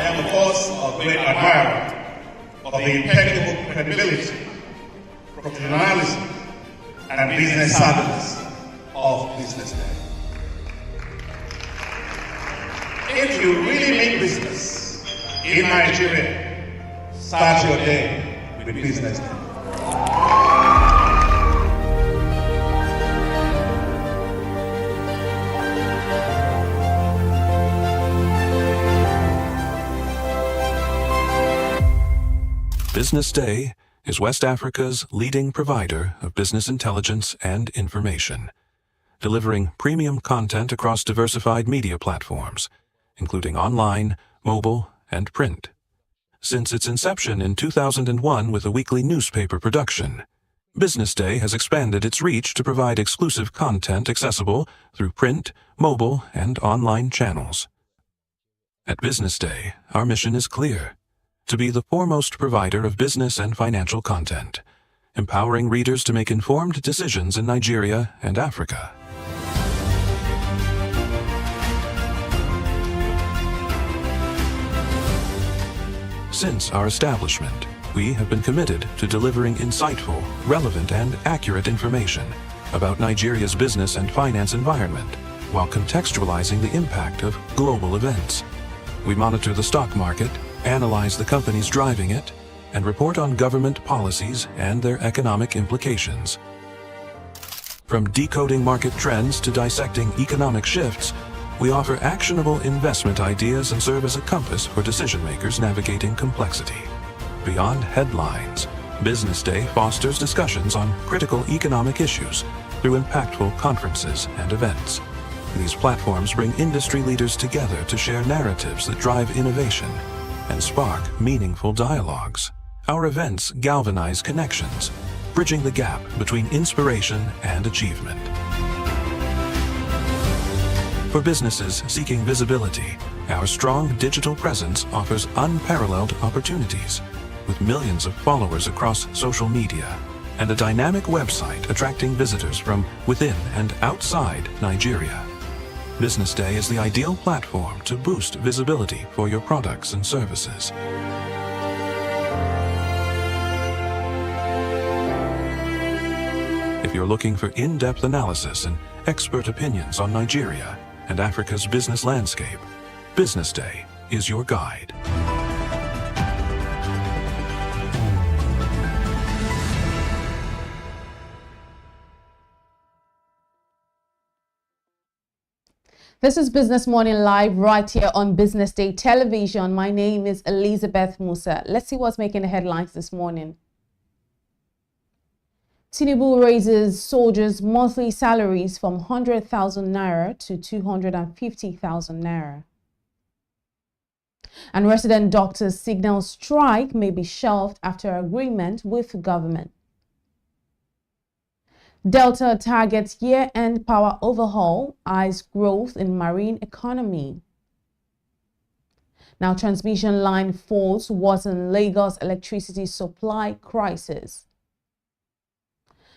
I am, of course, a great admirer of the impeccable credibility, professionalism, and business savviness of BusinessDay. If you really mean business in Nigeria, start your day with BusinessDay. BusinessDay is West Africa's leading provider of business intelligence and information, delivering premium content across diversified media platforms, including online, mobile, and print. Since its inception in 2001 with a weekly newspaper production, BusinessDay has expanded its reach to provide exclusive content accessible through print, mobile, and online channels. At BusinessDay, our mission is clear: to be the foremost provider of business and financial content, empowering readers to make informed decisions in Nigeria and Africa. Since our establishment, we have been committed to delivering insightful, relevant, and accurate information about Nigeria's business and finance environment, while contextualizing the impact of global events. We monitor the stock market, analyze the companies driving it, and report on government policies and their economic implications. From decoding market trends to dissecting economic shifts, we offer actionable investment ideas and serve as a compass for decision-makers navigating complexity. Beyond headlines, BusinessDay fosters discussions on critical economic issues through impactful conferences and events. These platforms bring industry leaders together to share narratives that drive innovation and spark meaningful dialogues. Our events galvanize connections, bridging the gap between inspiration and achievement. For businesses seeking visibility, our strong digital presence offers unparalleled opportunities, with millions of followers across social media and a dynamic website attracting visitors from within and outside Nigeria. BusinessDay is the ideal platform to boost visibility for your products and services. If you're looking for in-depth analysis and expert opinions on Nigeria and Africa's business landscape, BusinessDay is your guide. This is Business Morning Live right here on BusinessDay Television. My name is Elizabeth Musa. Let's see what's making the headlines this morning. Tinubu raises soldiers' monthly salaries from 100,000 naira to 250,000 naira. And resident doctors signal strike may be shelved after agreement with government. Delta targets year-end power overhaul, eyes growth in marine economy. Now, transmission line falls worsen Lagos electricity supply crisis.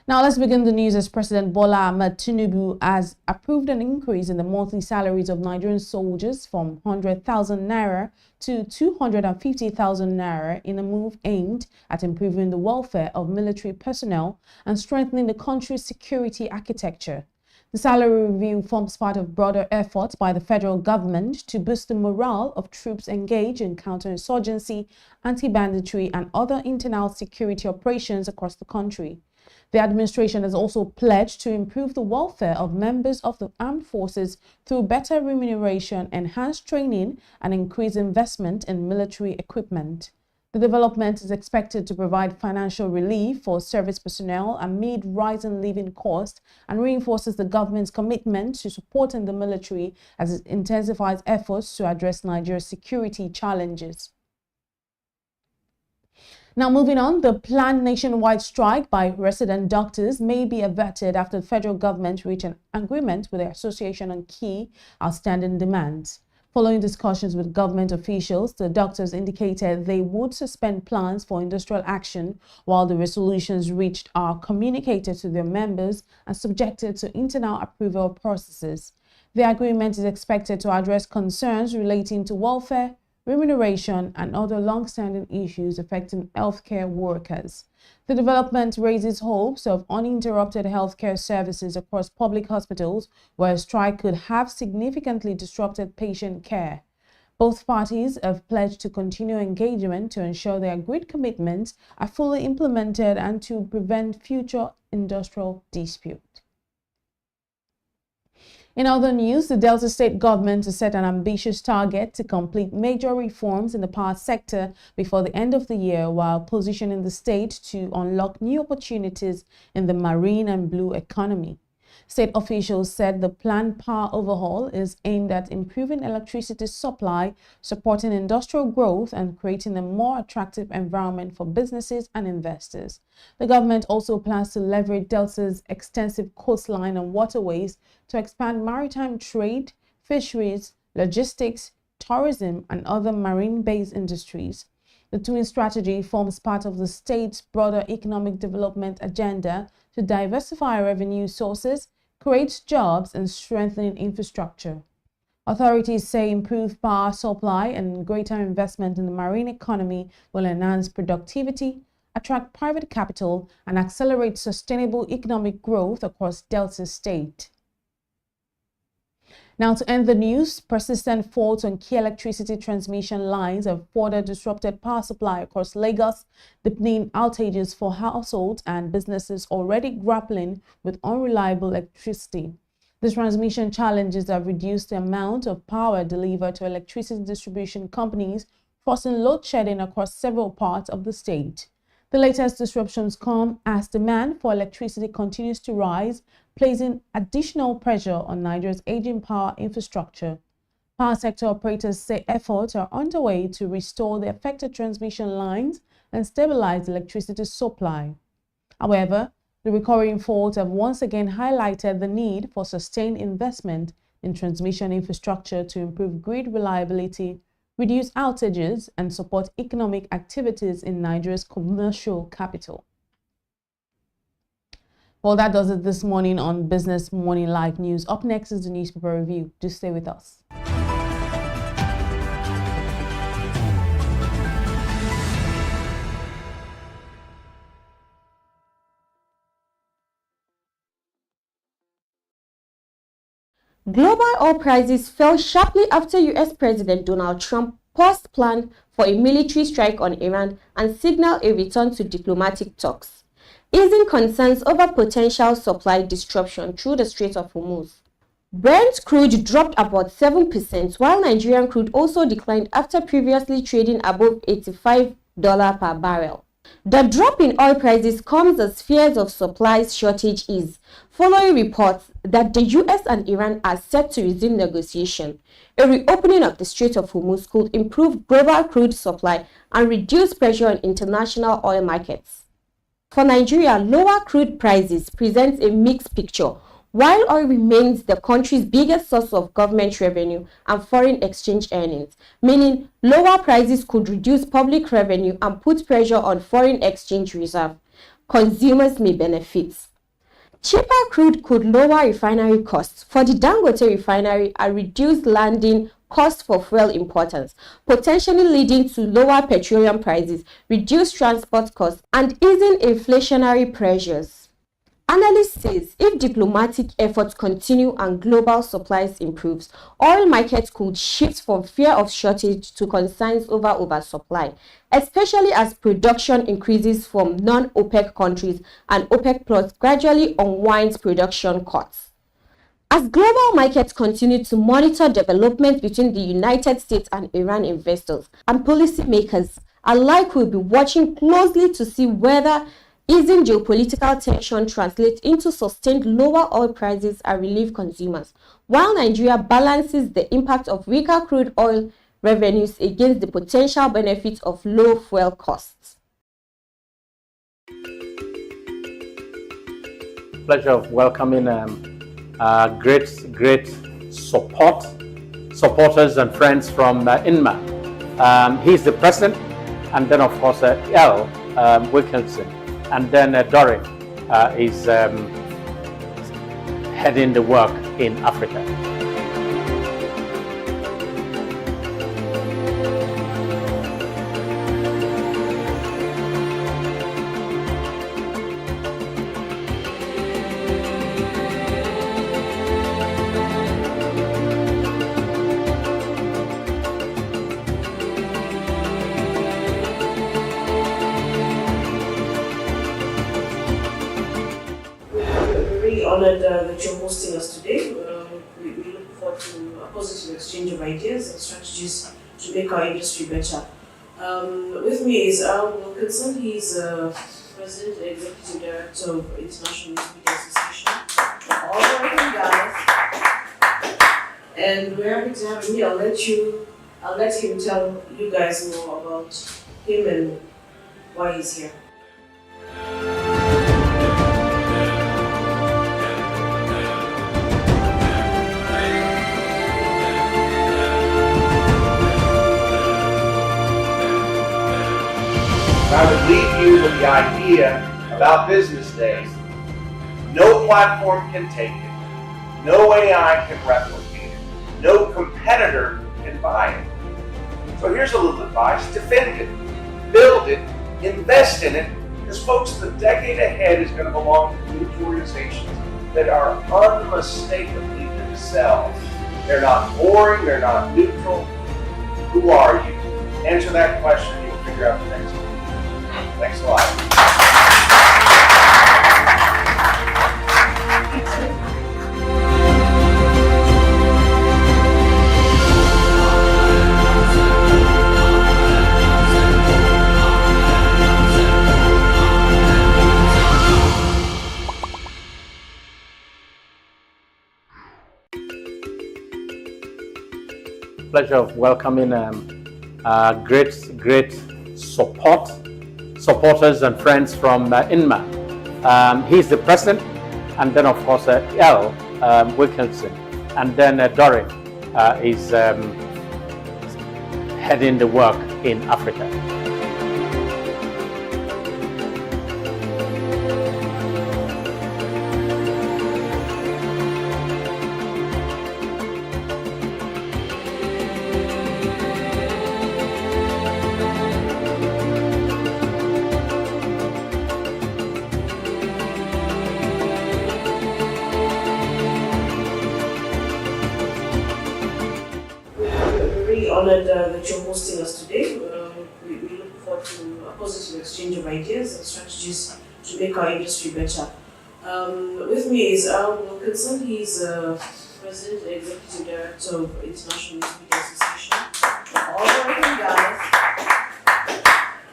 Now, let's begin the news as President Bola Ahmed Tinubu has approved an increase in the monthly salaries of Nigerian soldiers from 100,000 naira to 250,000 naira in a move aimed at improving the welfare of military personnel and strengthening the country's security architecture. The salary review forms part of broader efforts by the federal government to boost the morale of troops engaged in counterinsurgency, anti-banditry, and other internal security operations across the country. The administration has also pledged to improve the welfare of members of the armed forces through better remuneration, enhanced training, and increased investment in military equipment. The development is expected to provide financial relief for service personnel amid rising living costs and reinforces the government's commitment to supporting the military as it intensifies efforts to address Nigeria's security challenges. Now, moving on, the planned nationwide strike by resident doctors may be averted after the federal government reached an agreement with the association on key outstanding demands. Following discussions with government officials, the doctors indicated they would suspend plans for industrial action while the resolutions reached are communicated to their members and subjected to internal approval processes. The agreement is expected to address concerns relating to welfare, remuneration, and other long-standing issues affecting healthcare workers. The development raises hopes of uninterrupted healthcare services across public hospitals, where a strike could have significantly disrupted patient care. Both parties have pledged to continue engagement to ensure their agreed commitments are fully implemented and to prevent future industrial dispute. In other news, the Delta State government has set an ambitious target to complete major reforms in the power sector before the end of the year, while positioning the state to unlock new opportunities in the marine and blue economy. State officials said the planned power overhaul is aimed at improving electricity supply, supporting industrial growth, and creating a more attractive environment for businesses and investors. The government also plans to leverage Delta's extensive coastline and waterways to expand maritime trade, fisheries, logistics, tourism, and other marine-based industries. The twin strategy forms part of the state's broader economic development agenda to diversify revenue sources, create jobs, and strengthen infrastructure. Authorities say improved power supply and greater investment in the marine economy will enhance productivity, attract private capital, and accelerate sustainable economic growth across Delta State. Now, to end the news, persistent faults on key electricity transmission lines have further disrupted power supply across Lagos, deepening outages for households and businesses already grappling with unreliable electricity. These transmission challenges have reduced the amount of power delivered to electricity distribution companies, forcing load shedding across several parts of the state. The latest disruptions come as demand for electricity continues to rise, placing additional pressure on Nigeria's aging power infrastructure. Power sector operators say efforts are underway to restore the affected transmission lines and stabilize electricity supply. However, the recurring faults have once again highlighted the need for sustained investment in transmission infrastructure to improve grid reliability, reduce outages, and support economic activities in Nigeria's commercial capital. Well, that does it this morning on Business Morning Live News. Up next is the newspaper review. Do stay with us. Global oil prices fell sharply after US President Donald Trump paused plans for a military strike on Iran and signaled a return to diplomatic talks, easing concerns over potential supply disruption through the Strait of Hormuz. Brent crude dropped about 7%, while Nigerian crude also declined after previously trading above $85 per barrel. The drop in oil prices comes as fears of supply shortage ease, following reports that the US and Iran are set to resume negotiation. A reopening of the Strait of Hormuz could improve global crude supply and reduce pressure on international oil markets. For Nigeria, lower crude prices present a mixed picture. While oil remains the country's biggest source of government revenue and foreign exchange earnings, meaning lower prices could reduce public revenue and put pressure on foreign exchange reserve, consumers may benefit. Cheaper crude could lower refinery costs for the Dangote refinery and reduce landing costs for fuel importers, potentially leading to lower petroleum prices, reduced transport costs, and easing inflationary pressures. Analysts say if diplomatic efforts continue and global supplies improves, oil markets could shift from fear of shortage to concerns over oversupply, especially as production increases from non-OPEC countries and OPEC Plus gradually unwinds production cuts. As global markets continue to monitor developments between the United States and Iran, investors and policymakers alike will be watching closely to see whether easing geopolitical tension translates into sustained lower oil prices and relief consumers, while Nigeria balances the impact of weaker crude oil revenues against the potential benefits of low fuel costs. Pleasure of welcoming great supporters and friends from INMA. He's the president, and then of course L. Wilkinson. And then Doreen is heading the work in Africa. honored that you're hosting us today. We look forward to a positive exchange of ideas and strategies to make our industry better. With me is Al Wilkinson. He's President and Executive Director of International News Media Association, all the way from Ghana. And we're happy to have him here. I'll let him tell you guys more about him and why he's here. I would leave you with the idea about business days. No platform can take it. No AI can replicate it. No competitor can buy it. So here's a little advice. Defend it. Build it. Invest in it. Because folks, the decade ahead is going to belong to news organizations that are unmistakably themselves. They're not boring. They're not neutral. Who are you? Answer that question and you'll figure out the next one. Thanks a lot. Pleasure of welcoming great supporters and friends from INMA. He's the president, and then of course L. Wilkinson, and then Dory is heading the work in Africa. Honored that you're hosting us today. We look forward to a positive exchange of ideas and strategies to make our industry better. With me is Al Wilkinson. He's President and Executive Director of International News Media Association, all the way from Ghana.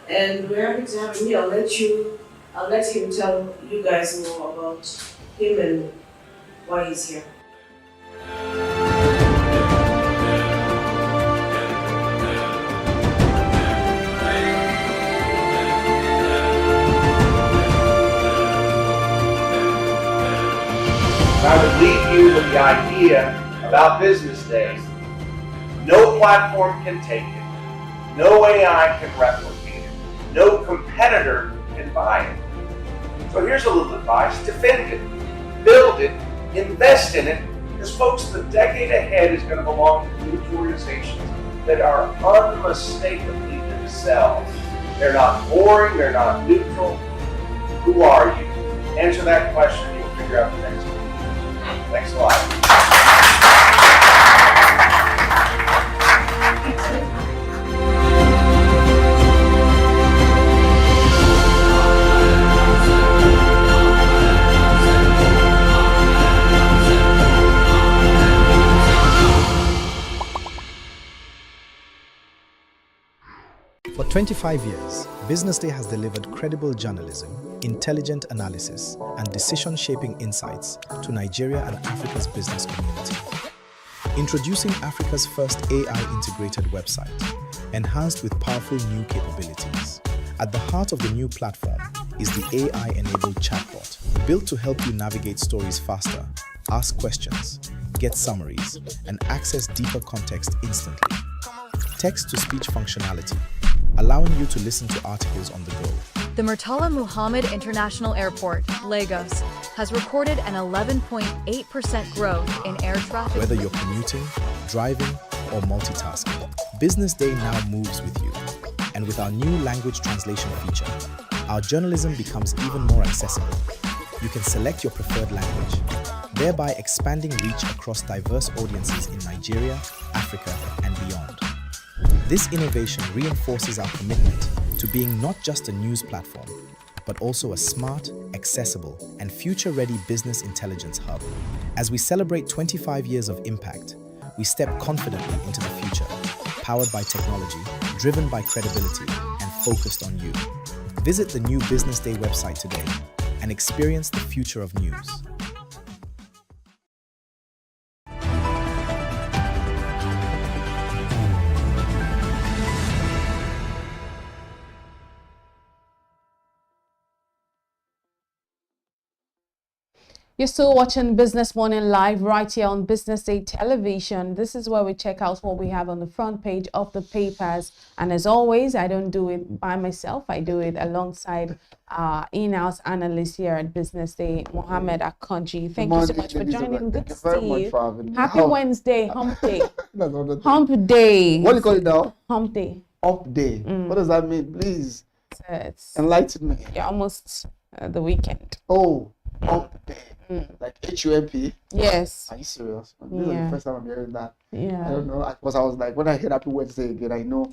And we're happy to have him here. I'll let him tell you guys more about him and why he's here. I would leave you with the idea about business days. No platform can take it. No AI can replicate it. No competitor can buy it. So here's a little advice. Defend it. Build it. Invest in it. Because folks, the decade ahead is going to belong to news organizations that are unmistakably themselves. They're not boring. They're not neutral. Who are you? Answer that question and you'll figure out the next one. Thanks a lot. For 25 years, BusinessDay has delivered credible journalism, intelligent analysis, and decision-shaping insights to Nigeria and Africa's business community. Introducing Africa's first AI-integrated website, enhanced with powerful new capabilities. At the heart of the new platform is the AI-enabled chatbot, built to help you navigate stories faster, ask questions, get summaries, and access deeper context instantly. Text-to-speech functionality, allowing you to listen to articles on the go. The Murtala Muhammad International Airport, Lagos, has recorded an 11.8% growth in air traffic. Whether you're commuting, driving, or multitasking, BusinessDay now moves with you. And with our new language translation feature, our journalism becomes even more accessible. You can select your preferred language, thereby expanding reach across diverse audiences in Nigeria, Africa, and beyond. This innovation reinforces our commitment to being not just a news platform, but also a smart, accessible, and future-ready business intelligence hub. As we celebrate 25 years of impact, we step confidently into the future, powered by technology, driven by credibility, and focused on you. Visit the new Business Day website today and experience the future of news. You're still watching Business Morning Live right here on Business Day Television. This is where we check out what we have on the front page of the papers. And as always, I don't do it by myself. I do it alongside in-house analyst here at Business Day, Mohammed Akonji. Thank you so much for joining. Good to see you. Happy Wednesday, hump day. Hump day. What do you call it now? Hump day. Hump day. What does that mean? Please enlighten me. You're almost the weekend. Oh, hump day. Like HUMP? Yes. Are you serious? This is the first time I'm hearing that. Yeah. I don't know. Because I was like, when I hear Happy Wednesday again, I know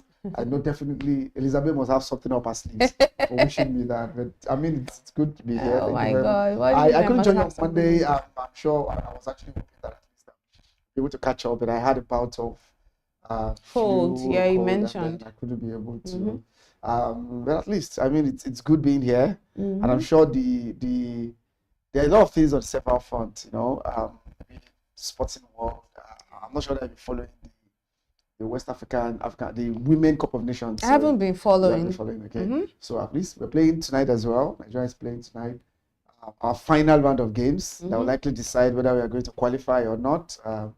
definitely Elizabeth must have something up her sleeves for wishing me that. But I mean, it's good to be here. Oh my God. I couldn't join you on Monday. I'm sure I was actually hoping that at least I'd be able to catch up, but I had a bout of cold. Yeah, you mentioned. I couldn't be able to. But at least, I mean, it's good being here. And I'm sure there are a lot of things on several fronts, you know, the sporting world. I'm not sure that I've been following the West African, the Women Cup of Nations. I haven't been following. Okay. So at least we're playing tonight as well. Nigeria is playing tonight. Our final round of games that will likely decide whether we are going to qualify or not. And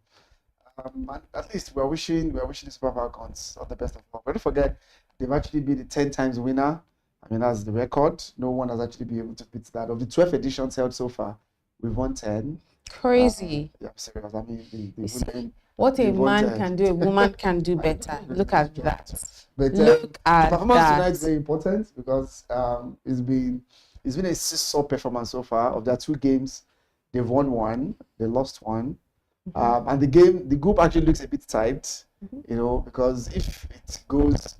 at least we're wishing the Super Falcons all the best of luck. But don't forget, they've actually been the 10 times winner. I mean, that's the record. No one has actually been able to beat that. Of the 12 editions held so far, we've won 10. Crazy. Yeah, I'm serious. I mean, the women. What a man can do, a woman can do better. Look at that. But Look at the performance that. tonight is very important because it's been a seesaw performance so far. Of their 2 games, they've won 1, they lost 1. And the group actually looks a bit tight, you know, because if it goes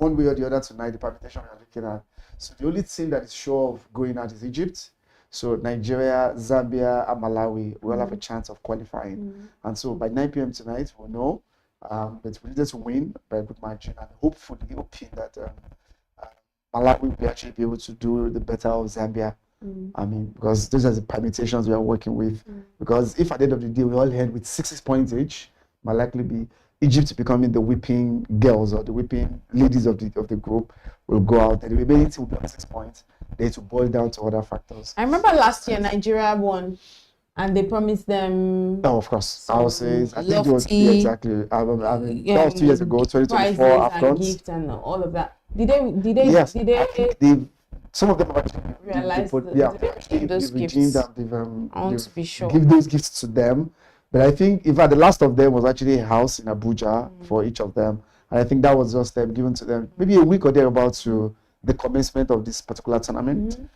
one way or the other tonight, the permutation we are looking at. So the only team that is sure of going out is Egypt. So Nigeria, Zambia, and Malawi will have a chance of qualifying. And so by 9 p.m. tonight, we'll know. But we need to win by a good margin, and hopefully hoping that Malawi will actually be able to do the better of Zambia. I mean, because those are the permutations we are working with. Because if at the end of the day we all head with 6 points each, might likely be Egypt becoming the whipping girls or the whipping ladies of the group will go out, and the remaining team will be on 6 points. They need to boil down to other factors. I remember last year Nigeria won, and they promised them. Oh, of course. I think it was exactly. I mean, that was 2 years ago, 2024 AFCON. Gifts and all of that. Did they? Yes, did they? I think some of them have actually realized they've redeemed them. I want to be sure. Give those gifts to them. But I think, in fact, the last of them was actually a house in Abuja for each of them. And I think that was just given to them maybe a week or thereabouts to the commencement of this particular tournament.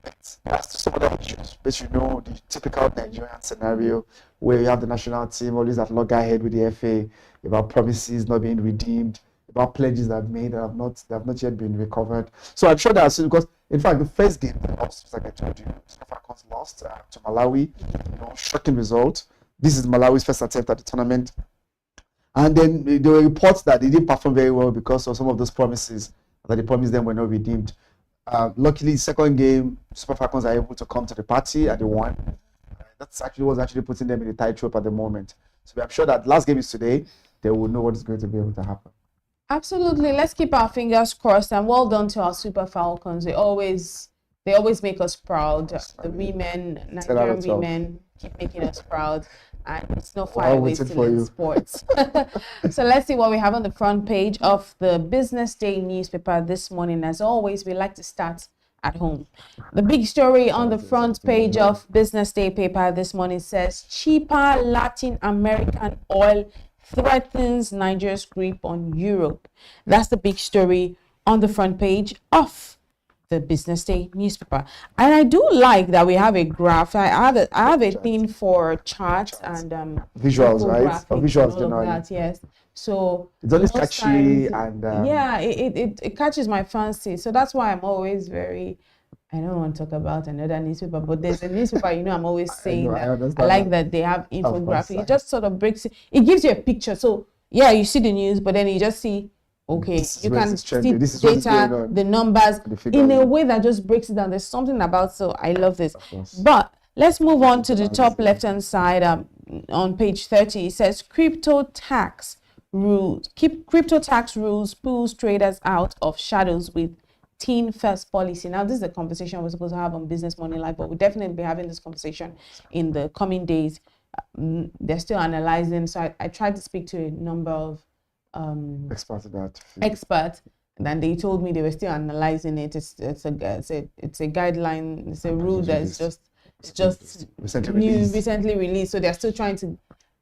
That's some other issues. But you know, the typical Nigerian scenario where you have the national team always at loggerhead with the FA about promises not being redeemed, about pledges that have made that have not yet been recovered. So I'm sure that's because, in fact, the first game they lost, like I told you, Falcons lost to Malawi. You know, shocking result. This is Malawi's first attempt at the tournament. And then there were reports that they didn't perform very well because of some of those promises that they promised them were not redeemed. Luckily, second game, Super Falcons are able to come to the party and they won. That's actually what's actually putting them in the tightrope at the moment. So I'm sure that last game is today. They will know what is going to be able to happen. Absolutely. Let's keep our fingers crossed, and well done to our Super Falcons. They always make us proud. The women, Nigerian women, keep making us proud. And it's no fire wasted in sports. So let's see what we have on the front page of the Business Day newspaper this morning. As always, we like to start at home. The big story on the front page of Business Day paper this morning says cheaper Latin American oil threatens Nigeria's grip on Europe. That's the big story on the front page of the Business Day newspaper. And I do like that we have a graph. I have a thing for charts and visuals, right? Or visuals and all of that, yes. So it's always most catchy times, and yeah, it catches my fancy. So that's why I'm always very, I don't want to talk about another newspaper, but there's a newspaper, you know, I'm always saying I like that they have infographic. It just sort of breaks it gives you a picture. So yeah, you see the news, but then you just see, okay, you can see data, the numbers in a way that just breaks it down. There's something about, so I love this. But let's move on to the top left-hand side. On page 30, it says crypto tax rules pulls traders out of shadows with teen first policy. Now, this is a conversation we're supposed to have on Business Money Live, but we'll definitely be having this conversation in the coming days. They're still analyzing, so I tried to speak to a number of experts, and then they told me they were still analyzing it. It's a guideline, it's a rule that's just recently released, so they're still trying to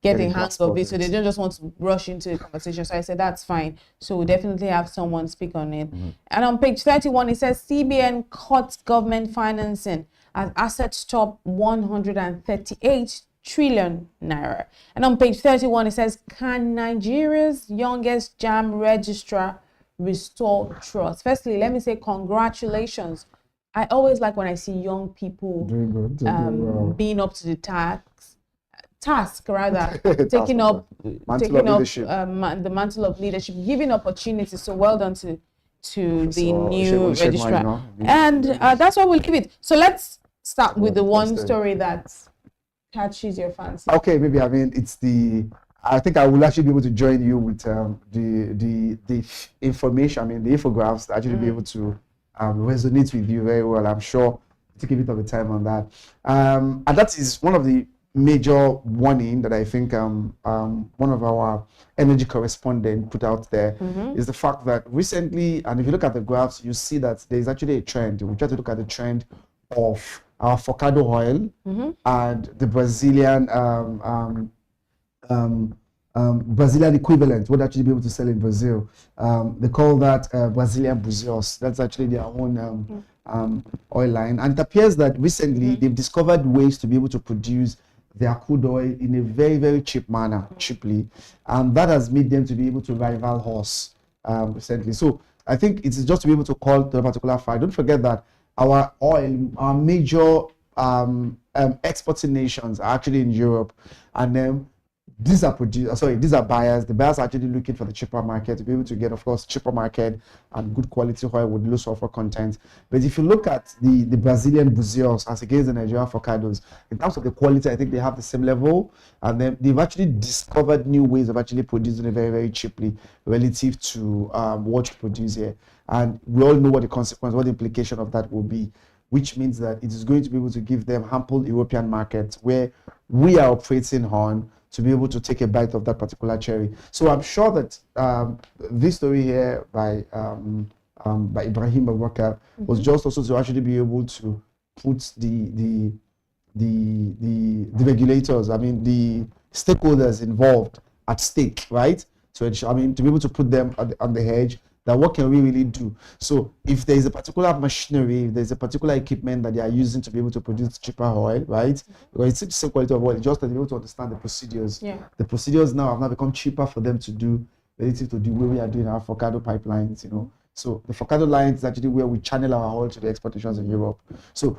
get a hang of it, so they don't just want to rush into the conversation. So I said that's fine, so we'll definitely have someone speak on it. And on page 31 it says CBN cuts government financing as assets top 138 trillion naira. And on page 31 it says, can Nigeria's youngest JAMB registrar restore trust? Firstly, let me say congratulations. I always like when I see young people being up to the task, taking up the mantle of leadership, giving opportunities. So well done to the new registrar. And that's why we'll give it. So let's start with the one story that catches your fancy. Okay, maybe I think I will actually be able to join you with the information, the infographs, actually be able to resonate with you very well. I'm sure take a bit of a time on that. And that is one of the major warning that I think one of our energy correspondent put out there is the fact that recently, and if you look at the graphs, you see that there's actually a trend. We try to look at the trend of our avocado oil and the Brazilian Brazilian equivalent would actually be able to sell in Brazil. They call that Brazilian Buzios. That's actually their own oil line. And it appears that recently they've discovered ways to be able to produce their crude oil in a very, very cheap manner, cheaply. And that has made them to be able to rival horse recently. So I think it's just to be able to call to a particular fight. Don't forget that our oil, our major exporting nations are actually in Europe. And these are buyers. The buyers are actually looking for the cheaper market to be able to get, of course, cheaper market and good quality oil with low sulfur content. But if you look at the Brazilian Buzios as against the Nigerian avocados, in terms of the quality, I think they have the same level. And then they've actually discovered new ways of actually producing it very, very cheaply relative to what you produce here. And we all know what the consequence, what the implication of that will be, which means that it is going to be able to give them ample European markets where we are operating on to be able to take a bite of that particular cherry. So I'm sure that this story here by Ibrahim Abubakar was just also to actually be able to put the regulators, the stakeholders involved at stake, right? So to be able to put them on the edge. That what can we really do? So if there is a particular machinery, if there's a particular equipment that they are using to be able to produce cheaper oil, right? Because it's the same quality of oil, just to be able to understand the procedures. Yeah. The procedures now have become cheaper for them to do relative to the way we are doing our avocado pipelines, So the avocado line is actually where we channel our oil to the exportations in Europe. So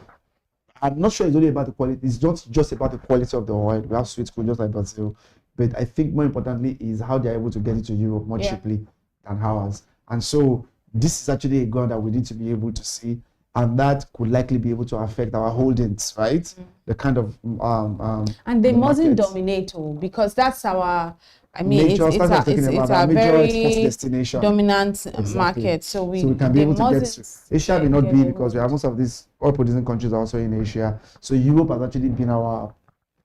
I'm not sure it's only about the quality. It's not just about the quality of the oil. We have sweet crude just like Brazil. But I think more importantly is how they're able to get it to Europe more cheaply than ours. And so this is actually a ground that we need to be able to see, and that could likely be able to affect our holdings, right? The kind of and they mustn't dominate, because that's our it's a very destination dominant market. So we can be able to get to Asia may not be, because we have most of these oil producing countries are also in Asia. So Europe has actually been our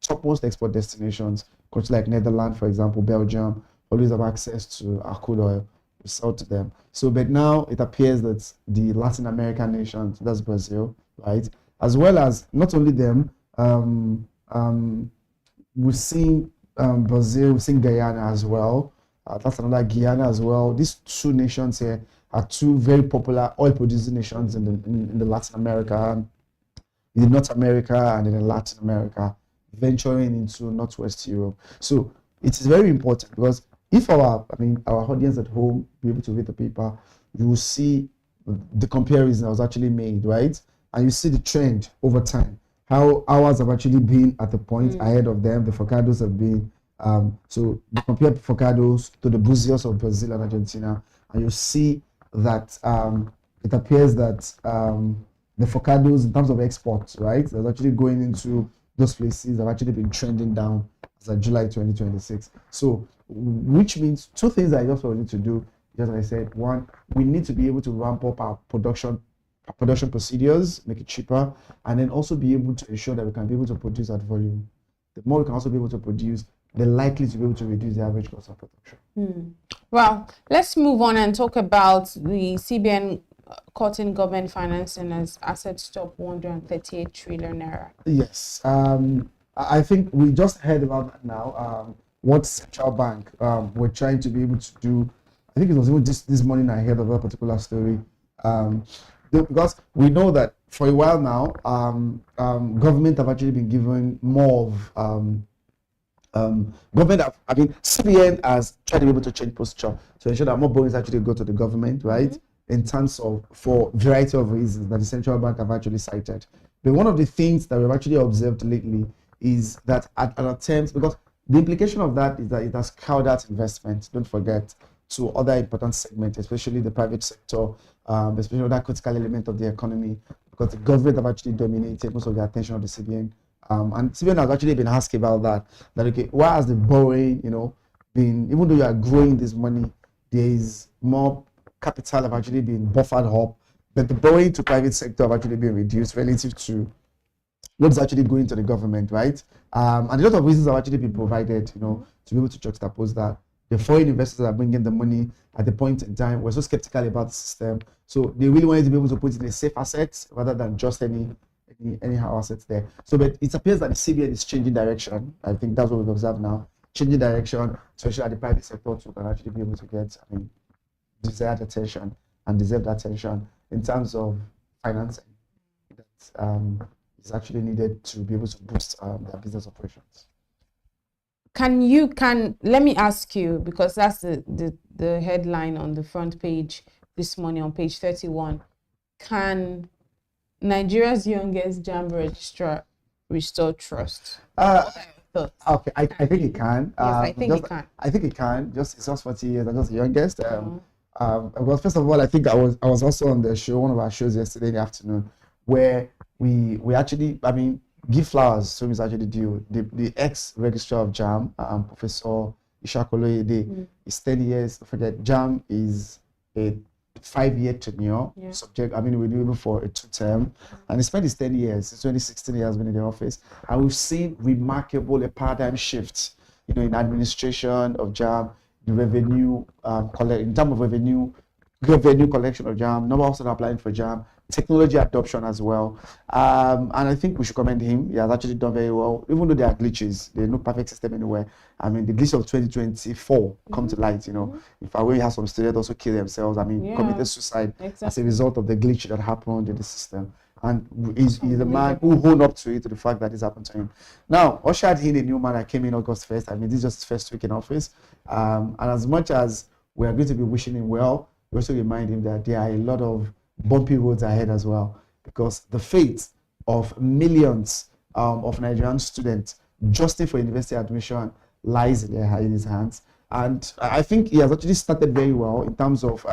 topmost export destinations. Countries like Netherlands, for example, Belgium, always have access to our crude oil. Sell to them. So, but now it appears that the Latin American nations, that's Brazil, right, as well as not only them, we've seen Brazil, we've seen Guyana as well. That's another Guyana as well. These two nations here are two very popular oil-producing nations in the Latin America, in North America, and in Latin America, venturing into Northwest Europe. So it is very important, because if our audience at home be able to read the paper, you will see the comparison that was actually made, right? And you see the trend over time, how ours have actually been at the point ahead of them. The focados have been, so you compare focados to the buzios of Brazil and Argentina, and you see that it appears that the focados, in terms of exports, right, that's actually going into those places, have actually been trending down as of July 2026. So, which means two things that I just wanted to do, just like I said. One, we need to be able to ramp up our production procedures, make it cheaper, and then also be able to ensure that we can be able to produce at volume. The more we can also be able to produce, the likely to be able to reduce the average cost of production. Well, let's move on and talk about the CBN cutting government financing as assets top 138 trillion naira. Yes, I think we just heard about that now. What central bank were trying to be able to do. I think it was even this morning I heard of a particular story. Because we know that for a while now, government have actually been given more of CBN has tried to be able to change posture to ensure that more borrowings actually go to the government, right? In terms of, for a variety of reasons that the central bank have actually cited. But one of the things that we've actually observed lately is that at attempts, because the implication of that is that it has cowed out investment, don't forget, to other important segments, especially the private sector, especially that critical element of the economy, because the government have actually dominated most of the attention of the CBN. And CBN has actually been asked about that okay, why has the borrowing, been, even though you are growing this money, there is more capital have actually been buffered up, but the borrowing to private sector have actually been reduced relative to what's actually going to the government, right? And a lot of reasons have actually been provided, to be able to juxtapose that. The foreign investors that are bringing the money at the point in time were so skeptical about the system, so they really wanted to be able to put in a safe asset rather than just anyhow assets there. So, but it appears that the CBN is changing direction. I think that's what we've observed now, changing direction to ensure that the private sector too can actually be able to get, desired attention and deserved attention in terms of financing that is actually needed to be able to boost their business operations. Let me ask you, because that's the headline on the front page this morning on page 31. Can Nigeria's youngest JAMB registrar restore trust? Okay, I think it can. Yes, I think it can. I think it can. It's just 40 years. I'm just the youngest. Well, first of all, I think I was also on the show, one of our shows yesterday in the afternoon, where we actually, give flowers to Mr. actually due. The ex-registrar of JAMB, Professor Ishakoloyede, is 10 years. Don't forget, JAMB is a 5-year tenure subject. We do it for a 2-term, and he spent his 10 years. Since 2016, he has been in the office, and we've seen a paradigm shift, in administration of JAMB, the revenue in terms of revenue collection of JAMB, number of students applying for JAMB, technology adoption as well. And I think we should commend him. He has actually done very well, even though there are glitches. There's no perfect system anywhere. The glitch of 2024 come to light, In fact, we have some students also kill themselves, committed suicide as a result of the glitch that happened in the system. And he's the man who hold up to it, to the fact that this happened to him. Now, ushered in a new man that came in August 1st. This is just his first week in office. And as much as we are going to be wishing him well, we also remind him that there are a lot of bumpy roads ahead as well, because the fate of millions of Nigerian students just for university admission lies in his hands. And I think he has actually started very well in terms of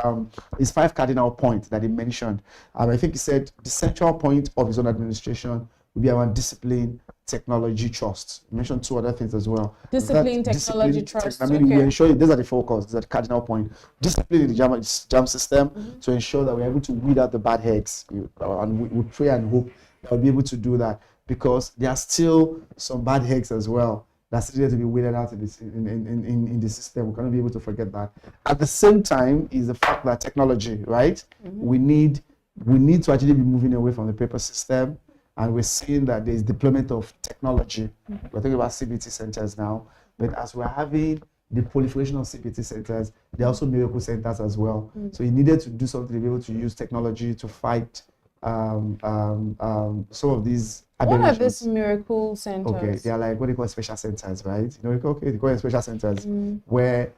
his 5 cardinal points that he mentioned. I think he said the central point of his own administration will be around discipline, technology, trust. He mentioned 2 other things as well. Discipline, technology, trust. We ensure these are the focus, these are the cardinal point. Discipline in the JAMB system to ensure that we're able to weed out the bad eggs. And we pray and hope that we'll be able to do that, because there are still some bad eggs as well that's needed to be weeded out in the system. We cannot be able to forget that. At the same time is the fact that technology, right? We need to actually be moving away from the paper system. And we're seeing that there's deployment of technology. We're talking about CBT centers now, but as we're having the proliferation of CPT centers, there are also miracle centers as well. So he needed to do something to be able to use technology to fight some of these What are aberrations. these miracle centers? Okay, they are like what they call special centers, right? You know, okay, they call it special centers where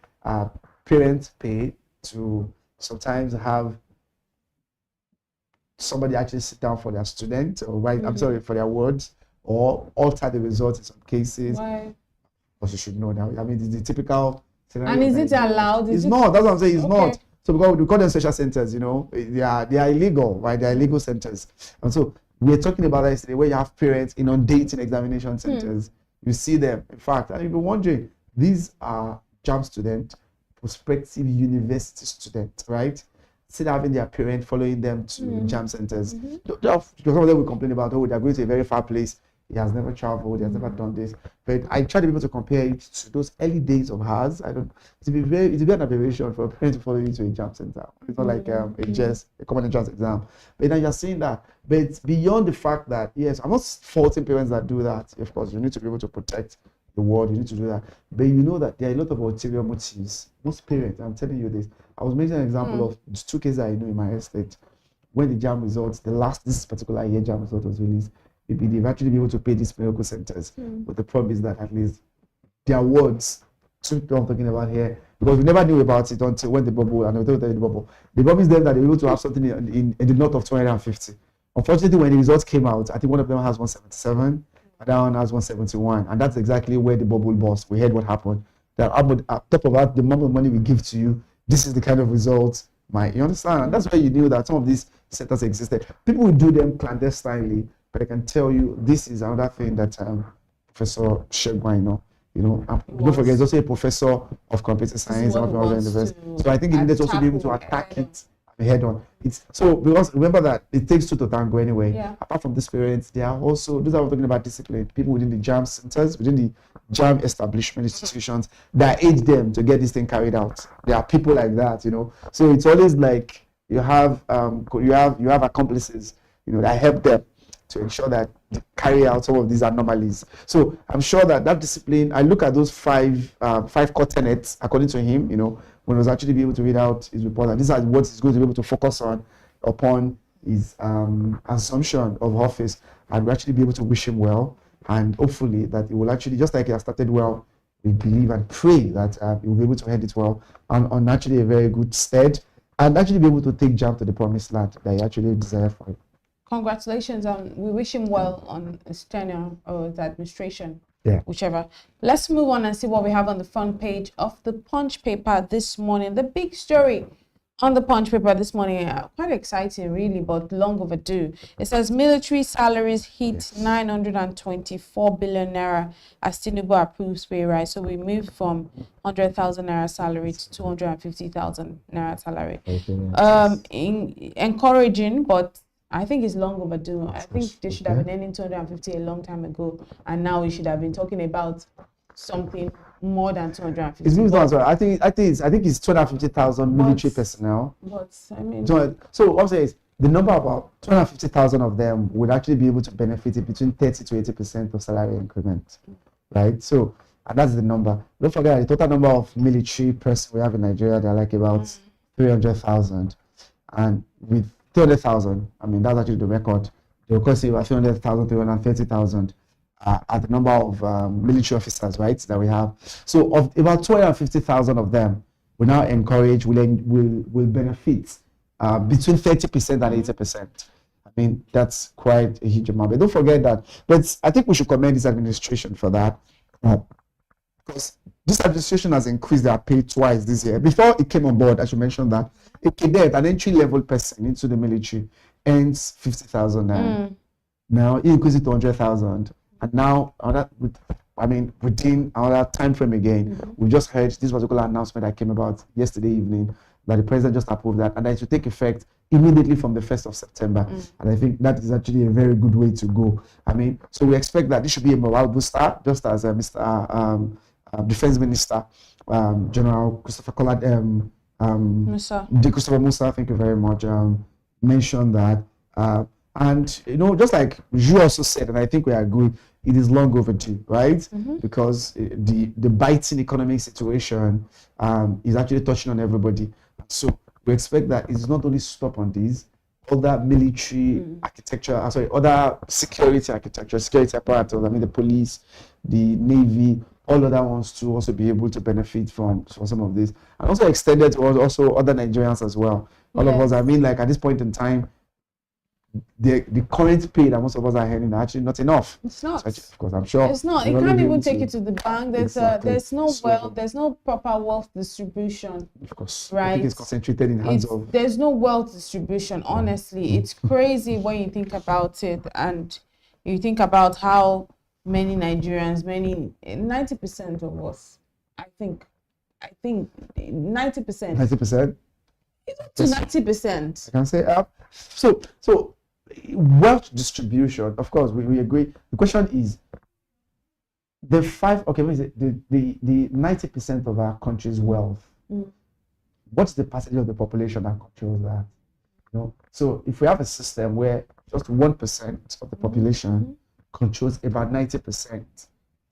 parents pay to sometimes have somebody actually sit down for their student or write, I'm sorry, for their words, or alter the results in some cases. Why? Because you should know now. I mean, it's the typical scenario. And is it allowed? It's not. That's what I'm saying. It's Okay. not. So because we call them special centers, you know, they are illegal, right? They are illegal centers. And so we were talking about that yesterday, where you have parents inundating examination centers. You see them. In fact, and you've been wondering, these are JAMB students, prospective university students, right? Still having their parents following them to JAMB centers. Because some of them will complain about, oh, they're going to a very far place. He has never traveled, he has never done this. But I try to be able to compare it to those early days of ours. It's an aberration for a parent to follow you to a JAMB center. It's not like a common entrance exam. But now you're seeing that. But beyond the fact that, yes, I'm not faulting parents that do that. Of course, you need to be able to protect the world, you need to do that. But you know that there are a lot of ulterior motives. Most parents, I'm telling you this. I was making an example of 2 cases I know in my estate. When the JAMB results, this particular year JAMB result was released, they've actually been able to pay these miracle centers. But the problem is that at least their words, what I'm talking about here, because we never knew about it until when the bubble, and I'll tell you the bubble. The bubble is them that they were able to have something in the north of 250. Unfortunately, when the results came out, I think one of them has 177, that one has 171, and that's exactly where the bubble burst. We heard what happened. That on top of that, the amount of money we give to you, this is the kind of results. You understand? And that's why you knew that some of these centers existed. People will do them clandestinely, but I can tell you this is another thing that Professor Shegwaino, don't forget, he's also a professor of computer science at Northern University. So I think he needed to also be able to attack it head on. Because remember that it takes 2 to tango anyway. Apart from this parents, there are also, those are talking about discipline, people within the JAMB centers, within the JAMB establishment institutions that aid them to get this thing carried out. There are people like that, So it's always like you have accomplices, that help them to ensure that they carry out some of these anomalies. So I'm sure that discipline, I look at those five core tenets according to him, when he was actually be able to read out his report, and these are what he's going to be able to focus on upon his assumption of office, and we actually be able to wish him well, and hopefully that he will actually, just like he has started well, we believe and pray that he will be able to head it well on actually a very good stead, and actually be able to take JAMB to the promised land that he actually desires for it. Congratulations, we wish him well on his tenure or his administration. Yeah. Whichever. Let's move on and see what we have on the front page of the Punch paper this morning. The big story on the Punch paper this morning, quite exciting really, but long overdue. It says military salaries hit 924 billion naira as Tinubu approves pay rise. So we moved from 100,000 naira salary to 250,000 naira salary. Encouraging, but I think it's long overdue. I think they should have been earning 250 a long time ago, and now we should have been talking about something more than 250. It's moved on. So I think it's 250,000 military personnel. But I mean, so what I'm saying is the number about 250,000 of them would actually be able to benefit it between 30 to 80% of salary increment, right? So and that's the number. Don't forget the total number of military personnel we have in Nigeria. They're like about 300,000, and with 200,000. I mean, that's actually the record. The record say about 300,000, 330,000 are the number of military officers, right, that we have. So of about 250,000 of them, we now encourage, will benefit between 30% and 80%. I mean, that's quite a huge amount. But don't forget that. But I think we should commend this administration for that. Because this administration has increased their pay twice this year. Before it came on board, I should mention that a cadet, an entry-level person into the military, earns 50,000 naira. Now he increased it to 100,000, and now within another time frame again, we just heard this particular announcement that came about yesterday evening that the president just approved that, and that it will take effect immediately from the 1st of September. And I think that is actually a very good way to go. I mean, so we expect that this should be a morale booster, just as Mr. Defense Minister General Christopher Christopher Musa, thank you very much, mentioned that. And just like you also said, and I think we agree, it is long overdue, right? Because the biting economic situation is actually touching on everybody. So we expect that it's not only stop on these, other military architecture, other security architecture, security apparatus, I mean the police, the Navy, all other ones to also be able to benefit from some of this. And also extended to also other Nigerians as well. All of us, I mean, like at this point in time, the current pay that most of us are earning are actually not enough. It's not. So of course, I'm sure. It's not. You can't even take it to the bank. There's no wealth. There's no proper wealth distribution. Of course. Right. I think it's concentrated in hands of. There's no wealth distribution. Honestly, it's crazy when you think about it, and you think about how many Nigerians, 90% of us, I think 90%. 90%. It's up to 90%. I can say so wealth distribution, of course, we agree. The question is the 90% of our country's wealth. What's the percentage of the population that controls that? So if we have a system where just 1% of the population controls about 90%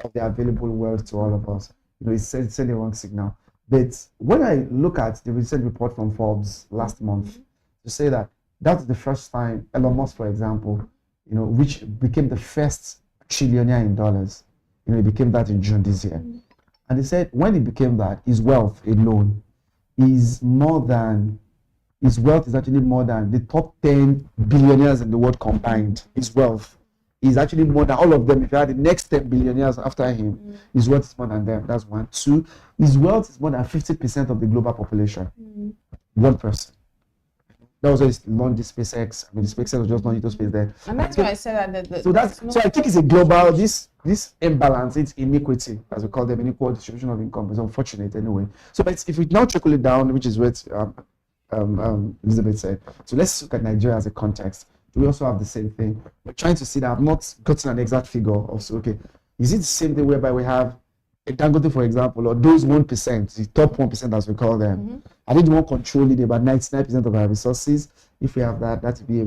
of the available wealth to all of us, it's sending the wrong signal. But when I look at the recent report from Forbes last month, to say that's the first time Elon Musk, for example, which became the first trillionaire in dollars, he became that in June this year. And they said when he became that, his wealth alone is his wealth is actually more than the top 10 billionaires in the world combined. His wealth is actually more than all of them. If you had the next 10 billionaires after him, his wealth is more than them. That's one. Two, his wealth is more than 50% of the global population. One person. That was just launched the SpaceX. I mean, the SpaceX was just launched into space there. And that's why I said that. So I think it's a global, this imbalance, it's inequity, as we call them, unequal distribution of income. It's unfortunate anyway. So but if we now trickle it down, which is what Elizabeth said. So let's look at Nigeria as a context. We also have the same thing. We're trying to see that I've not gotten an exact figure of, so, okay, is it the same thing whereby we have a Dangote, for example, or those 1%, the top 1% as we call them, are they the one controlling about 99% of our resources? If we have that, that would be a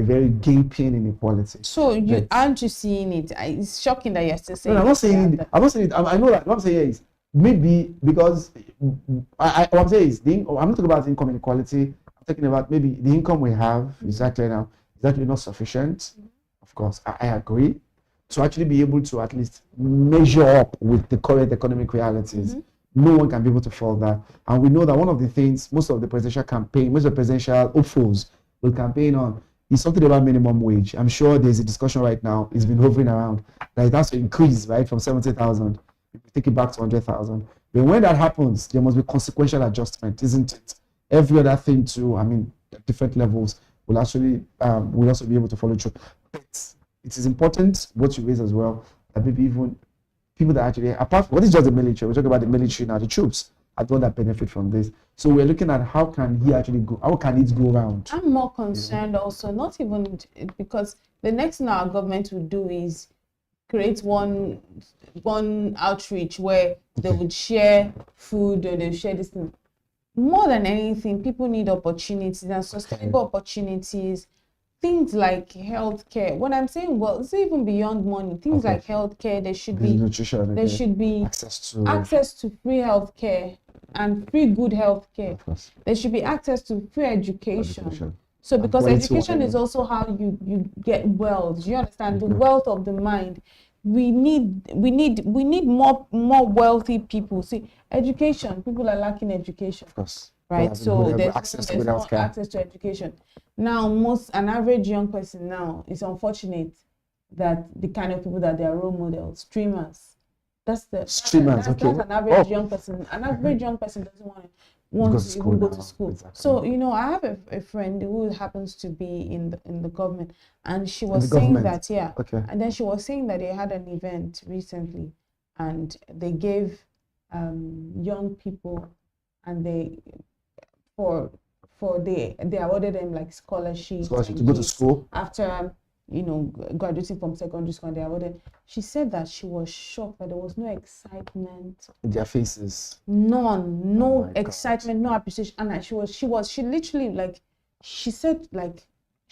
very gaping inequality. So aren't you seeing it? It's shocking that you're still saying. No, I'm not saying it. I'm not saying it. I know that. What I'm saying is maybe because what I'm saying is I'm not talking about income inequality. I'm talking about maybe the income we have exactly now is actually not sufficient. Of course, I agree. To actually be able to at least measure up with the current economic realities. No one can be able to follow that. And we know that one of the things most of the presidential hopefuls will campaign on is something about minimum wage. I'm sure there's a discussion right now, it's been hovering around, that it has to increase, right, from 70,000, if we take it back to 100,000. But when that happens, there must be consequential adjustment, isn't it? Every other thing too, I mean, at different levels will actually, will also be able to follow through. But it is important what you raise as well, that maybe even people that actually, apart from what is just the military, we're talking about the military now, the troops are the one that benefit from this. So we're looking at how can it go around? I'm more concerned also, not even because the next thing our government will do is create one outreach where they would share food and they share this thing. More than anything, people need opportunities and sustainable opportunities. Things like healthcare. When I'm saying, well, it's even beyond money. Things like healthcare. There should be nutrition. There should be access to free healthcare and free good healthcare. There should be access to free education. So because education is also how you get wealth. You understand the wealth of the mind. We need more wealthy people. See, education. People are lacking education. Of course. Right. So there's access to education. Now, an average young person now, it's unfortunate that the kind of people that they are role models, streamers. That's an average young person. An average young person doesn't want to even go to school. Exactly. So, I have a friend who happens to be in the government, and she was saying that, and then she was saying that they had an event recently, and they gave young people, and they awarded them like scholarships to go to school after graduating from secondary school, and they awarded. She said that she was shocked that there was no excitement in their faces. No excitement, no appreciation. And she literally, like, she said, like,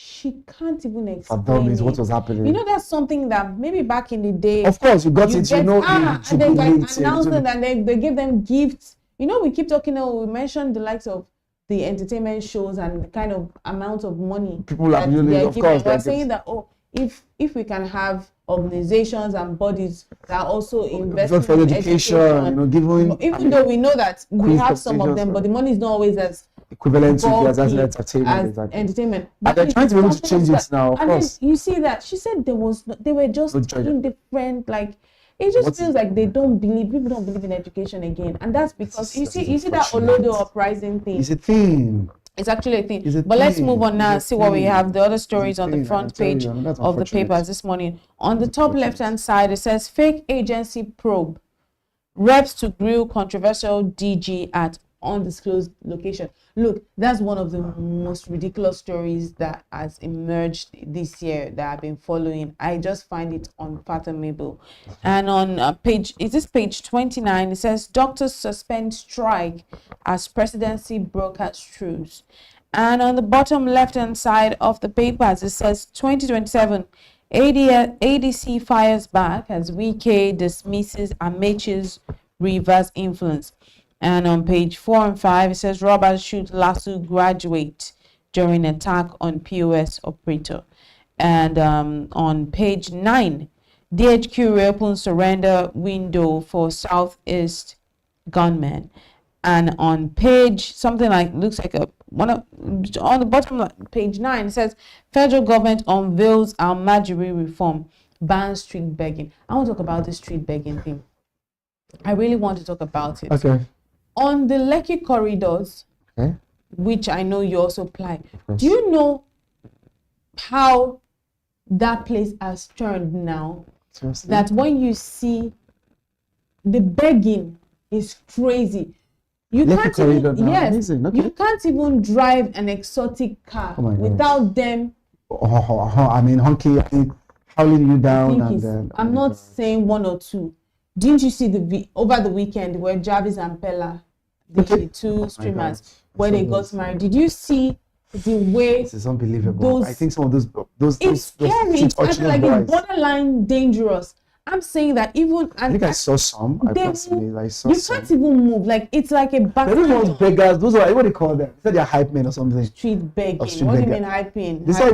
she can't even For explain dummies, it. what was happening? You know, that's something that maybe back in the day. Of course, you got it. You know, and they like announced it, and they give them gifts. You know, we keep talking. We mentioned the likes of the entertainment shows and the kind of amount of money people are really, of course. We're saying that if we can have organizations and bodies that also invest for education, you know, even though we know that we have some of them, but the money is not always as equivalent to as entertainment. Entertainment. But they're trying to be able to change it now, of course. Then you see that she said they were just indifferent, like it just feels like people don't believe in education again, and that's because you see that Olodo uprising thing. It's a thing. It's actually a thing. But let's move on now and see what we have. The other stories on the front page of the papers this morning. On the top left-hand side, it says fake agency probe. Reps to grill controversial DG at undisclosed location. Look, that's one of the most ridiculous stories that has emerged this year that I've been following. I just find it unfathomable. And on page 29, it says doctors suspend strike as presidency brokers truce. And on the bottom left-hand side of the papers, it says 2027 ADC fires back as Wike dismisses Amechi's reverse influence. And on page 4 and 5, it says robbers shoot LASU graduate during attack on POS operator. And on page 9, DHQ reopens surrender window for Southeast gunmen. And on page on the bottom page 9, it says federal government unveils Almajiri reform, bans street begging. I want to talk about the street begging thing. I really want to talk about it. Okay. On the Lekki corridors, which I know you also apply, do you know how that place has turned now? Seriously? That when you see the begging is crazy. You can't even, you can't even drive an exotic car without them. Honky, howling you down. I'm not saying one or two. Didn't you see over the weekend where Jarvis and Pella, the two streamers, where they got married? Did you see the way? This is unbelievable. I think some of those it's scary. It's borderline dangerous. I'm saying that even I think I saw some. You can't even move. Like it's like a battle. Those beggars. Those are what do you call them? They said they're hype men or something. Street begging. What do you mean hyping? So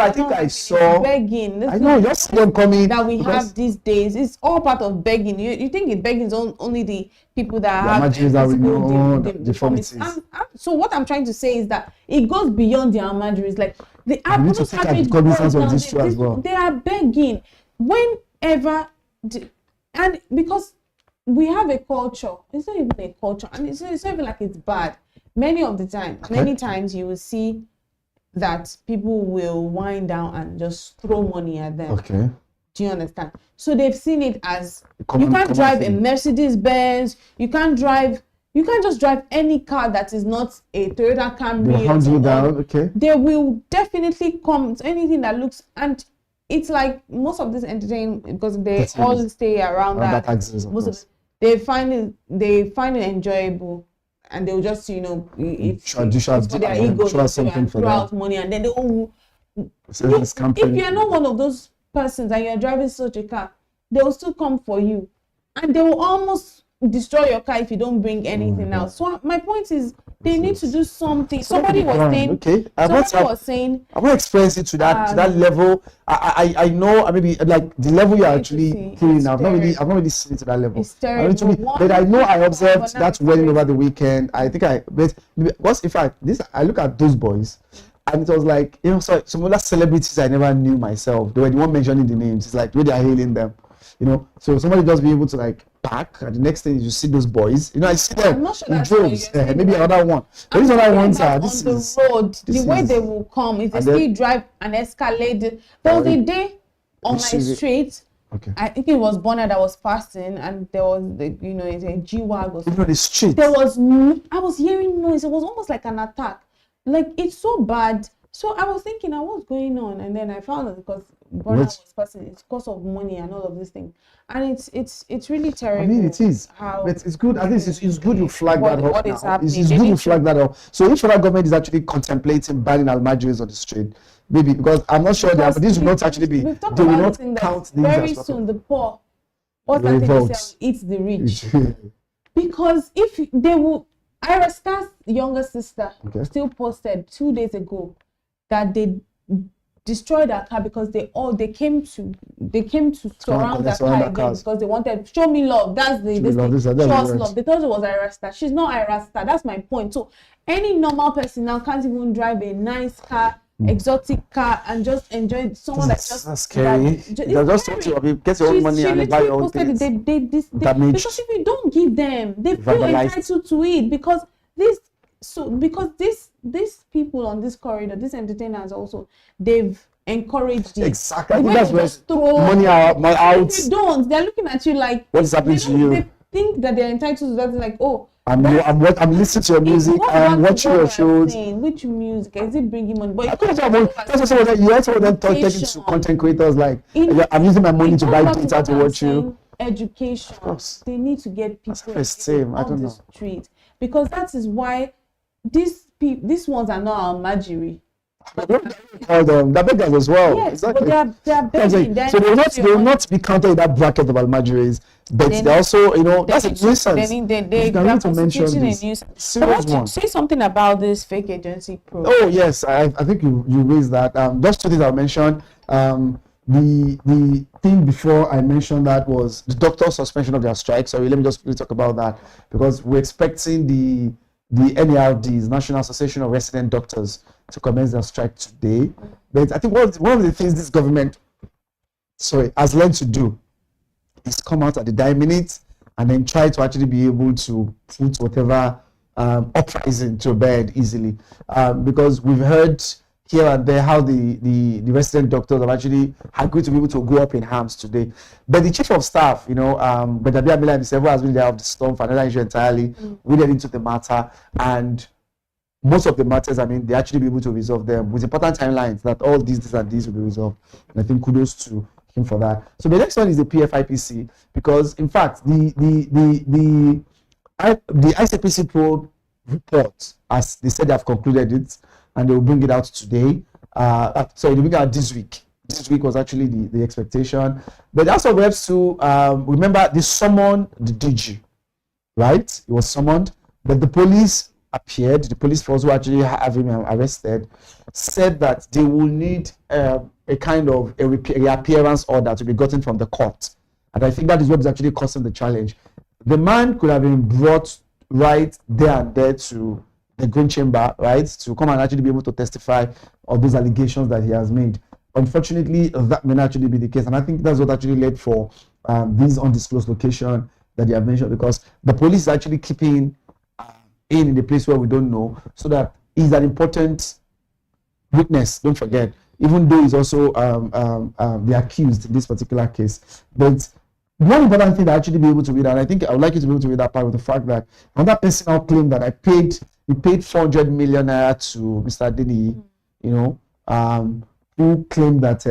I think I saw begging. I know just them coming that we have these days. It's all part of begging. You think begging is only the people that have physical deformities. So what I'm trying to say is that it goes beyond the Almajiris. Like the apples they are begging whenever, and because we have a culture. It's not even a culture, and it's not even like it's bad. Many times you will see that people will wind down and just throw money at them. Okay. Do you understand? So they've seen it as you can't drive a Mercedes Benz. You can't just drive any car that is not a Toyota Camry. They'll hunt you down. Okay. They will definitely come to anything that looks, and it's like most of this entertainment, because they all stay around that. They find it enjoyable, and they'll just it's for their ego to throw out money, and then if you're not one of those persons and you're driving such a car, they will still come for you, and they will almost destroy your car if you don't bring anything out. So my point is, they need to do something. Somebody was saying, I'm not experiencing to that level. I know maybe like the level you're actually hearing now. I've not really seen it to that level. It's terrible. But I know I observed that wedding over the weekend. I think I look at those boys, and it was like, some other celebrities I never knew myself. They were the one mentioning the names. It's like the way they are hailing them. So somebody just be able to like pack, and the next thing is you see those boys. I see them in droves. Maybe another one. But these other ones are the way they will come. If they still drive an Escalade, there was a day on my street. Okay. I think it was Bonner that was fasting, and there was it's a G-Wagon. Even on the street. I was hearing noise. It was almost like an attack. Like it's so bad. So I was thinking, what's going on? And then I found out because burnout was causing, it's because of money and all of these things. And it's really terrible. I mean, it is. How But it's good. I think it's good you flag that up. What is now. happening? It's good you flag that up. So if federal government is actually contemplating banning almajiris on the street, maybe because I'm not sure that this will not actually be. They will not count these very as soon. The poor, what's that thing they say? Eats the rich. Because if they will, Ira Star's younger sister still posted 2 days ago that they destroyed her car because they came to surround her car again because they wanted show me love. That's show us love. They thought it was Ira Star. She's not Ira Star. That's my point. So any normal person now can't even drive a nice car, exotic car, and just enjoy someone that's scary. They're just talking about get your own money and buy your own things. Because if you don't give them, they feel entitled to it because these people on this corridor, these entertainers also, they've encouraged it. Exactly. I think that's where money out. If you don't, they're looking at you like what is happening to you. They think that they're entitled to that. Like, oh, I'm listening to your music. I'm watching your shows. Which music is it bringing money? But that's what you also then talk to content creators like I'm using my money to buy data to watch you. Education. They need to get people on the street because that is why these ones are not almajiri. Call them the beggars as well. Yes, exactly. But they are begging. So they will not be counted in that bracket of almajiris. But they also, that's a nuisance. They are constituting a nuisance. I want to say something about this fake agency probe. Oh yes, I think you raised that. Just 2 things I'll mention. The thing before I mentioned that was the doctor suspension of their strike. So let me just quickly talk about that because we're expecting the NARDs, National Association of Resident Doctors, to commence their strike today. But I think one of the things this government, has learned to do is come out at the dying minute and then try to actually be able to put whatever uprising to bed easily. Because we've heard here and there how the resident doctors have actually agreed to be able to go up in arms today. But the chief of staff, Bedabi Amila himself has been there of the storm for another issue entirely. We get into the matter, and most of the matters, they actually be able to resolve them with important timelines that all these and these will be resolved. And I think kudos to him for that. So the next one is the PFIPC, because in fact the ICPC probe report, as they said, they have concluded it and they will bring it out today. They'll bring it out this week. This week was actually the expectation. But also we have to remember they summoned the DG, right? He was summoned, but the police appeared. The police force who actually have him arrested said that they will need a kind of a reappearance order to be gotten from the court. And I think that is what is actually causing the challenge. The man could have been brought right there and there to the Green Chamber, right, to come and actually be able to testify of these allegations that he has made. Unfortunately, that may not actually be the case, and I think that's what actually led for this undisclosed location that you have mentioned, because the police is actually keeping in the place where we don't know, so that he's an important witness. Don't forget, even though he's also the accused in this particular case. But one important thing to actually be able to read, and I think I would like you to be able to read that part, with the fact that another person now claimed that he paid 400 million naira to Mr. Dini, who claimed that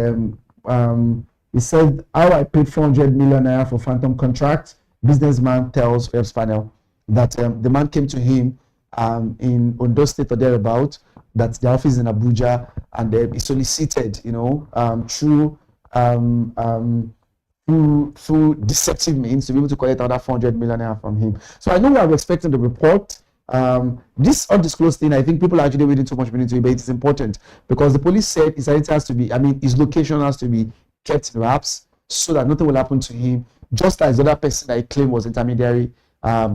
he said, how I paid 400 million naira for phantom contract. Businessman tells Webs Panel that the man came to him in Ondo State or thereabout, that the office in Abuja, and he solicited, through deceptive means to be able to collect another 400 million naira from him. So I know we are expecting the report. This undisclosed thing, I think people are actually reading too much into it, but it's important because the police said his identity has to be, his location has to be kept in wraps so that nothing will happen to him, just as the other person that he claimed was intermediary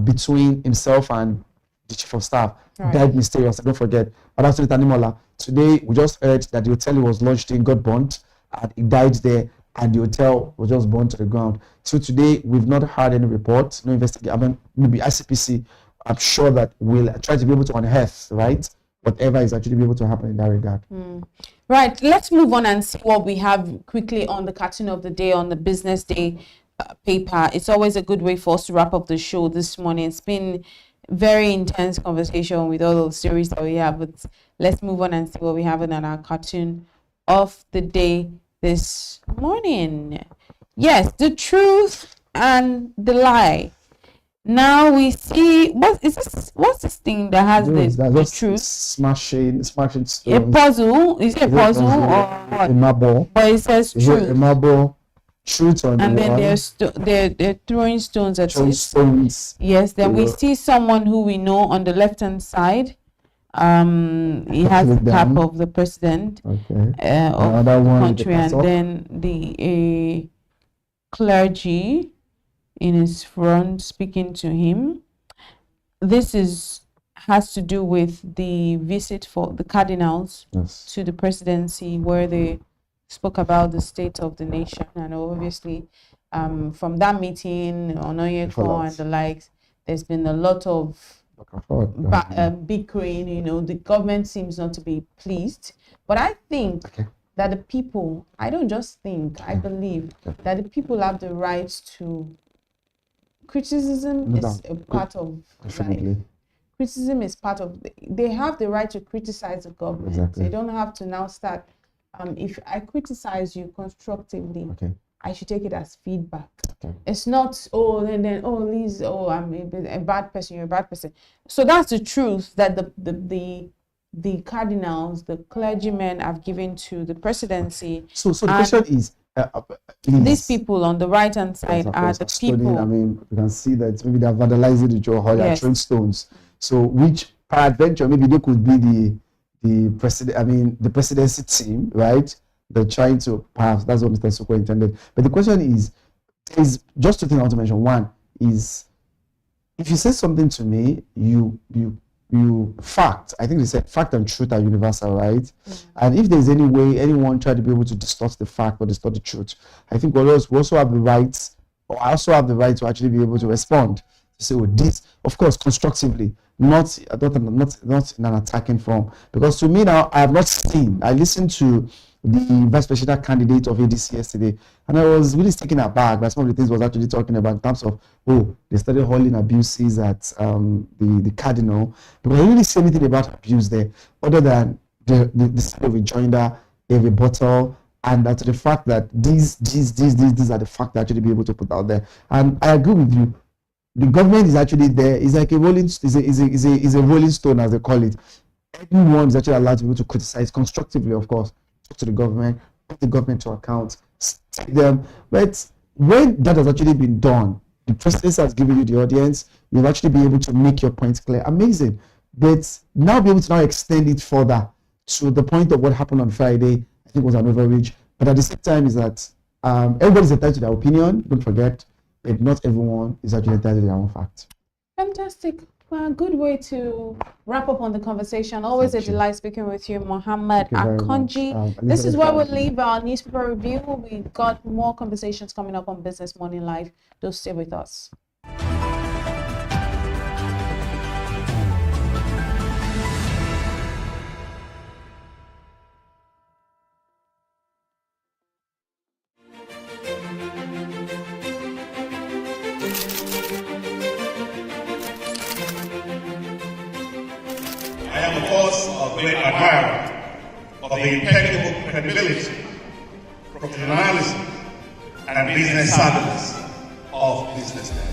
between himself and the chief of staff died mysteriously. Don't forget, Abatunde Tanimola. Today we just heard that the hotel he was launched in got burnt and he died there, and the hotel was just burnt to the ground. So today we've not heard any reports, no investigation. Maybe ICPC, I'm sure that we'll try to be able to unearth, right, whatever is actually be able to happen in that regard. Right, let's move on and see what we have quickly on the cartoon of the day on the Business Day paper. It's always a good way for us to wrap up the show this morning. It's been very intense conversation with all those stories that we have, but let's move on and see what we have in our cartoon of the day this morning. Yes, the truth and the lie. Now we see what's this thing that has the truth? Smashing stones. A puzzle. Is it a puzzle or what? A marble. But it says truth. A marble. Truth on and the then they're throwing stones at it. Stones. Yes, then we see someone who we know on the left hand side. He has the cap of the president of the country, and then the clergy in his front speaking to him. This has to do with the visit for the cardinals to the presidency, where they spoke about the state of the nation. And obviously from that meeting on Onyeko and the likes, there's been a lot of bickering. The government seems not to be pleased, but I think that the people, I don't just think, I believe that the people have the right to criticism. Is a part of life. Criticism is part of, they have the right to criticize the government. They don't have to now start, if I criticize you constructively, I should take it as feedback. It's not, Liz, I'm a bad person, you're a bad person. So that's the truth that the cardinals, the clergymen have given to the presidency. So the question is, these people on the right hand side are the people. I mean, you can see that maybe they're vandalizing the Joe Hall, they're throwing stones. So which peradventure maybe they could be the president, I mean the presidency team, right? They're trying to pass. That's what Mr. Soko intended. But the question is just two things I want to mention. One is, if you say something to me, you fact. I think they said fact and truth are universal, right? And if there's any way anyone try to be able to distort the fact or distort the truth, I think we also have the right, or I also have the right to actually be able to respond. To say, this, of course, constructively, not in an attacking form. Because to me now, I have not seen. I listened to the vice presidential candidate of ADC yesterday, and I was really taken aback by some of the things he was actually talking about in terms of, they started hurling abuses at the cardinal. But I didn't really see anything about abuse there, other than the side of rejoinder, a rebuttal, and that the fact that these are the facts that actually be able to put out there. And I agree with you. The government is actually there. It's like a rolling stone, as they call it. Everyone is actually allowed to be able to criticize constructively, of course. Talk to the government, put the government to account, take them. But when that has actually been done, the president has given you the audience, you'll actually be able to make your points clear. Amazing. But now be able to now extend it further to the point of what happened on Friday, I think was an overreach. But at the same time is that everybody's entitled to their opinion, don't forget, but not everyone is actually entitled to their own facts. Fantastic. Well, good way to wrap up on the conversation. Always a delight speaking with you, Mohammed Akonji. This is where we'll leave our newspaper review. We've got more conversations coming up on Business Morning Live. Do stay with us. I am, of course, a great admirer of the impeccable credibility, professionalism, and business savviness of BusinessDay.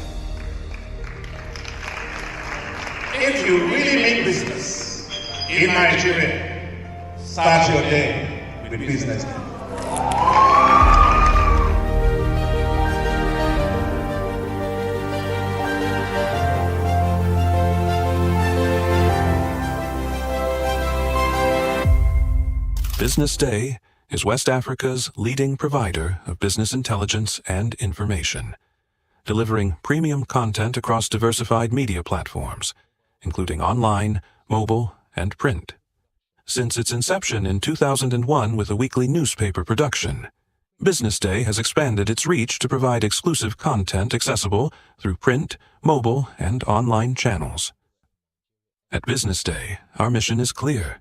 If you really mean business in Nigeria, start your day with BusinessDay. BusinessDay is West Africa's leading provider of business intelligence and information, delivering premium content across diversified media platforms, including online, mobile, and print. Since its inception in 2001 with a weekly newspaper production, BusinessDay has expanded its reach to provide exclusive content accessible through print, mobile, and online channels. At BusinessDay, our mission is clear: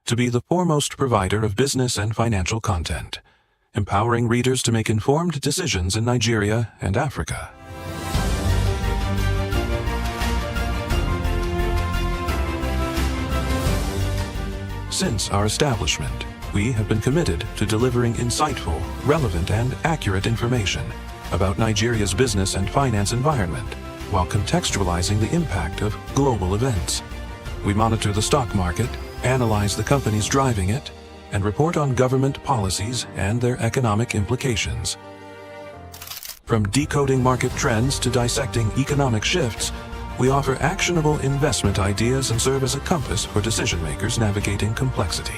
to be the foremost provider of business and financial content, empowering readers to make informed decisions in Nigeria and Africa. Since our establishment, we have been committed to delivering insightful, relevant, and accurate information about Nigeria's business and finance environment while contextualizing the impact of global events. We monitor the stock market, analyze the companies driving it, and report on government policies and their economic implications. From decoding market trends to dissecting economic shifts, we offer actionable investment ideas and serve as a compass for decision makers navigating complexity.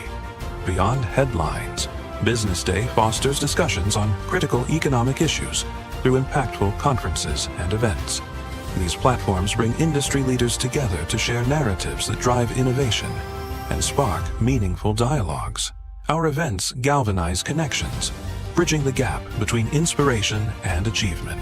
Beyond headlines, Business Day fosters discussions on critical economic issues through impactful conferences and events. These platforms bring industry leaders together to share narratives that drive innovation and spark meaningful dialogues. Our events galvanize connections, bridging the gap between inspiration and achievement.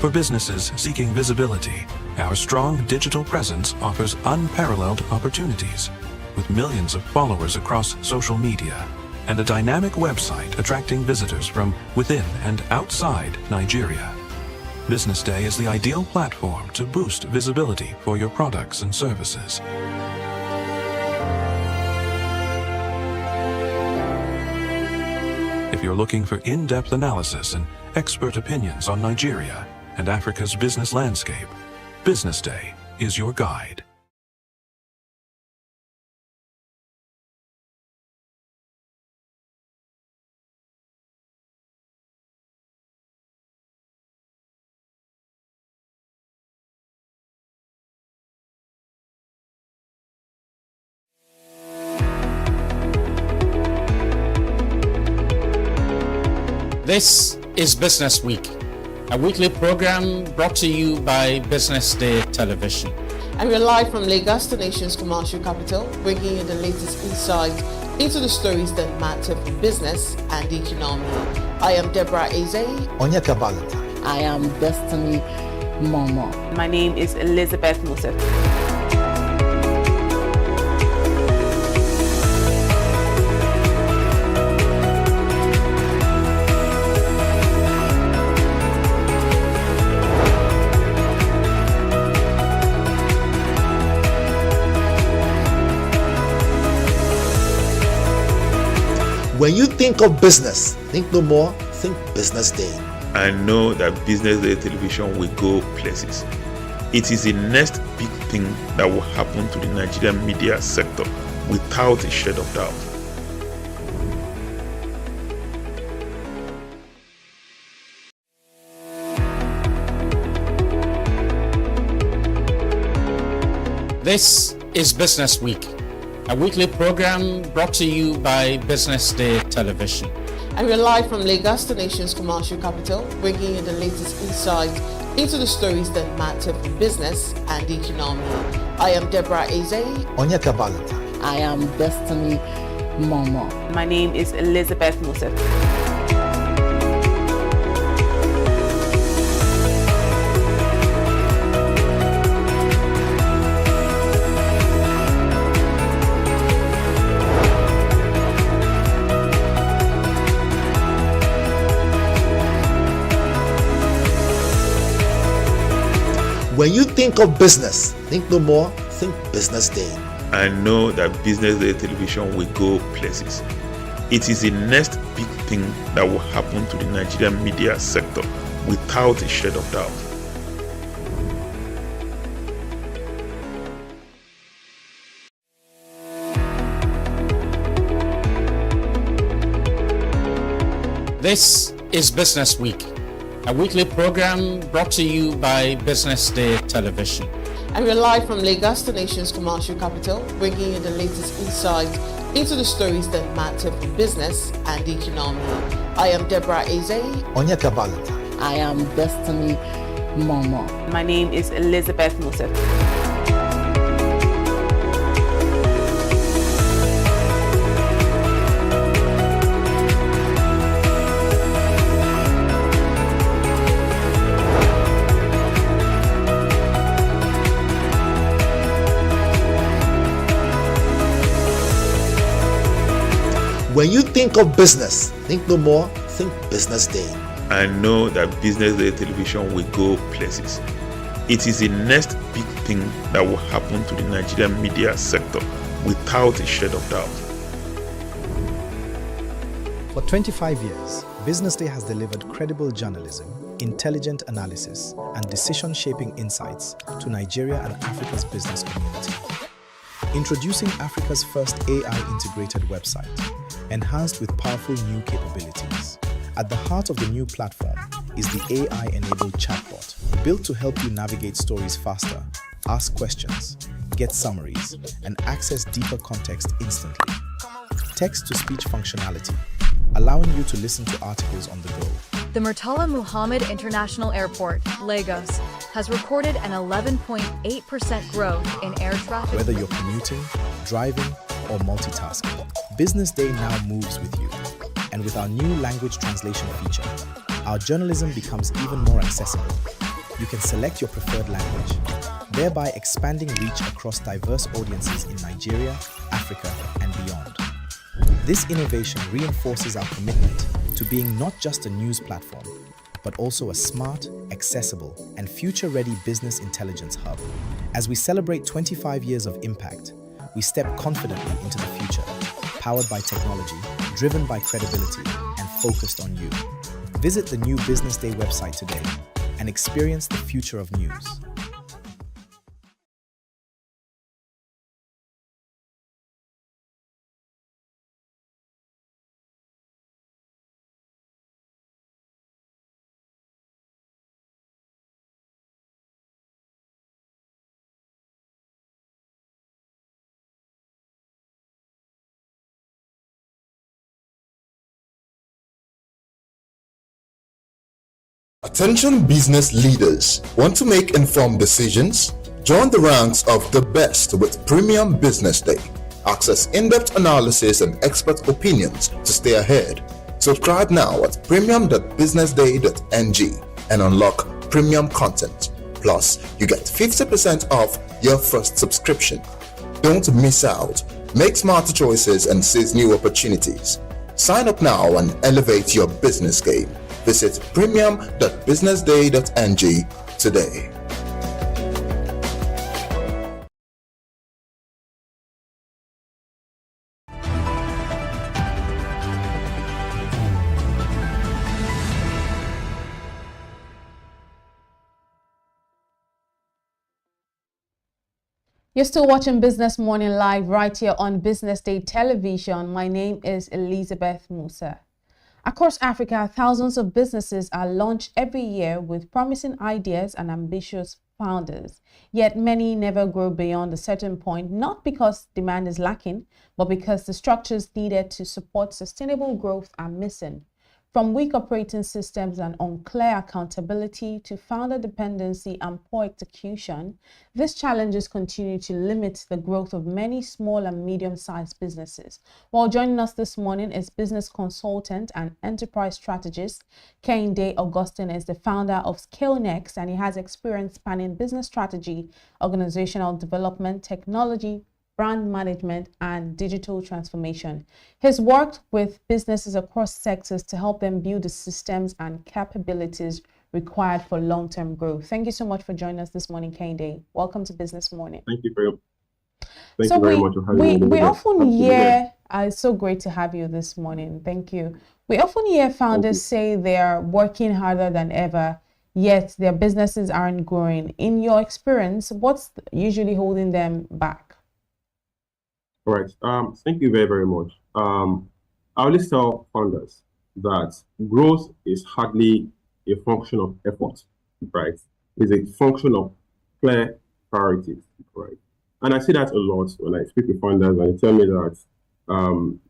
For businesses seeking visibility, our strong digital presence offers unparalleled opportunities. With millions of followers across social media and a dynamic website attracting visitors from within and outside Nigeria, Business Day is the ideal platform to boost visibility for your products and services. If you're looking for in-depth analysis and expert opinions on Nigeria and Africa's business landscape, Business Day is your guide. This is Business Week, a weekly program brought to you by Business Day Television. And we're live from Lagos, the nation's commercial capital, bringing you the latest insight into the stories that matter for business and the economy. I am Deborah Eze. Onyeka Valentine. I am Destiny Momo. My name is Elizabeth Musef. When you think of business, think no more, think Business Day. I know that Business Day Television will go places. It is the next big thing that will happen to the Nigerian media sector without a shade of doubt. This is Business Week, a weekly program brought to you by Business Day Television. And we're live from Lagos, the nation's commercial capital, bringing you the latest insight into the stories that matter for business and the economy. I am Deborah Eze. Onyeka Valentine. I am Destiny Momo. My name is Elizabeth Musef. When you think of business, think no more, think Business Day. I know that Business Day Television will go places. It is the next big thing that will happen to the Nigerian media sector without a shade of doubt. This is Business Week, a weekly program brought to you by Business Day Television. And we're live from Lagos, the nation's commercial capital, bringing you the latest insight into the stories that matter for business and the economy. I am Deborah Eze. Onyeka Valentine. I am Destiny Momo. My name is Elizabeth Musef. When you think of business, think no more, think Business Day. I know that Business Day Television will go places. It is the next big thing that will happen to the Nigerian media sector without a shade of doubt. For 25 years, BusinessDay has delivered credible journalism, intelligent analysis, and decision-shaping insights to Nigeria and Africa's business community. Introducing Africa's first AI-integrated website, enhanced with powerful new capabilities. At the heart of the new platform is the AI-enabled chatbot, built to help you navigate stories faster, ask questions, get summaries, and access deeper context instantly. Text-to-speech functionality, allowing you to listen to articles on the go. The Murtala Muhammad International Airport, Lagos, has recorded an 11.8% growth in air traffic. Whether you're commuting, driving, or multitasking, BusinessDay now moves with you. And with our new language translation feature, our journalism becomes even more accessible. You can select your preferred language, thereby expanding reach across diverse audiences in Nigeria, Africa, and beyond. This innovation reinforces our commitment to being not just a news platform, but also a smart, accessible, and future-ready business intelligence hub. As we celebrate 25 years of impact, we step confidently into the future, powered by technology, driven by credibility, and focused on you. Visit the new BusinessDay website today and experience the future of news. Attention business leaders. Want to make informed decisions? Join the ranks of the best with Premium Business Day. Access in-depth analysis and expert opinions to stay ahead. Subscribe now at premium.businessday.ng and unlock premium content. Plus, you get 50% off your first subscription. Don't miss out. Make smarter choices and seize new opportunities. Sign up now and elevate your business game. Visit premium.businessday.ng today. You're still watching Business Morning Live right here on Business Day Television. My name is Elizabeth Musa. Across Africa, thousands of businesses are launched every year with promising ideas and ambitious founders. Yet many never grow beyond a certain point, not because demand is lacking, but because the structures needed to support sustainable growth are missing. From weak operating systems and unclear accountability to founder dependency and poor execution, these challenges continue to limit the growth of many small and medium-sized businesses. While joining us this morning is business consultant and enterprise strategist Kehinde Augustine is the founder of ScaleNext, and he has experience spanning business strategy, organizational development, technology, brand management, and digital transformation. He's worked with businesses across sectors to help them build the systems and capabilities required for long-term growth. Thank you so much for joining us this morning, Kehinde. Welcome to Business Morning. Thank you very much. Thank you very much for having me. We often hear, it's so great to have you this morning. Thank you. We often hear founders say they're working harder than ever, yet their businesses aren't growing. In your experience, what's usually holding them back? All right. Thank you very, very much. I always tell founders that growth is hardly a function of effort, right? It's a function of clear priorities, right? And I see that a lot when I speak with founders and they tell me that, I'm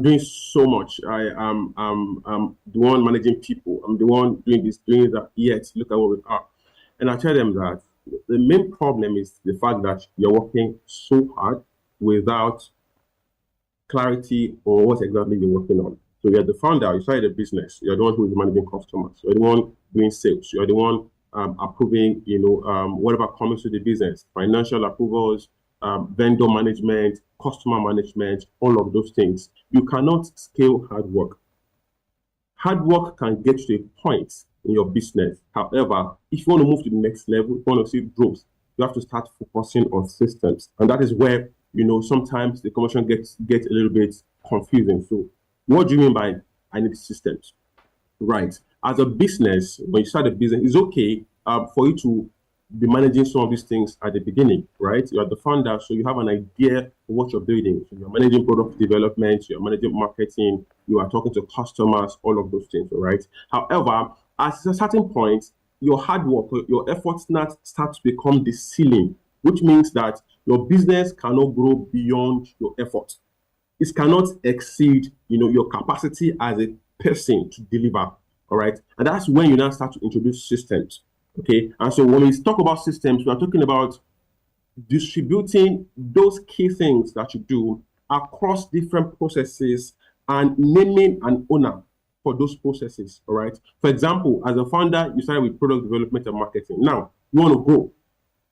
doing so much. I'm the one managing people. I'm the one doing this, doing that. Yet, look at what we are. And I tell them that the main problem is the fact that you're working so hard without clarity on what exactly you're working on. So you're the founder, you started a business, you're the one who is managing customers, you're the one doing sales, you're the one approving, whatever comes to the business, financial approvals, vendor management, customer management, all of those things. You cannot scale hard work. Hard work can get to a point in your business. However, if you want to move to the next level, if you want to see growth, you have to start focusing on systems. And that is where, sometimes the conversation gets a little bit confusing. So what do you mean by I need systems? Right. As a business, when you start a business, it's okay for you to be managing some of these things at the beginning, right? You are the founder, so you have an idea of what you're building. So you're managing product development, you're managing marketing, you are talking to customers, all of those things, all right? However, at a certain point, your hard work, your efforts start to become the ceiling, which means that your business cannot grow beyond your effort. It cannot exceed, your capacity as a person to deliver, all right? And that's when you now start to introduce systems. Okay, and so when we talk about systems, we are talking about distributing those key things that you do across different processes and naming an owner for those processes. All right. For example, as a founder, you started with product development and marketing. Now you want to grow,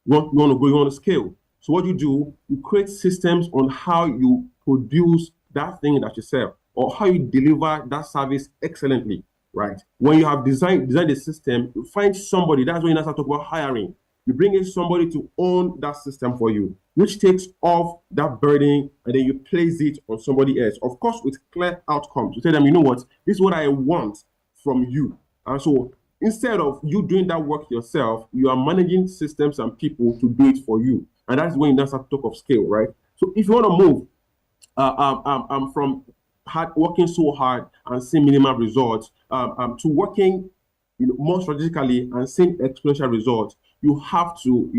you want to scale. So what you do, you create systems on how you produce that thing that you sell or how you deliver that service excellently. Right. When you have designed the system, you find somebody. That's when you start talking about hiring. You bring in somebody to own that system for you, which takes off that burden and then you place it on somebody else. Of course, with clear outcomes. You tell them, you know what, this is what I want from you. And so instead of you doing that work yourself, you are managing systems and people to do it for you. And that's when you start to talk of scale, right? So if you want to move from working so hard and seeing minimal results to working more strategically and seeing exponential results, you have to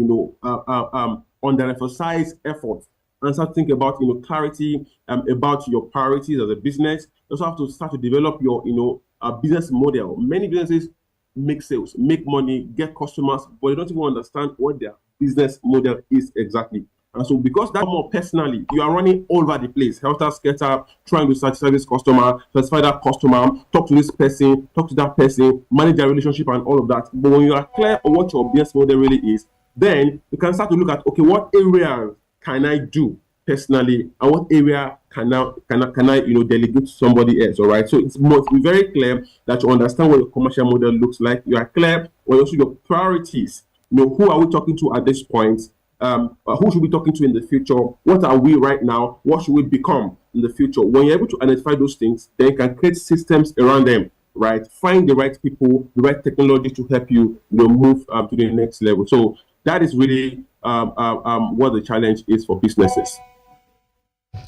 underemphasize effort and start thinking about clarity about your priorities as a business. You also have to start to develop your business model. Many businesses make sales, make money, get customers, but they don't even understand what their business model is exactly. And so because that more personally, you are running all over the place, helter-skelter, trying to satisfy this customer, satisfy that customer, talk to this person, talk to that person, manage their relationship and all of that. But when you are clear on what your business model really is, then you can start to look at, okay, what area can I do personally and what area can I delegate to somebody else, all right? So it must be very clear that you understand what your commercial model looks like. You are clear on also your priorities. Who are we talking to at this point? Who should we be talking to in the future? What are we right now? What should we become in the future? When you're able to identify those things, then you can create systems around them, right? Find the right people, the right technology to help you, move to the next level. So that is really what the challenge is for businesses.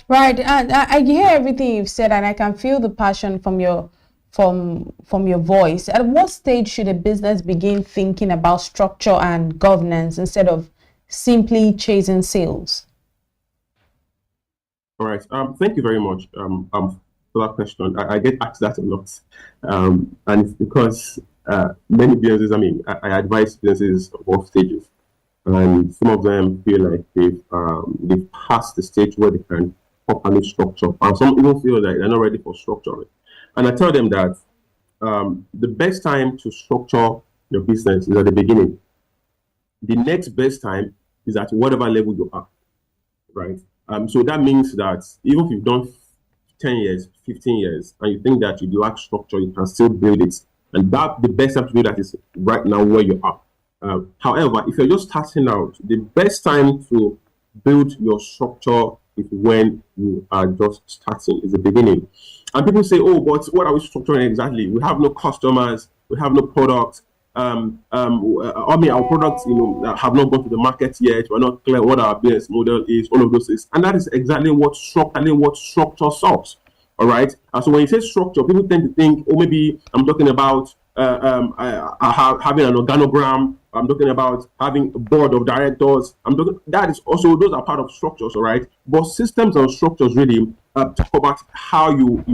Right, and I hear everything you've said, and I can feel the passion from your voice. At what stage should a business begin thinking about structure and governance instead of simply chasing sales? All right. Thank you very much for that question. I get asked that a lot, and it's because many businesses. I advise businesses of all stages, and some of them feel like they've passed the stage where they can properly structure, and some even feel like they're not ready for structuring. And I tell them that the best time to structure your business is at the beginning. The next best time is at whatever level you are, right? So that means that even if you've done 10 years, 15 years, and you think that you lack structure, you can still build it. And that the best time to do that is right now where you are. However, if you're just starting out, the best time to build your structure is when you are just starting, is the beginning. And people say, oh, but what are we structuring exactly? We have no customers, we have no products. Our products, have not gone to the market yet. We're not clear what our business model is. All of those things, and that is exactly what structure solves. All right. And so when you say structure, people tend to think, oh, maybe I'm talking about having an organogram. I'm talking about having a board of directors. That is also, those are part of structures, all right. But systems and structures really talk about how you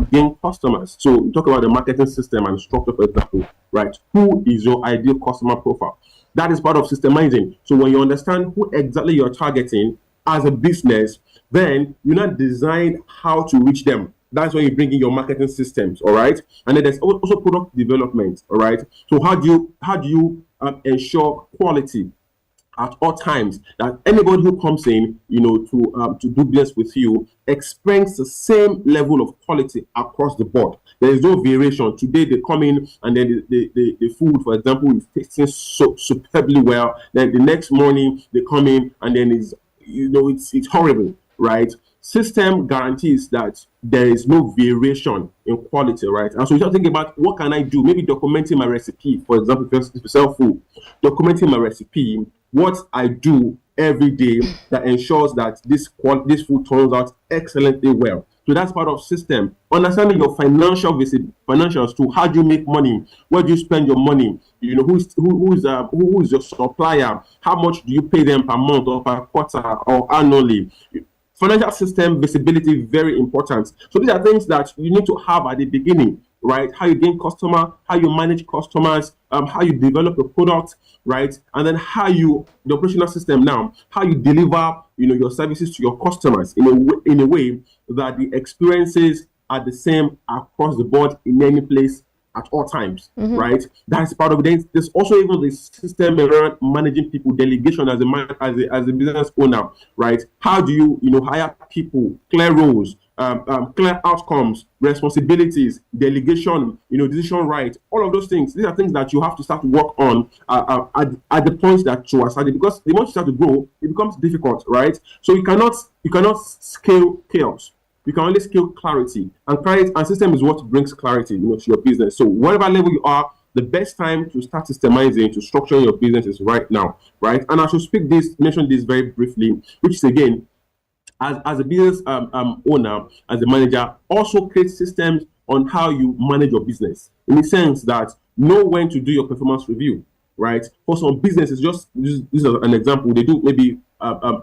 gain customers. So we talk about the marketing system and structure, for example, right? Who is your ideal customer profile? That is part of systemizing. So when you understand who exactly you're targeting as a business, then you now design how to reach them. That's when you bring in your marketing systems, all right? And then there's also product development, all right? So how do you ensure quality at all times, that anybody who comes in, to do business with you expects the same level of quality across the board. There is no variation. Today they come in and then the food, for example, is tasting so superbly well. Then the next morning they come in and then it's horrible, right? System guarantees that there is no variation in quality, right? And so you start thinking about what can I do? Maybe documenting my recipe, for example, if you sell food, documenting my recipe, what I do every day that ensures that this food turns out excellently well. So that's part of system. Understanding your financials too. How do you make money? Where do you spend your money? Who is your supplier? How much do you pay them per month or per quarter or annually? Financial system visibility, very important. So these are things that you need to have at the beginning, right? How you gain customer, how you manage customers, how you develop a product, right? And then the operational system now, how you deliver, your services to your customers in a way that the experiences are the same across the board in any place at all times, right? That's part of it. There's also even the system around managing people, delegation as a business owner, right? How do you, hire people, clear roles, clear outcomes, responsibilities, delegation, decision right, all of those things. These are things that you have to start to work on at the point that you are starting, because the more you start to grow, it becomes difficult, right? So you cannot scale chaos. You can only scale clarity, and system is what brings clarity, to your business. So whatever level you are, the best time to start systemizing, to structure your business is right now, right? And I should mention this very briefly, which is again, as a business owner, as a manager, also create systems on how you manage your business, in the sense that know when to do your performance review, right? For some businesses, this is an example, they do maybe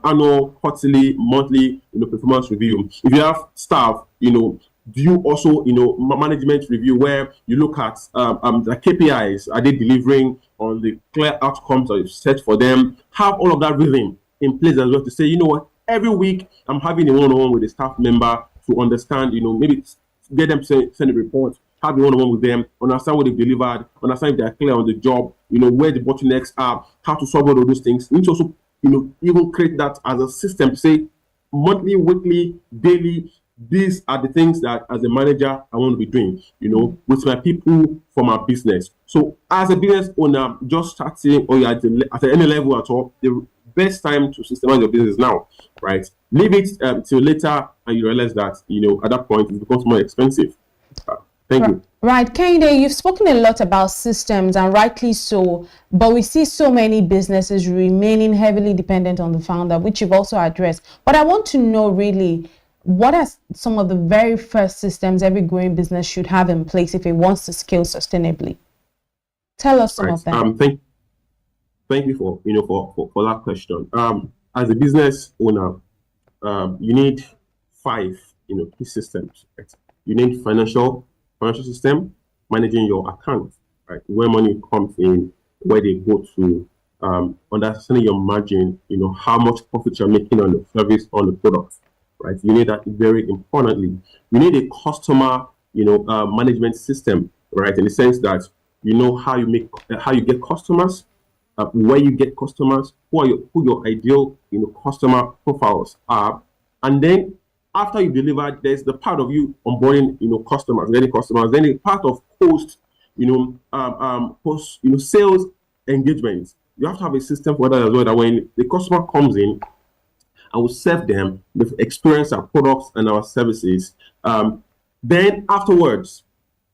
annual, quarterly, monthly, performance review. If you have staff, do you also, management review, where you look at the KPIs, are they delivering on the clear outcomes that you've set for them? Have all of that rhythm in place as well to say, what, every week I'm having a one-on-one with a staff member to understand, maybe get them to send a report, have a one-on-one with them, understand what they've delivered, understand if they're clear on the job, where the bottlenecks are, how to solve all of those things. You need to also even create that as a system to say monthly, weekly, daily, these are the things that as a manager I want to be doing, with my people for my business. So as a business owner, just starting or at any level at all, the best time to systemize your business now, right? Leave it till later and you realize that, at that point it becomes more expensive. Thank you. Right, Kehinde, you've spoken a lot about systems, and rightly so, but we see so many businesses remaining heavily dependent on the founder, which you've also addressed. But I want to know really, what are some of the very first systems every growing business should have in place if it wants to scale sustainably? Tell us some of them. Thank you for that question. As a business owner, you need 5 key systems. Right? You need financial system, managing your account, right? Where money comes in, where they go to, understanding your margin, how much profit you're making on the service, on the product, right? You need that very importantly. You need a customer, management system, right? In the sense that how you get customers, where you get customers, who your ideal, customer profiles are, and then after you deliver, there's the part of you onboarding, customers, getting customers. Then the part of post sales engagement. You have to have a system for that as well. That when the customer comes in, I will serve them with experience our products and our services. Then afterwards,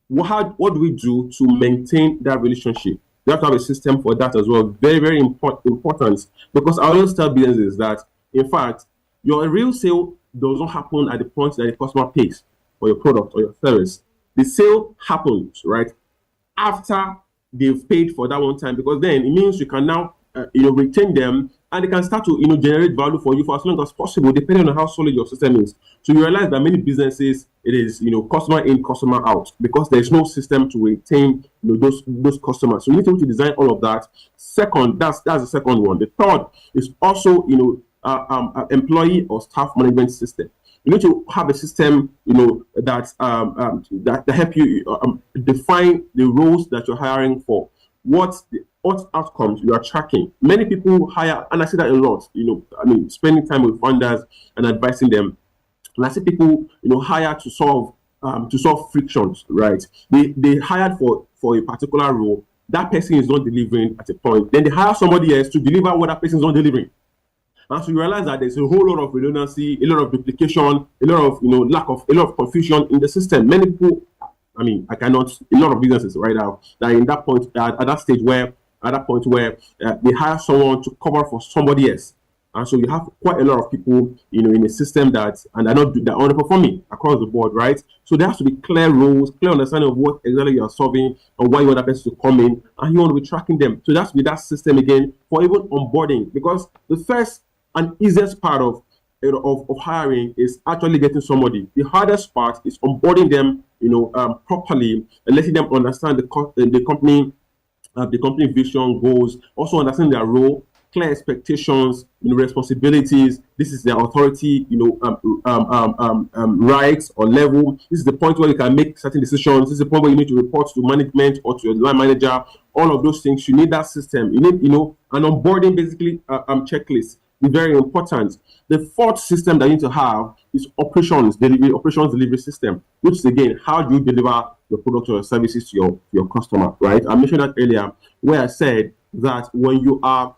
what do we do to maintain that relationship? You have to have a system for that as well. Very, very important, because I always tell businesses that, in fact, your real sale does not happen at the point that the customer pays for your product or your service. The sale happens right after they've paid for that one time, because then it means you can now retain them, and they can start to generate value for you for as long as possible, depending on how solid your system is. So you realize that many businesses, it is customer in, customer out, because there's no system to retain those customers. So you need to design all of that. Second, that's the second one. The third is also employee or staff management system. You need to have a system, that help you define the roles that you're hiring for. What what outcomes you are tracking. Many people hire, and I see that a lot, spending time with founders and advising them. And I see people, hire to solve frictions, right? They hired for a particular role. That person is not delivering at a point. Then they hire somebody else to deliver what that person is not delivering. And so you realize that there's a whole lot of redundancy, a lot of duplication, a lot of a lot of confusion in the system. Many people, a lot of businesses right now that are in that point at that stage where they hire someone to cover for somebody else. And so you have quite a lot of people, in a system they're underperforming across the board, right? So there has to be clear rules, clear understanding of what exactly you are solving and why you want that person to come in, and you want to be tracking them. So that's with that system again for even onboarding, because the first and easiest part of hiring is actually getting somebody. The hardest part is onboarding them, properly and letting them understand the company vision, goals, also understand their role, clear expectations, responsibilities. This is their authority, rights or level. This is the point where you can make certain decisions. This is the point where you need to report to management or to your line manager. All of those things, you need that system. You need, an onboarding basically checklist. Is very important. The fourth system that you need to have is operations delivery system, which is again, how do you deliver your product or services to your customer, right? I mentioned that earlier, where I said that when you are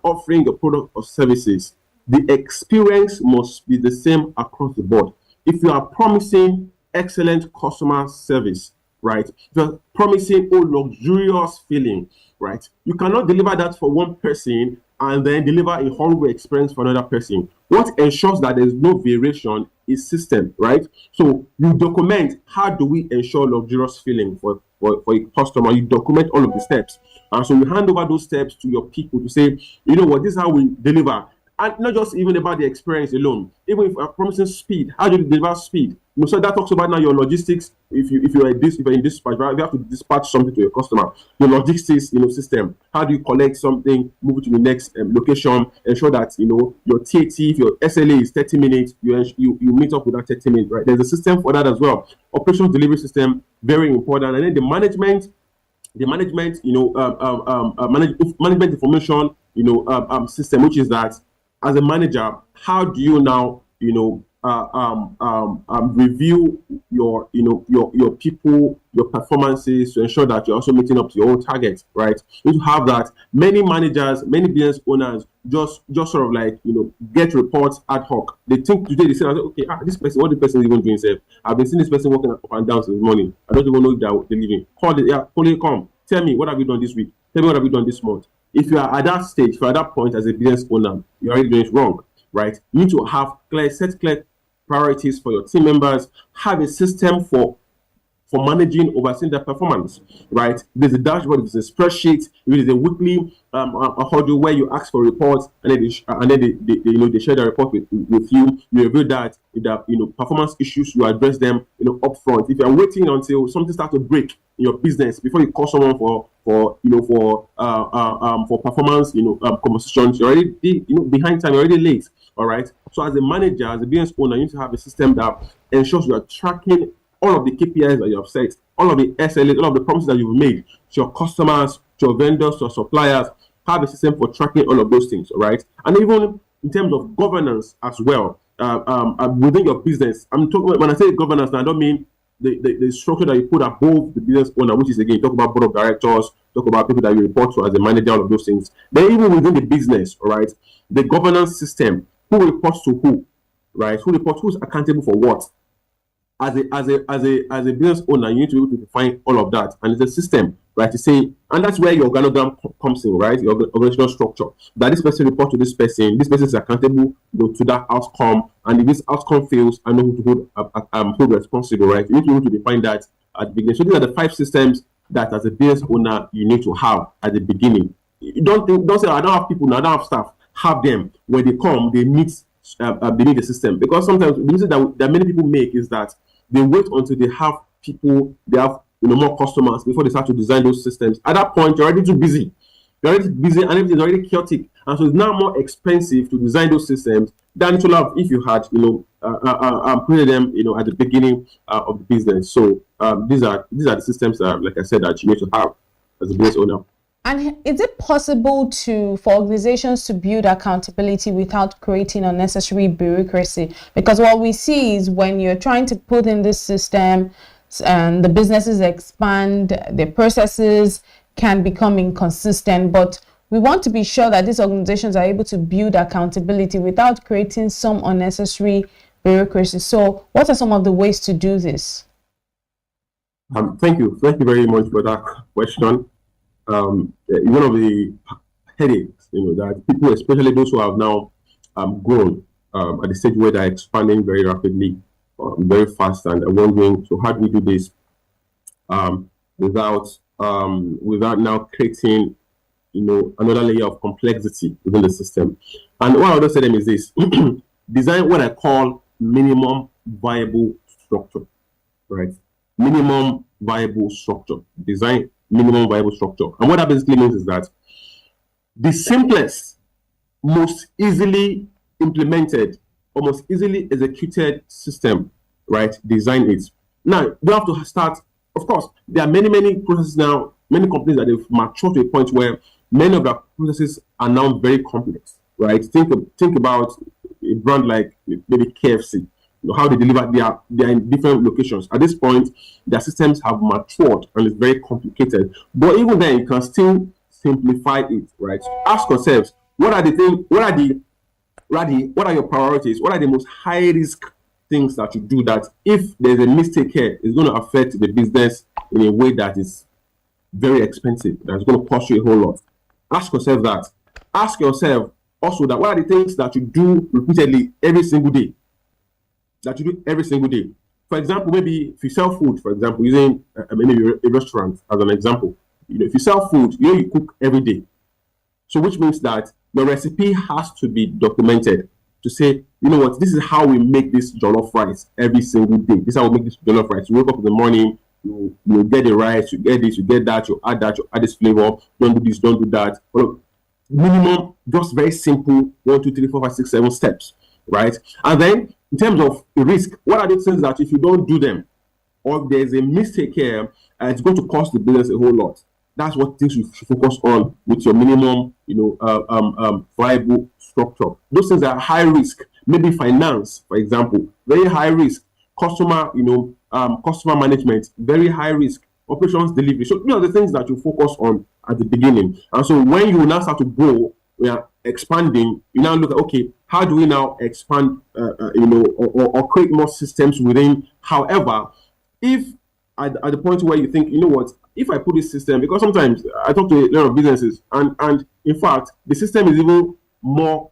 offering a product or services, the experience must be the same across the board. If you are promising excellent customer service, right? If you're promising a luxurious feeling, right? You cannot deliver that for one person and then deliver a horrible experience for another person. What ensures that there's no variation is system, right? So you document, how do we ensure luxurious feeling for a customer? You document all of the steps. And so you hand over those steps to your people to say, this is how we deliver. And not just even about the experience alone. Even if you're promising speed, how do you deliver speed? So that talks about now your logistics. If you're in dispatch, right, you have to dispatch something to your customer. Your logistics, system. How do you collect something, move it to the next location, ensure that your TAT, if your SLA is 30 minutes, you meet up with that 30 minutes, right? There's a system for that as well. Operational delivery system, very important. And then the management, management information, system, which is that as a manager, how do you now, review your people, your performances to ensure that you're also meeting up to your own targets, right? You have that. Many managers, many business owners just sort of like, get reports ad hoc. They think today, they say, okay, this person, what the person is even doing, safe. I've been seeing this person walking up and down since morning. I don't even know if they're living. Call it, come. Tell me, what have you done this week? Tell me, what have you done this month? If you are at that stage, if you're at that point as a business owner, you're already doing it wrong, right? You need to have set clear priorities for your team members, have a system for managing, overseeing their performance, right? There's a dashboard, there's a spreadsheet, there's a weekly a huddle where you ask for reports, and then they share the report with you. You review that. If there are performance issues, you address them upfront. If you're waiting until something starts to break in your business before you call someone for performance conversations, you're already behind time. You're already late. All right. So as a manager, as a business owner, you need to have a system that ensures you are tracking all of the KPIs that you have set, all of the SLAs, all of the promises that you've made to your customers, to your vendors, to your suppliers. Have a system for tracking all of those things, all right? And even in terms of governance as well, within your business. I'm talking about, when I say governance, I don't mean the structure that you put above the business owner, which is, again, talk about board of directors, talk about people that you report to as a manager, all of those things. Then even within the business, all right, the governance system, who reports to who, right? Who's accountable for what? As a business owner, you need to be able to define all of that, and it's a system, right? To say, and that's where your organogram comes in, right? Your organizational structure. That this person reports to this person is accountable to that outcome, and if this outcome fails, I know who to hold responsible, right? You need to be able to define that at the beginning. So these are the 5 systems that, as a business owner, you need to have at the beginning. You don't say, I don't have people now, I don't have staff. Have them. When they come, they need the system, because sometimes the mistake that many people make is that they wait until they have people, they have more customers before they start to design those systems. At that point, you're already too busy. You're already busy, and everything's already chaotic, and so it's now more expensive to design those systems than it would have if you had created them at the beginning of the business. So these are the systems that, like I said, that you need to have. as a business owner. And is it possible for organizations to build accountability without creating unnecessary bureaucracy? Because what we see is when you're trying to put in this system and the businesses expand, the processes can become inconsistent. But we want to be sure that these organizations are able to build accountability without creating some unnecessary bureaucracy. So what are some of the ways to do this? Thank you very much for that question. One of the headaches, that people, especially those who have now grown at the stage where they're expanding very rapidly, very fast, and are wondering, so how do we do this without now creating, another layer of complexity within the system? And what I would say them is this: design what I call minimum viable structure, right? Minimum viable structure. Design minimum viable structure. And what that basically means is that the simplest, most easily implemented, or most easily executed system, right? Design it. Now, you don't have to start. Of course, there are many processes now, many companies that have matured to a point where many of their processes are now very complex, right? Think about a brand like maybe KFC. How they deliver, they are in different locations. At this point, their systems have matured and it's very complicated. But even then, you can still simplify it, right? Ask yourselves, what are your priorities? What are the most high risk things that you do that if there's a mistake here, it's going to affect the business in a way that is very expensive, that's going to cost you a whole lot? Ask yourself that. Ask yourself also that what are the things that you do repeatedly every single day? For example, maybe if you sell food, for example, using maybe a restaurant as an example, if you sell food, you cook every day. So which means that your recipe has to be documented to say, this is how we make this jollof rice every single day. This is how we make this jollof rice. You wake up in the morning, you get the rice, you get this, you get that, you add this flavor, don't do this, don't do that. Well, minimum, just very simple 1, 2, 3, 4, 5, 6, 7 steps, right? And then in terms of risk, what are the things that if you don't do them, or there's a mistake here, it's going to cost the business a whole lot? That's what things you should focus on with your minimum, viable structure. Those things are high risk. Maybe finance, for example, very high risk. Customer management, very high risk. Operations delivery. So the things that you focus on at the beginning. And so when you now start to grow, we are expanding, you now look at, okay, how do we now expand, or create more systems within? However, if at the point where you think, if I put this system, because sometimes I talk to a lot of businesses, and in fact, the system is even more,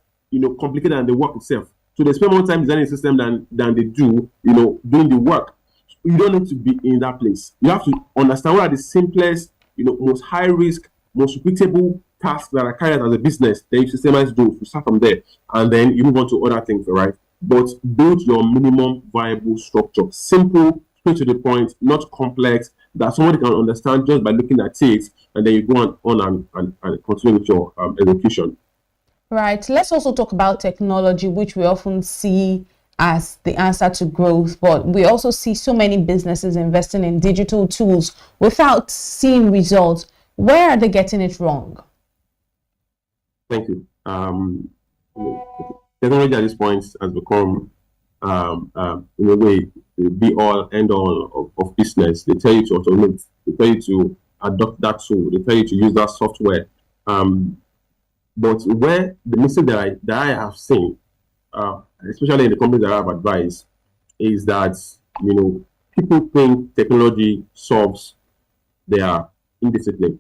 complicated than the work itself. So they spend more time designing a system than they do, doing the work. You don't need to be in that place. You have to understand what are the simplest, most high risk, most repeatable tasks that are carried out as a business. Then you systemize those. You start from there, and then you move on to other things, right? But build your minimum viable structure. Simple, straight to the point, not complex, that somebody can understand just by looking at it, and then you go on and continue with your execution. Right. Let's also talk about technology, which we often see as the answer to growth, but we also see so many businesses investing in digital tools without seeing results. Where are they getting it wrong? Thank you. Technology at this point has become, in a way, the be-all, end-all of business. They tell you to automate. They tell you to adopt that tool. They tell you to use that software. But where the mistake that I have seen, especially in the companies that I have advised, is that people think technology solves their indiscipline.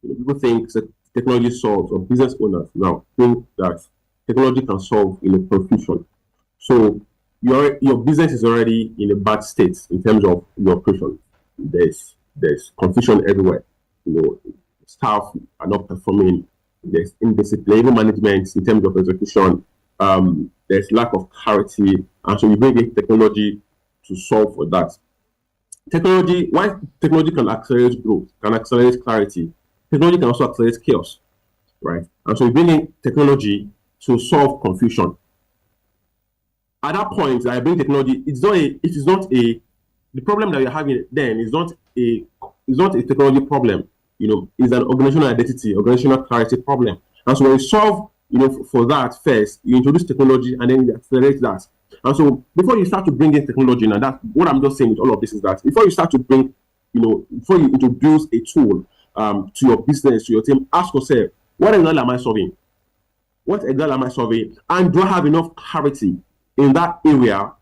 People think technology solves, or business owners now think that technology can solve in a profusion. So your business is already in a bad state in terms of your operation. There's confusion everywhere. Staff are not performing. There's indiscipline, management in terms of execution. There's lack of clarity, and so you bring in technology to solve for that. While technology can accelerate growth, can accelerate clarity, technology can also accelerate chaos, right? And so you bring in technology to solve confusion. At that point, I bring technology. The problem that you're having then is not a technology problem. is an organizational identity, organizational clarity problem. And so when you solve, for that first, you introduce technology and then you accelerate that. And so before you start to bring in technology, and that's what I'm just saying with all of this is that before you start to bring, before you introduce a tool to your business, to your team, ask yourself, what exactly am I solving? What exactly am I solving? And do I have enough clarity in that area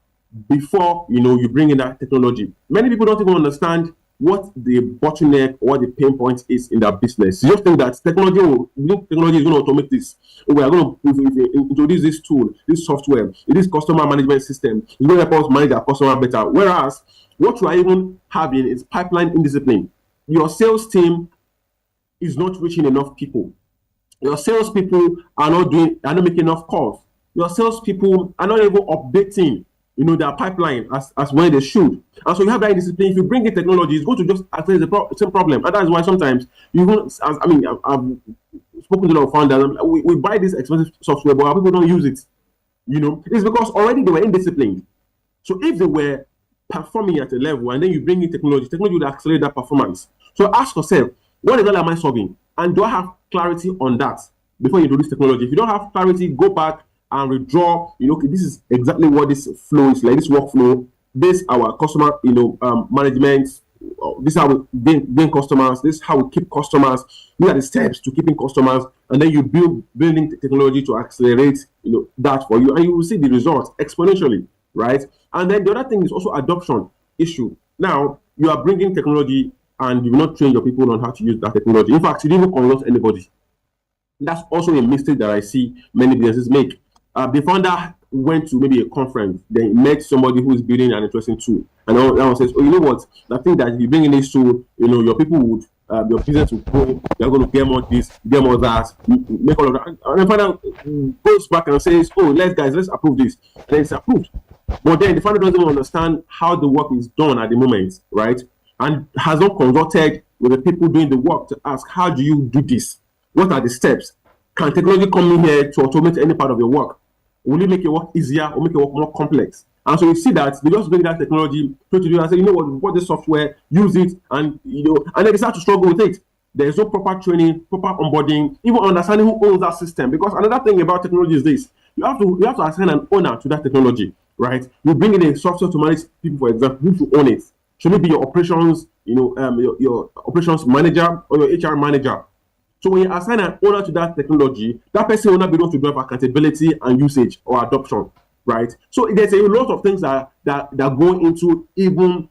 before you bring in that technology? Many people don't even understand what the bottleneck or the pain point is in their business. You just think that technology is going to automate this. We are going to introduce this tool, this software, this customer management system. It's going to help us manage our customer better. Whereas what you are even having is pipeline indiscipline. Your sales team is not reaching enough people. Your salespeople are not making enough calls. Your salespeople are not even updating their pipeline as when they should. And so you have that discipline. If you bring in technology, it's going to just address the same problem. And that's why sometimes I've spoken to a lot of founders. We buy this expensive software, but our people don't use it. It's because already they were indisciplined. So if they were performing at a level and then you bring in technology would accelerate that performance. So ask yourself, what exactly am I solving? And do I have clarity on that before you introduce technology? If you don't have clarity, go back and withdraw. Okay, this is exactly what this flow is like, this workflow. This our customer, management. This is how we gain customers. This is how we keep customers. These are the steps to keeping customers, and then you building technology to accelerate, that for you, and you will see the results exponentially, right? And then the other thing is also adoption issue. Now you are bringing technology, and you will not train your people on how to use that technology. In fact, you didn't even consult anybody. That's also a mistake that I see many businesses make. The founder went to maybe a conference, then met somebody who is building an interesting tool, and that one says, "Oh, you know what? I think that you bring in this tool, your people would, your business will grow. You're going to get more this, get more that, make all of that." And the founder goes back and says, "Oh, let's approve this." Then it's approved, but then the founder doesn't even understand how the work is done at the moment, right? And has not consulted with the people doing the work to ask, how do you do this? What are the steps? Can technology come in here to automate any part of your work? Will it make your work easier or make your work more complex? And so you see that they just bring that technology to do and say, we bought this software, use it, and and then they start to struggle with it. There's no proper training, proper onboarding, even understanding who owns that system. Because another thing about technology is this: you have to assign an owner to that technology, right? You bring in a software to manage people, for example, who should own it. Should it be your operations, your operations manager or your HR manager? So when you assign an owner to that technology, that person will not be able to drive accountability and usage or adoption, right? So there's a lot of things that go into even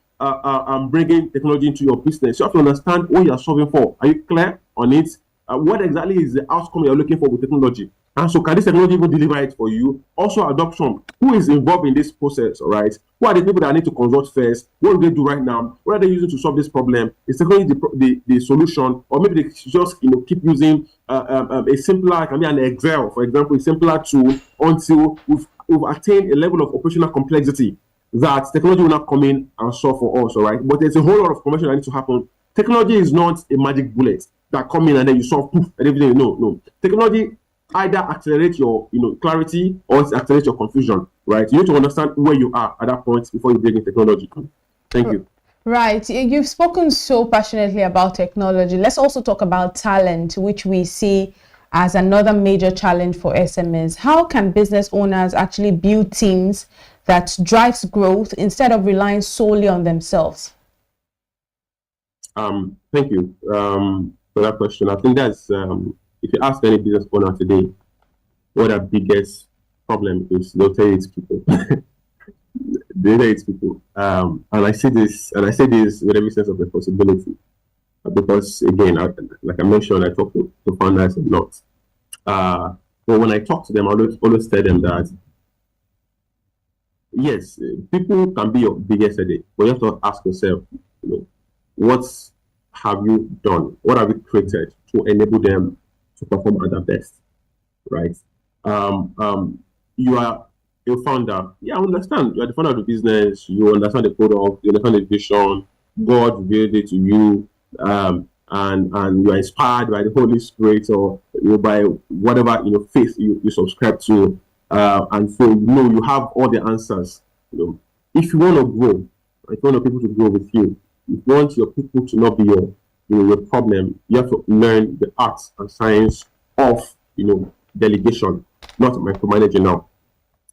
bringing technology into your business. You have to understand what you are solving for. Are you clear on it? What exactly is the outcome you're looking for with technology? And so can this technology even deliver it for you? Also adoption. Who is involved in this process, all right? Who are the people that need to consult first? What do they do right now? What are they using to solve this problem? Is technology the solution? Or maybe they just keep using a simpler, can be an Excel, for example, a simpler tool until we've attained a level of operational complexity that technology will not come in and solve for us, all right? But there's a whole lot of conversion that needs to happen. Technology is not a magic bullet that come in and then you solve poof and everything. No. Technology either accelerate your clarity or it accelerates your confusion, right? You need to understand where you are at that point before you bring in technology. Thank you. Right. You've spoken so passionately about technology. Let's also talk about talent, which we see as another major challenge for SMEs. How can business owners actually build teams that drives growth instead of relying solely on themselves? Thank you for that question. I think that's if you ask any business owner today what their biggest problem is, they'll tell you it's people. They say it's people. And I say this with every sense of responsibility. Because again, like I mentioned, I talk to founders a lot. But when I talk to them, I always tell them that yes, people can be your biggest headache, but you have to ask yourself, what have you done? What have you created to enable them to perform at their best, right? You are a founder. Yeah, I understand. You are the founder of the business. You understand the product. You understand the vision. God revealed it to you, and you are inspired by the Holy Spirit or by whatever faith you subscribe to, and so you have all the answers. If you want to grow, if you want people to grow with you, if you want your people to not be your a problem, you have to learn the arts and science of delegation, not micromanaging now,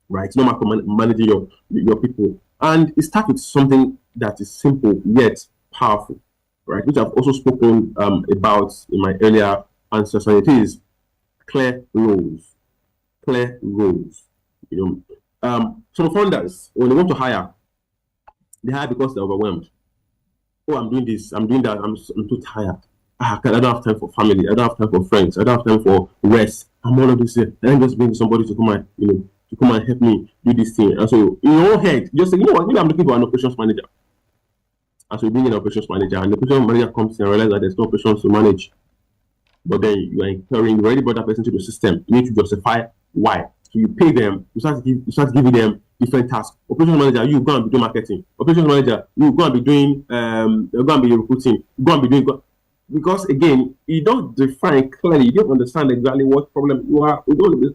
right? Not micromanaging your people. And it starts with something that is simple yet powerful, right? Which I've also spoken about in my earlier answers, and it is clear roles. Clear roles. Some founders, when they want to hire, they hire because they're overwhelmed. Oh, I'm doing this, I'm doing that, I'm too tired. I don't have time for family, I don't have time for friends, I don't have time for rest. I'm all of this here. And I'm just bring somebody to come and help me do this thing. And so in your own head, you just say, you know what, maybe I'm looking for an operations manager. And so you bring in an operations manager, and the operations manager comes in and realizes that there's no operations to manage. But then you are incurring, you already brought that person to the system. You need to justify why. So you pay them, you start giving them different tasks. Operations manager, you go and be doing marketing. Operations manager, you go and be doing, you're going to be recruiting. You go and be doing, because again, you don't define clearly, you don't understand exactly what problem you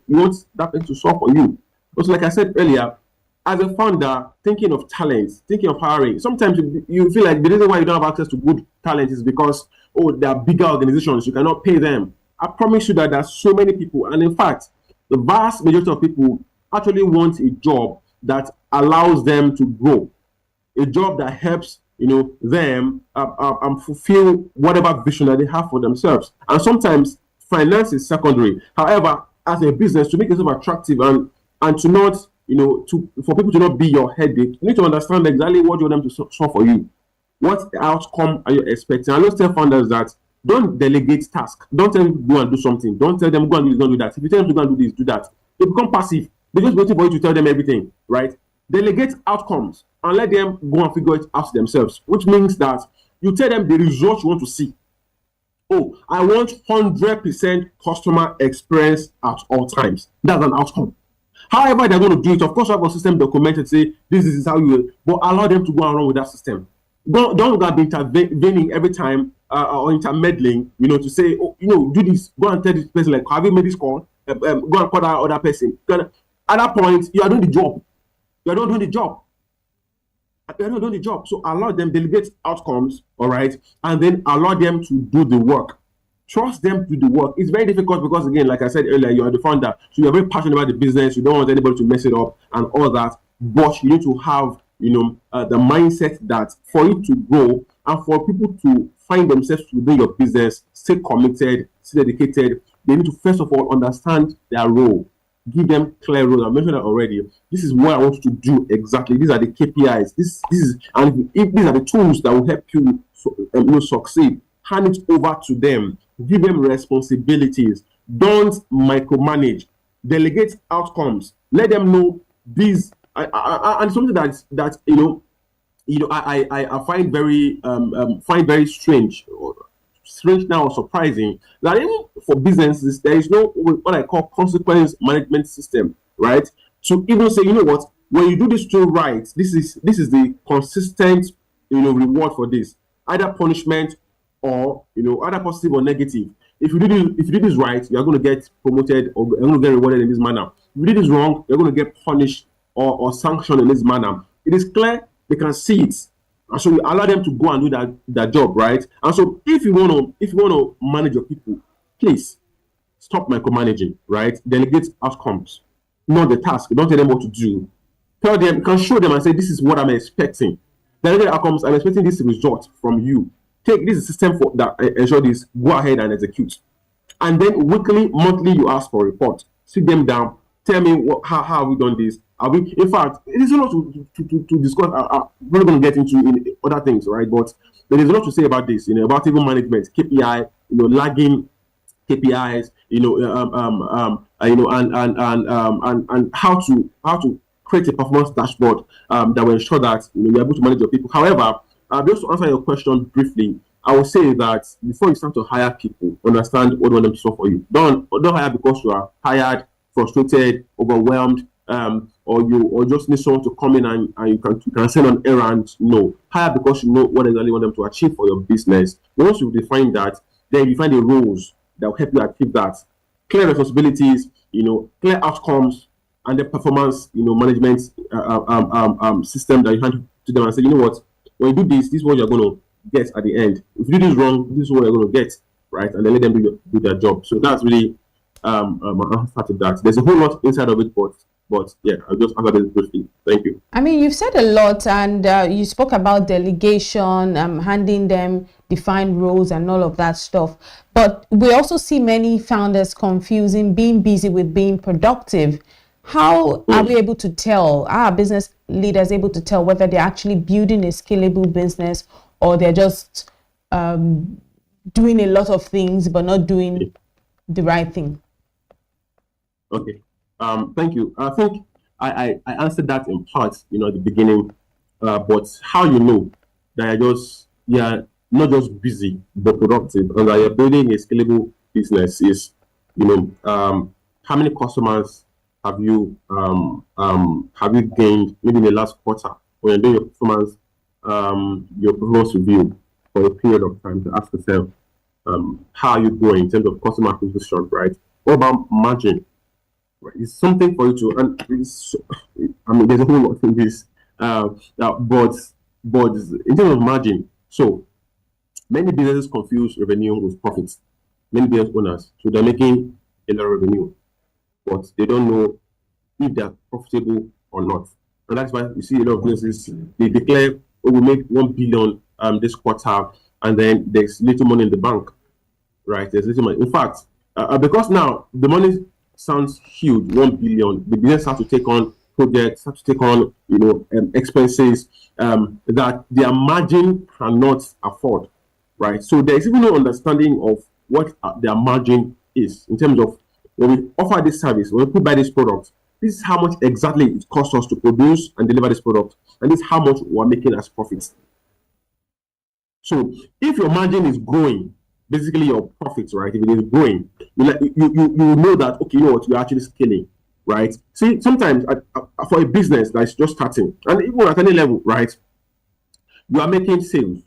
want that person to solve for you. Also, like I said earlier, as a founder, thinking of talents, thinking of hiring, sometimes you feel like the reason why you don't have access to good talent is because, there are bigger organizations, you cannot pay them. I promise you that there are so many people, and in fact, the vast majority of people actually want a job that allows them to grow, a job that helps them fulfill whatever vision that they have for themselves. And sometimes finance is secondary. However, as a business, to make yourself attractive and to not for people to not be your headache, you need to understand exactly what you want them to solve for you. What outcome are you expecting? I always tell founders that don't delegate tasks. Don't tell them to go and do something. Don't tell them go and do this, don't do that. If you tell them to go and do this, do that, they become passive. They're just waiting for you to tell them everything, right? Delegate outcomes and let them go and figure it out themselves, which means that you tell them the results you want to see. Oh, I want 100% customer experience at all times. That's an outcome. However they're going to do it, of course, you have a system documented, say this is how you, but allow them to go around with that system. Don't be intervening every time or intermeddling, to say, do this, go and tell this person, like, have you made this call? Go and call that other person. At that point, you are doing the job. You are not doing the job. You are not doing the job. So allow them, delegate outcomes, all right, and then allow them to do the work. Trust them to do the work. It's very difficult because, again, like I said earlier, you are the founder, so you are very passionate about the business. You don't want anybody to mess it up and all that. But you need to have, the mindset that for it to grow and for people to find themselves within your business, stay committed, stay dedicated, they need to first of all understand their role. Give them clear role. I mentioned that already. This is what I want you to do exactly. These are the KPIs. This is, and if these are the tools that will help you succeed. Hand it over to them. Give them responsibilities. Don't micromanage. Delegate outcomes. Let them know these. And something that I find very strange now or surprising, that even for businesses there is no what I call consequence management system, right? To even say, what, when you do this too right, this is the consistent reward for this, either punishment or either positive or negative. If you do this right, you are going to get promoted or you're going to get rewarded in this manner. If you do this wrong, you're going to get punished or sanctioned in this manner. It is clear, they can see it, and so you allow them to go and do that job, right? And so if you want to manage your people, please stop micromanaging, right? Delegate outcomes, not the task. Don't tell them what to do. Tell them, you can show them and say, this is what I'm expecting. Delegate outcomes, I'm expecting this result from you. Take this system for that, ensure this, go ahead and execute. And then weekly, monthly, you ask for a report. Sit them down, tell me how have we done this. In fact, it is a lot to discuss. We're not going to get into in other things, right? But there is a lot to say about this, about even management, KPI, lagging KPIs, and how to create a performance dashboard that will ensure that you're able to manage your people. However, just to answer your question briefly, I will say that before you start to hire people, understand what you want them to solve for you. Don't hire because you are tired, frustrated, overwhelmed, or just need someone to come in and you can send on errands. No, hire because you know what exactly you want them to achieve for your business. Once you define that, then you find the rules that will help you achieve that. Clear responsibilities, clear outcomes, and the performance, management system that you hand to them and say, what, when you do this, this is what you're going to get at the end. If you do this wrong, this is what you're going to get, right? And then let them do their job. So that's really my answer to that. There's a whole lot inside of it, but yeah, I'll just answer this briefly. Thank you. I mean, you've said a lot, and you spoke about delegation, handing them defined roles and all of that stuff. But we also see many founders confusing being busy with being productive. How are we able to tell, are business leaders able to tell whether they're actually building a scalable business or they're just doing a lot of things but not doing the right thing? Okay. Thank you. I think I answered that in part, at the beginning. But how you know that you're not just busy but productive and that you're building a scalable business is, how many customers have you gained maybe in the last quarter when you're doing your performance, your performance review for a period of time to ask yourself how are you growing in terms of customer acquisition, right? What about margin? Right, it's something for you to, and there's a whole lot in this, but in terms of margin, so many businesses confuse revenue with profits. Many business owners, so they're making a lot of revenue, but they don't know if they're profitable or not, and that's why you see a lot of businesses, they declare, oh, we make 1 billion this quarter, and then there's little money in the bank, right? There's little money. In fact, because now the money sounds huge, 1 billion. The business has to take on projects, have to take on, expenses that their margin cannot afford, right? So there's even no understanding of what their margin is in terms of when we offer this service, when we buy this product, this is how much exactly it costs us to produce and deliver this product, and this is how much we're making as profits. So if your margin is growing, basically your profits, right? If it is growing, you know that, okay, you know what, you're actually scaling, right? See, sometimes for a business that's just starting, and even at any level, right, you are making sales.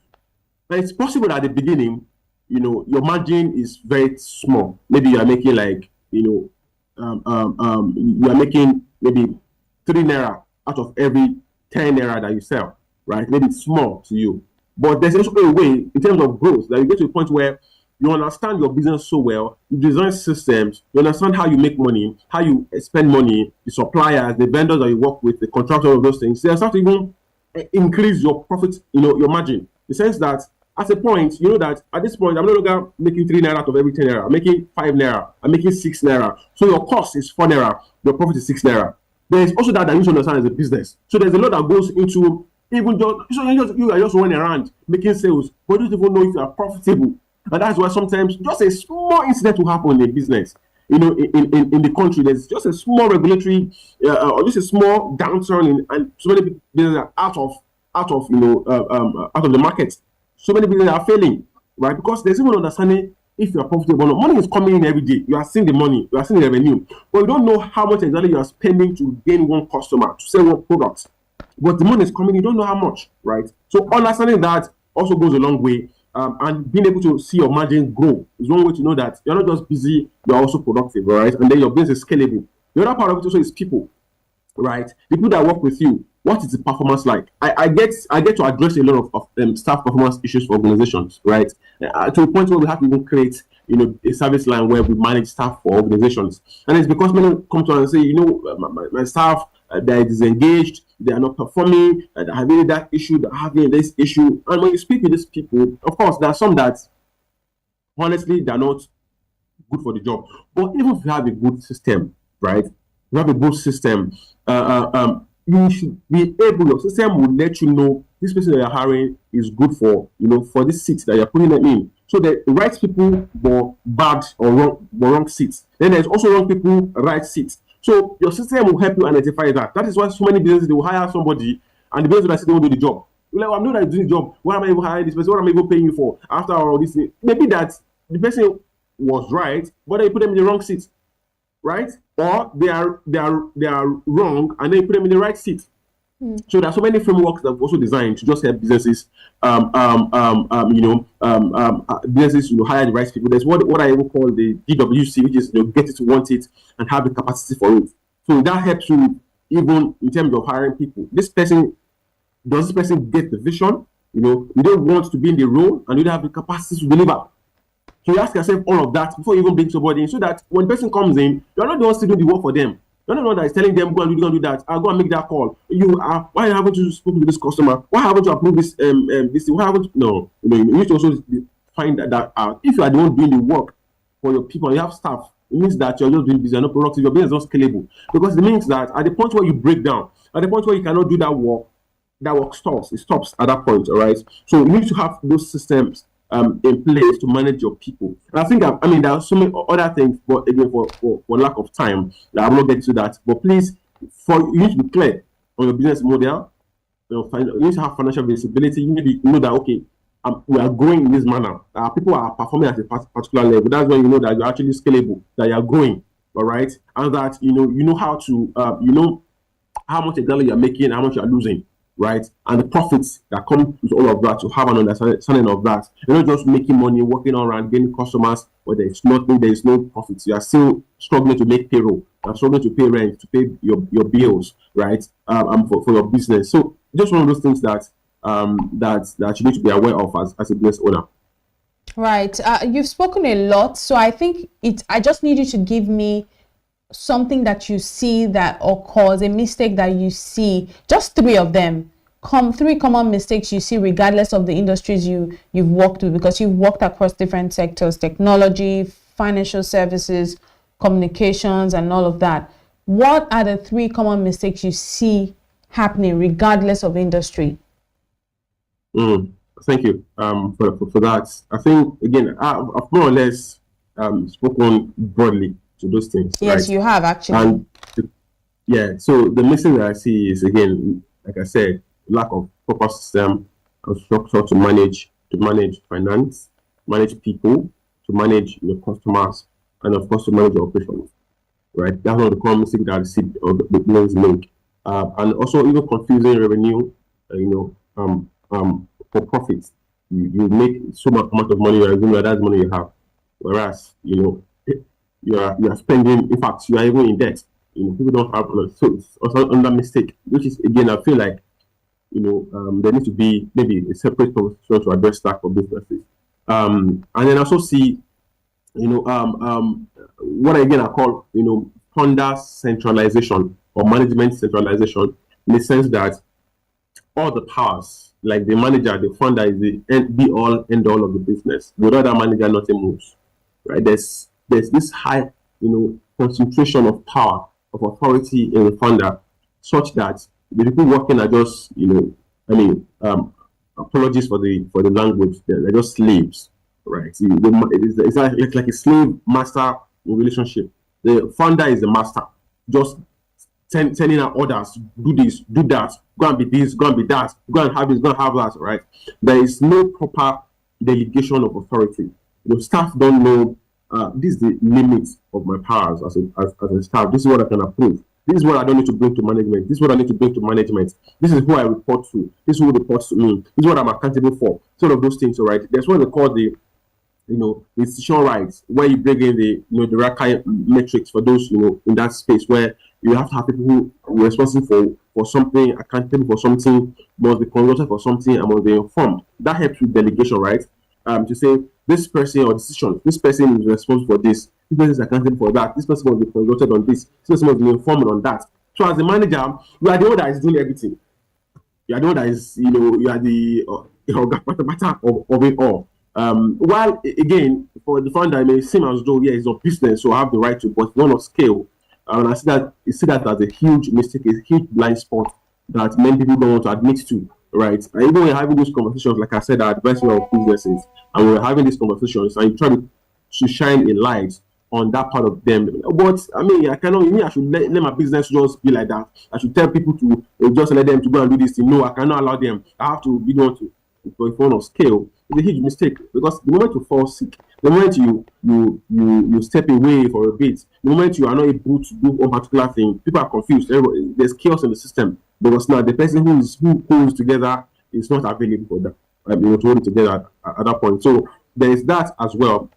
And it's possible at the beginning, your margin is very small. Maybe you are making like, you are making maybe 3 naira out of every 10 naira that you sell, right? Maybe it's small to you. But there's also a way in terms of growth that you get to a point where you understand your business so well, you design systems, you understand how you make money, how you spend money, the suppliers, the vendors that you work with, the contractors, of those things. They start to even increase your profit, your margin. In the sense that at a point, you know that at this point, I'm no longer making 3 naira out of every 10 naira. I'm making 5 naira. I'm making 6 naira. So your cost is 4 naira. Your profit is 6 naira. There is also that you should understand as a business. So there's a lot that goes into even you are just running around making sales, but you don't even know if you are profitable. And that's why sometimes just a small incident will happen in a business. In the country, there's just a small regulatory or just a small downturn, and so many businesses are out of the market. So many businesses are failing, right? Because there's even understanding if you are profitable or not. Money is coming in every day. You are seeing the money, you are seeing the revenue, but you don't know how much exactly you are spending to gain one customer, to sell one product. But the money is coming, you don't know how much, right? So understanding that also goes a long way. And being able to see your margin grow is one way to know that you're not just busy, you're also productive, right? And then your business is scalable. The other part of it also is people, right? The people that work with you, what is the performance like? I get to address a lot of staff performance issues for organizations, right? To a point where we have to even create, a service line where we manage staff for organizations. And it's because many come to us and say, my staff, they are disengaged, they are not performing, they're having that issue, they're having this issue. And when you speak with these people, of course, there are some that, honestly, they're not good for the job. But even if you have a good system, right? You have a good system, you should be able, your system will let you know this person that you're hiring is good for, for this seat that you're putting them in. So the right people, but bad or wrong seats. Then there's also wrong people, right seats. So your system will help you identify that. That is why so many businesses, they will hire somebody and the business will say they won't do the job. You're like, well, I'm not doing the job. Why am I even hiring this person? What am I even paying you for? After all this thing? Maybe that the person was right, but they put them in the wrong seat, right? Or they are wrong and then you put them in the right seat. So there are so many frameworks that are also designed to just help businesses, businesses, hire the right people. There's what I even call the DWC, which is get it, want it, and have the capacity for it. So that helps you even in terms of hiring people. Does this person get the vision? You know, you don't want to be in the role and you don't have the capacity to deliver. So you ask yourself all of that before you even bring somebody in, so that when the person comes in, you're not the one to do the work for them. You're not the one that is telling them, go and do that. I'll go and make that call. You are, why haven't you spoken to this customer? Why haven't you approved this this thing? Why haven't you? No, you need to also find that out. If you are the one doing the work for your people and you have staff, it means that you're just being busy, you're not productive, your business is not scalable. Because it means that at the point where you break down, at the point where you cannot do that work stops. It stops at that point, all right? So you need to have those systems in place to manage your people. And I think, I mean, there are so many other things, but again, for lack of time, I will not get to that. But please, you need to be clear on your business model. You need to have financial visibility. You need to know that, okay, we are growing in this manner. People are performing at a particular level. That's when you know that you're actually scalable, that you're growing, all right? And that, you know how to, you know how much exactly you're making, how much you're losing, right? And the profits that come with all of that, to have an understanding of that. You're not just making money, working around, getting customers, but there is no profits. You are still struggling to make payroll. You're struggling to pay rent, to pay your bills, right? For your business. So just one of those things that that you need to be aware of as a business owner. Right. You've spoken a lot, so I think I just need you to give me something that you see that occurs, a mistake that you see, just three of them. Three common mistakes you see regardless of the industries you've worked with, because you've worked across different sectors: technology, financial services, communications, and all of that. What are the three common mistakes you see happening regardless of industry? Thank you for that. I think, again, I've more or less spoken broadly to those things. Yes, right? You have actually. And yeah, so the missing that I see is, again, like I said, lack of proper system and structure to manage finance, manage people, to manage your customers, and of course to manage your operations. Right, that's one of the common mistakes that I see the business make, and also even confusing revenue. For profits, you make so much amount of money, you assume that that's money you have, whereas you are spending. In fact, you are even in debt. People don't have, so it's also another mistake, which is, again, I feel like there needs to be maybe a separate conversation to address that for businesses. And then also see, what again I call founder centralization or management centralization, in the sense that all the powers, like the manager, the founder, is the be all end all of the business. Without that manager, nothing moves. Right? There's this high, concentration of power, of authority in the founder, such that the people working are just, apologies for the language, they're just slaves, right? It's like a slave master relationship. The founder is the master, just sending out orders: do this, do that, go and be this, go and be that, go and have this, go and have that, right? There is no proper delegation of authority. Staff don't know, this is the limit of my powers as a staff. This is what I can approve. This is what I don't need to bring to management. This is what I need to bring to management. This is who I report to. This is who reports to me. This is what I'm accountable for. Sort of those things, all right? There's what they call the decision rights, where you bring in the the right metrics for those in that space, where you have to have people who are responsible for something, accountable for something, must be consulted for something, and must be informed. That helps with delegation, right? To say this person or decision, this person is responsible for this person is accountable for that, this person must be consulted on this person must be informed on that. So as a manager, you are the one that is doing everything. You are the one that is, you are the of it all. While again, for the founder, it may seem as though it's a business, so I have the right to, but one of scale. And I see that as a huge mistake, a huge blind spot that many people don't want to admit to, right? And even when you're having these conversations, like I said, I advise you of businesses, and we're having these conversations, and you try to shine a light on that part of them. But I mean, I should let my business just be like that. I should tell people to just let them to go and do this thing. No, I cannot allow them. I have to be the one to, for a phone of scale. It's a huge mistake, because the moment you fall sick, the moment you step away for a bit, the moment you are not able to do one particular thing, people are confused. There's chaos in the system, because now the person who holds together is not available for that. To hold it together at that point. So there is that as well.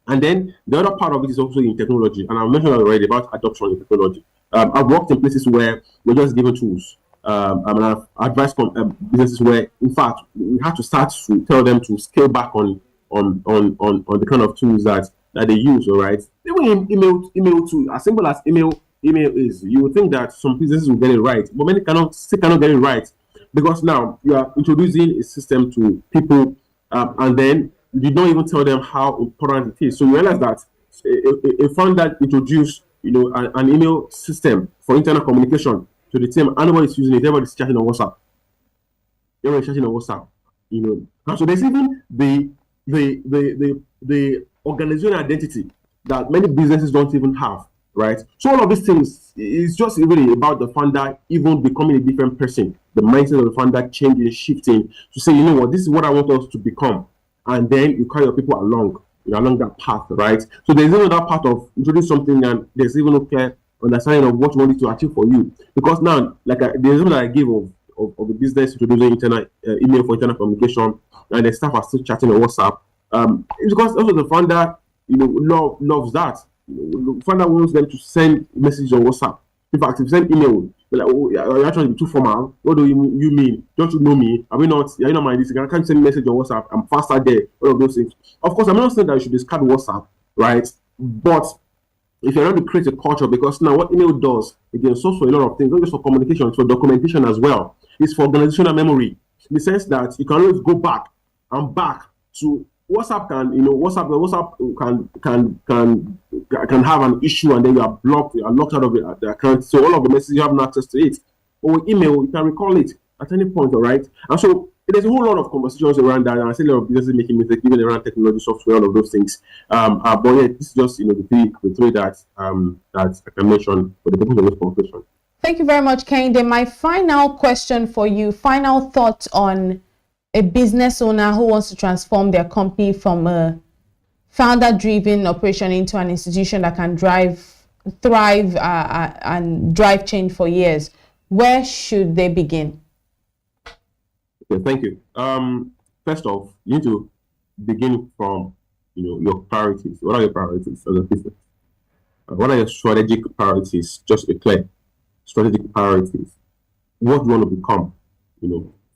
And then the other part of it is also in technology, and I mentioned already about adoption in technology. I've worked in places where we're just given tools. and I've advised businesses where, in fact, we have to start to tell them to scale back on the kind of tools that they use. All right, even email too, as simple as email is. You would think that some businesses will get it right, but many still cannot get it right, because now you are introducing a system to people, and then you did not even tell them how important it is. So you realize that a founder introduced, an email system for internal communication to the team. Everybody's using it. Everybody's chatting on WhatsApp. And so there's even the organizational identity that many businesses don't even have, right? So all of these things is just really about the founder even becoming a different person. The mindset of the founder changing, shifting to say, you know what, this is what I want us to become, and then you carry your people along that path, right? So there's even that part of introduce something, and there's even a clear understanding of what you want it to achieve for you. Because now, like the example that I gave of the business introducing internal email for internal communication, and the staff are still chatting on WhatsApp. It's because also the founder, loves that. The founder wants them to send messages on WhatsApp. In fact, if you send email, they're like, oh, you're trying to be too formal. What do you mean? Don't you know me? Are you not my this? I can't send message on WhatsApp. I'm faster there. All of those things. Of course, I'm not saying that you should discard WhatsApp, right? But if you're trying to create a culture, because now what email does, again, it's also a lot of things, not just for communication, it's for documentation as well. It's for organizational memory, in the sense that you can always go back and back to WhatsApp. WhatsApp can have an issue, and then you are blocked, you are locked out of the account. So all of the messages, you have no access to it. But with email, you can recall it at any point, all right? And so there's a whole lot of conversations around that, and I see a lot of businesses making mistakes, even around technology, software, all of those things. But yeah, this is just the three that I can mention for the purpose of this conversation. Thank you very much, Kehinde. My final question for you, final thoughts on a business owner who wants to transform their company from a founder-driven operation into an institution that can thrive and drive change for years. Where should they begin? Okay, thank you. First off, you need to begin from your priorities. What are your priorities as a business? What are your strategic priorities? Just be clear. Strategic priorities. What do you want to become?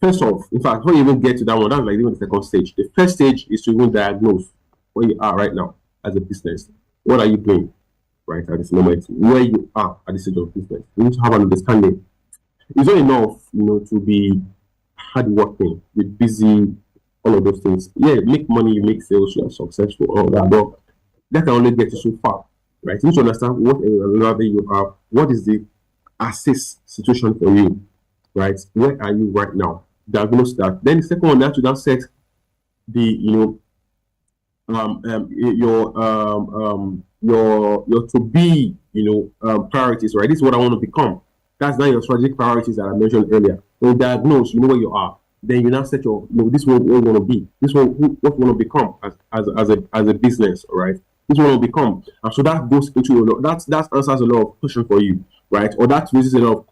First off, in fact, before you even get to that one, that's like even the second stage. The first stage is to even diagnose where you are right now as a business. What are you doing right at this moment? Where you are at this stage of business. You need to have an understanding. It's not enough, to be hardworking, be busy, all of those things. Yeah, make money, you make sales, you are successful, all that, but that can only get you so far, right? You need to understand what level you have, what is the assess situation for you, right? Where are you right now? Diagnose that. Then the second one, you have to now set the your to be priorities, right? This is what I want to become. That's now your strategic priorities that I mentioned earlier. When you diagnose, you know where you are. Then you now set your this is what you want to be. This is what you want to become as a business, all right? This is what you want to become. And so that goes into that answers a lot of questions for you, right? Or that raises a lot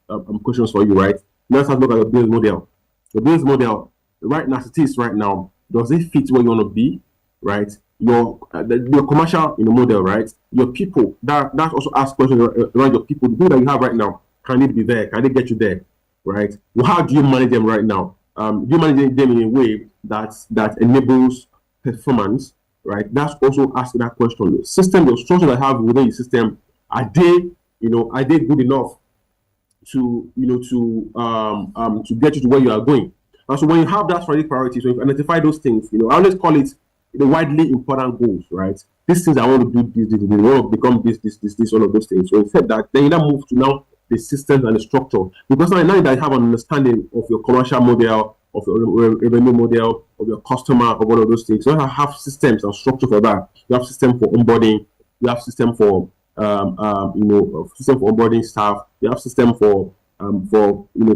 of questions for you, right? Let's have a look at your business model. Your business model, right now, as it is right now, does it fit where you want to be, right? Your commercial model, right? Your people, that also asks questions around your people. The people that you have right now, can it be there? Can they get you there, right? Well, how do you manage them right now? Do you manage them in a way that enables performance, right? That's also asking that question. The system, the structure that I have within the system, are they good enough to get you to where you are going? And so when you have that strategic priorities, when you identify those things, I always call it the widely important goals, right? These things I want to do, this, I want to become this, all of those things. So instead that, then you now move to now the systems and the structure. Because now that you have an understanding of your commercial model, of your revenue model, of your customer, of all of those things, you have systems and structure for that. You have system for onboarding, you have system for system for onboarding staff, you have system for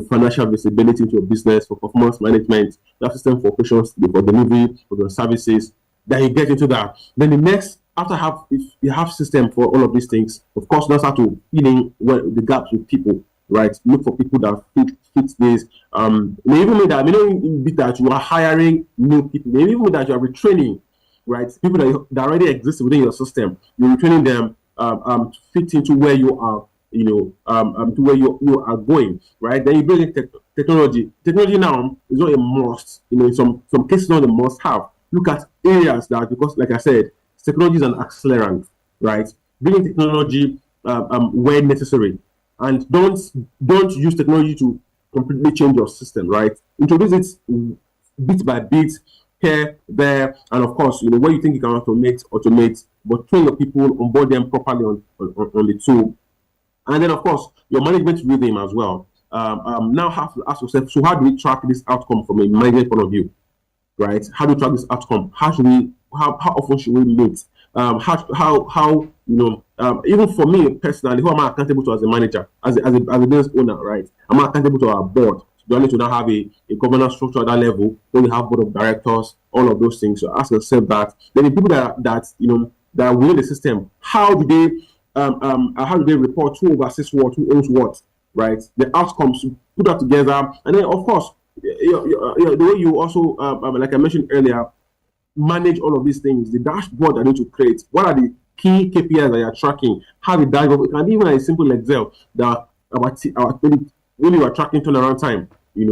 financial visibility into your business, for performance management, you have system for operations, for delivery of your services. Then you get into that. Then the next, if you have system for all of these things, of course, that's how to fill in the gaps with people, right? Look for people that fit this. May even mean that you are hiring new people. May even mean that you are retraining, right? People that already exist within your system. You're retraining them to fit into where you are to where you are going, right? Then you bring in technology. Technology now is not a must. In some cases, not a must have. Look at areas that, because like I said, technology is an accelerant, right? Bring in technology where necessary, and don't use technology to completely change your system, right? Introduce it bit by bit, here, there, and of course, where you think you can automate, but train your people, onboard them properly on the tool. And then, of course, your management rhythm as well. Now have to ask yourself, so how do we track this outcome from a management point of view, right? How do we track this outcome? How often should we meet? Even for me personally, who am I accountable to as a manager, as a business owner, right? Am I accountable to our board? Do I need to now have a governance structure at that level where we have board of directors, all of those things? So ask yourself that. Then the people that are within the system, how do they report, who oversees what, who owns what, right? The outcomes, put that together, and then of course, the way you also, like I mentioned earlier, manage all of these things. The dashboard that you need to create. What are the key KPIs that you are tracking? How the dashboard? It can be even a simple Excel that when you are tracking turnaround time, it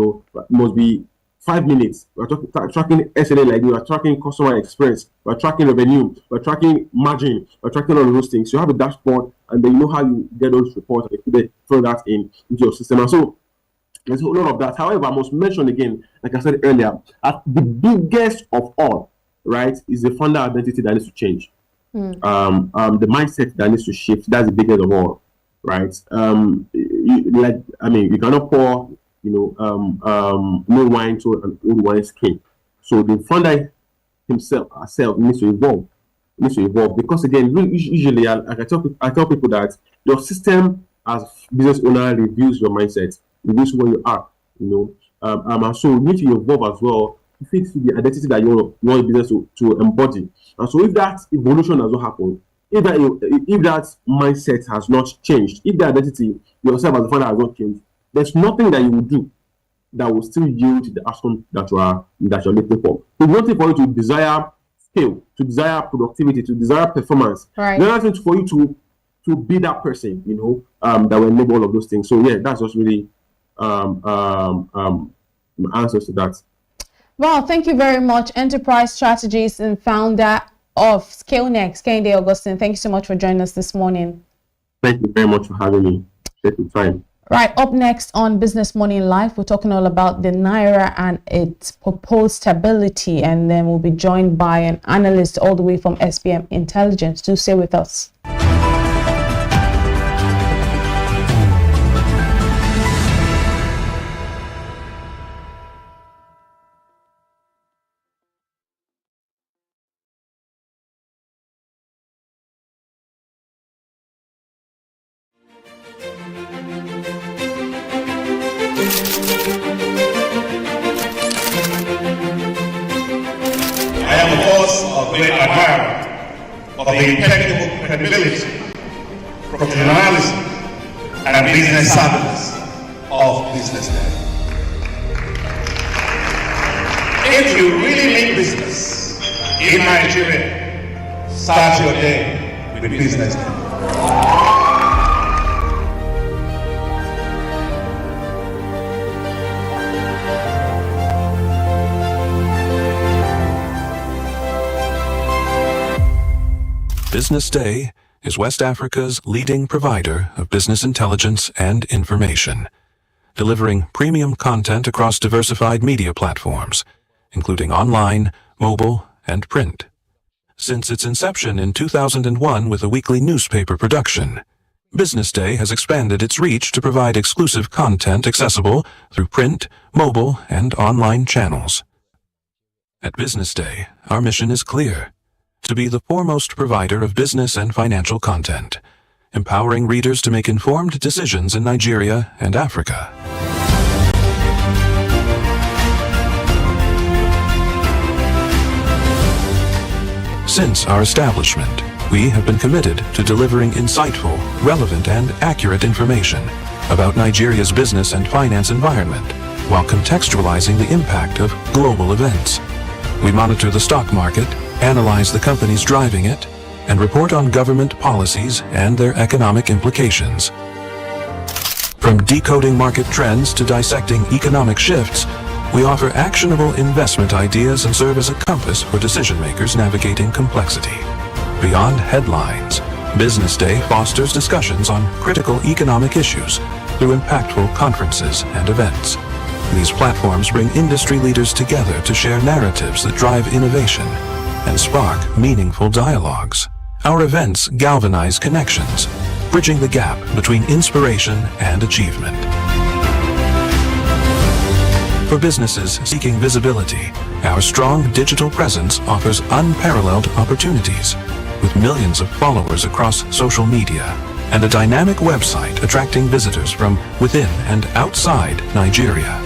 must be 5 minutes. We're tracking SLA, like you are tracking customer experience, we're tracking revenue, we're tracking margin, we're tracking all of those things. You have a dashboard, and then you know how you get those reports and throw that into your system. And so there's a lot of that. However, I must mention again, like I said earlier, the biggest of all, right, is the founder identity that needs to change. The mindset that needs to shift. That's the biggest of all, right? You cannot pour no wine to an old wine skin. So the founder herself needs to evolve. Because again, usually I tell people that your system as business owner reviews your mindset, reviews where you are. And so you need to evolve as well to fit the identity that you want your business to embody. And so if that evolution has not happened, if that mindset has not changed, if the identity yourself as a founder has not changed, there's nothing that you will do that will still yield the outcome that you're looking for. It's one thing for you to desire skill, to desire productivity, to desire performance. Right. The other thing for you to be that person, that will enable all of those things. So yeah, that's just really answers to that. Well, thank you very much, enterprise strategist and founder of ScaleNext, Kehinde Augustine. Thank you so much for joining us this morning. Thank you very much for having me. Take your time. Right, up next on Business Morning Live, we're talking all about the Naira and its proposed stability, and then we'll be joined by an analyst all the way from SBM Intelligence. Do stay with us. I am, of course, a great admirer of the impeccable credibility, professionalism, and business savviness of BusinessDay. If you really mean business in Nigeria, start your day with BusinessDay. BusinessDay is West Africa's leading provider of business intelligence and information, delivering premium content across diversified media platforms, including online, mobile, and print. Since its inception in 2001 with a weekly newspaper production, BusinessDay has expanded its reach to provide exclusive content accessible through print, mobile, and online channels. At BusinessDay, our mission is clear: to be the foremost provider of business and financial content, empowering readers to make informed decisions in Nigeria and Africa. Since our establishment, we have been committed to delivering insightful, relevant, and accurate information about Nigeria's business and finance environment, while contextualizing the impact of global events. We monitor the stock market, analyze the companies driving it, and report on government policies and their economic implications. From decoding market trends to dissecting economic shifts, we offer actionable investment ideas and serve as a compass for decision makers navigating complexity. Beyond headlines, Business Day fosters discussions on critical economic issues through impactful conferences and events. These platforms bring industry leaders together to share narratives that drive innovation and spark meaningful dialogues. Our events galvanize connections, bridging the gap between inspiration and achievement. For businesses seeking visibility, our strong digital presence offers unparalleled opportunities, with millions of followers across social media and a dynamic website attracting visitors from within and outside Nigeria.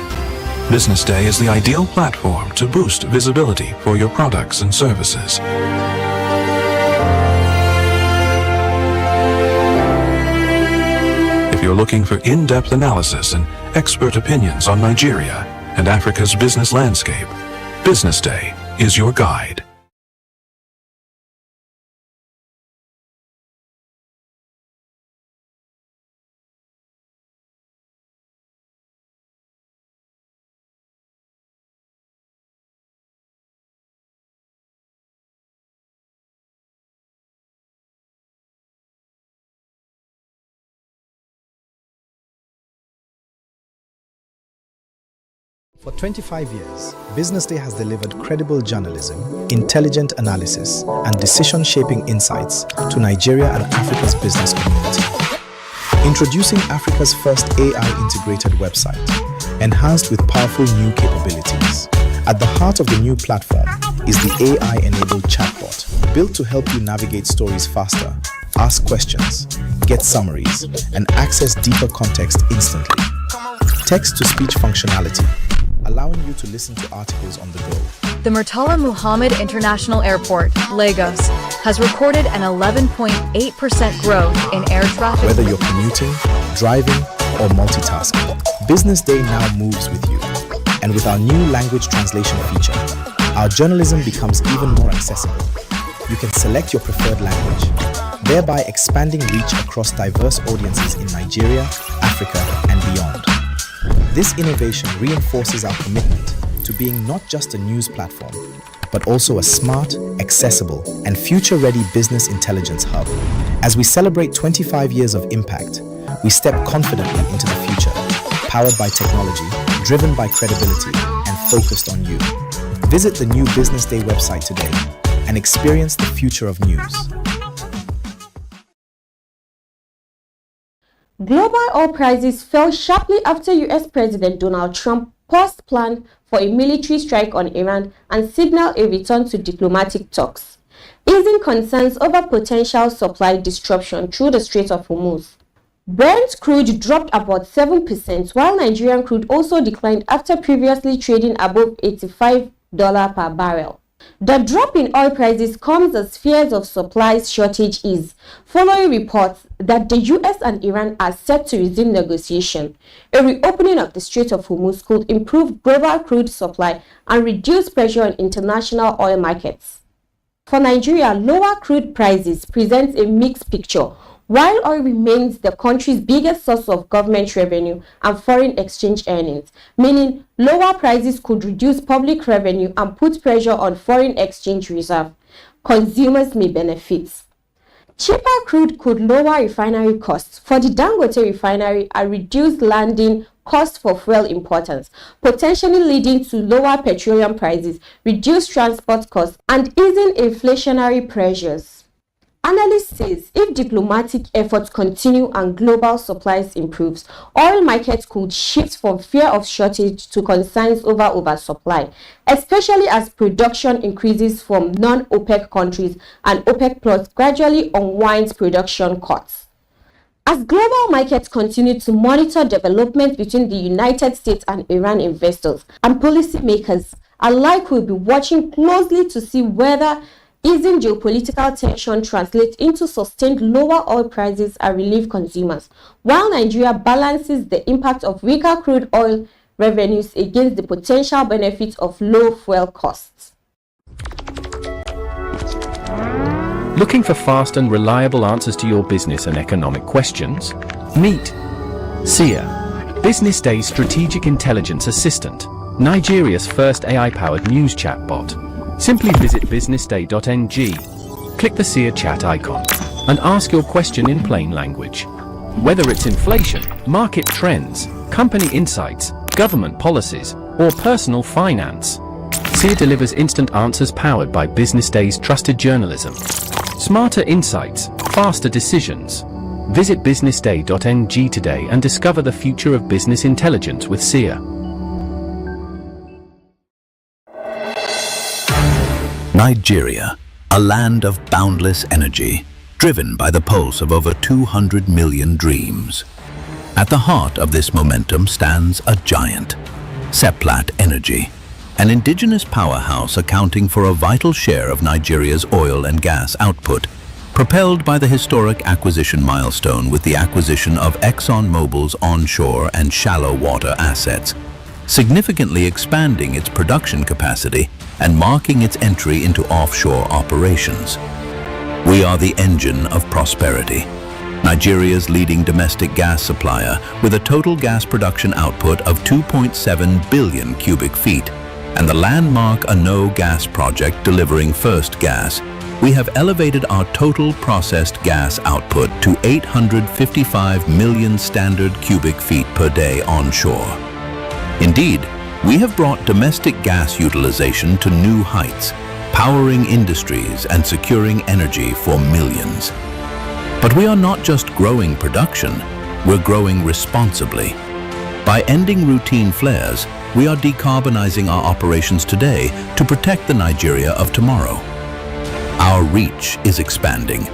Business Day is the ideal platform to boost visibility for your products and services. If you're looking for in-depth analysis and expert opinions on Nigeria and Africa's business landscape, Business Day is your guide. For 25 years, Business Day has delivered credible journalism, intelligent analysis, and decision-shaping insights to Nigeria and Africa's business community. Introducing Africa's first AI-integrated website, enhanced with powerful new capabilities. At the heart of the new platform is the AI-enabled chatbot, built to help you navigate stories faster, ask questions, get summaries, and access deeper context instantly. Text-to-speech functionality, allowing you to listen to articles on the go. The Murtala Muhammad International Airport, Lagos, has recorded an 11.8% growth in air traffic. Whether you're commuting, driving, or multitasking, Business Day now moves with you. And with our new language translation feature, our journalism becomes even more accessible. You can select your preferred language, thereby expanding reach across diverse audiences in Nigeria, Africa, and beyond. This innovation reinforces our commitment to being not just a news platform, but also a smart, accessible, and future-ready business intelligence hub. As we celebrate 25 years of impact, we step confidently into the future, powered by technology, driven by credibility, and focused on you. Visit the new Business Day website today and experience the future of news. Global oil prices fell sharply after US President Donald Trump paused plan for a military strike on Iran and signaled a return to diplomatic talks, easing concerns over potential supply disruption through the Strait of Hormuz. Brent crude dropped about 7%, while Nigerian crude also declined after previously trading above $85 per barrel. The drop in oil prices comes as fears of supply shortage ease, following reports that the US and Iran are set to resume negotiation. A reopening of the Strait of Hormuz could improve global crude supply and reduce pressure on international oil markets. For Nigeria, lower crude prices present a mixed picture. While oil remains the country's biggest source of government revenue and foreign exchange earnings, meaning lower prices could reduce public revenue and put pressure on foreign exchange reserve, consumers may benefit. Cheaper crude could lower refinery costs for the Dangote refinery and reduce landing costs for fuel importers, potentially leading to lower petroleum prices, reduced transport costs, and easing inflationary pressures. Analysts say if diplomatic efforts continue and global supplies improves, oil markets could shift from fear of shortage to concerns over oversupply, especially as production increases from non-OPEC countries and OPEC Plus gradually unwinds production cuts. As global markets continue to monitor developments between the United States and Iran, investors and policymakers alike will be watching closely to see whether easing geopolitical tension translates into sustained lower oil prices and relief consumers, while Nigeria balances the impact of weaker crude oil revenues against the potential benefits of low fuel costs. Looking for fast and reliable answers to your business and economic questions? Meet SIA, Business Day's Strategic Intelligence Assistant, Nigeria's first AI-powered news chatbot. Simply visit businessday.ng, click the SIA chat icon, and ask your question in plain language. Whether it's inflation, market trends, company insights, government policies, or personal finance, SIA delivers instant answers powered by Business Day's trusted journalism. Smarter insights, faster decisions. Visit businessday.ng today and discover the future of business intelligence with SIA. Nigeria, a land of boundless energy, driven by the pulse of over 200 million dreams. At the heart of this momentum stands a giant, Seplat Energy, an indigenous powerhouse accounting for a vital share of Nigeria's oil and gas output, propelled by the historic acquisition milestone with the acquisition of ExxonMobil's onshore and shallow water assets, significantly expanding its production capacity and marking its entry into offshore operations. We are the engine of prosperity, Nigeria's leading domestic gas supplier with a total gas production output of 2.7 billion cubic feet and the landmark Ano gas project delivering first gas. We have elevated our total processed gas output to 855 million standard cubic feet per day onshore. Indeed, we have brought domestic gas utilization to new heights, powering industries and securing energy for millions. But we are not just growing production, we're growing responsibly. By ending routine flares, we are decarbonizing our operations today to protect the Nigeria of tomorrow. Our reach is expanding.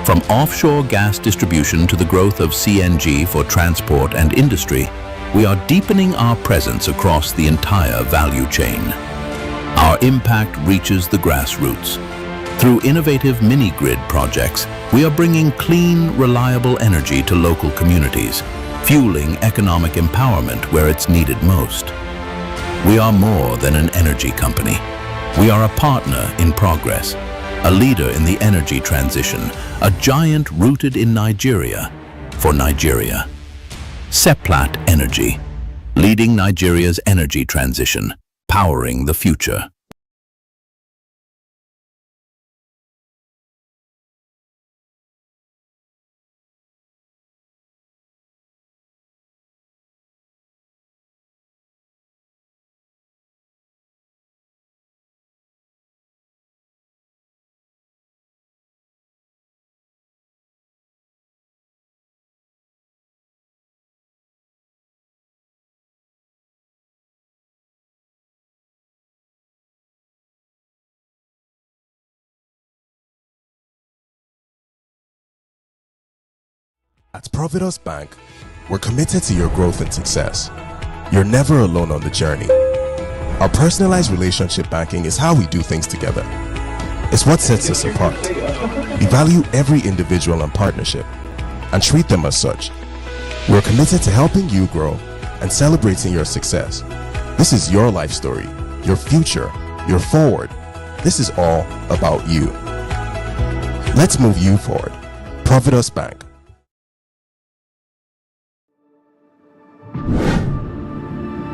From offshore gas distribution to the growth of CNG for transport and industry, we are deepening our presence across the entire value chain. Our impact reaches the grassroots. Through innovative mini-grid projects, we are bringing clean, reliable energy to local communities, fueling economic empowerment where it's needed most. We are more than an energy company. We are a partner in progress, a leader in the energy transition, a giant rooted in Nigeria for Nigeria. Seplat Energy, leading Nigeria's energy transition, powering the future. At Providus Bank, we're committed to your growth and success. You're never alone on the journey. Our personalized relationship banking is how we do things together. It's what sets us apart. We value every individual and partnership and treat them as such. We're committed to helping you grow and celebrating your success. This is your life story, your future, your forward. This is all about you. Let's move you forward. Providus Bank.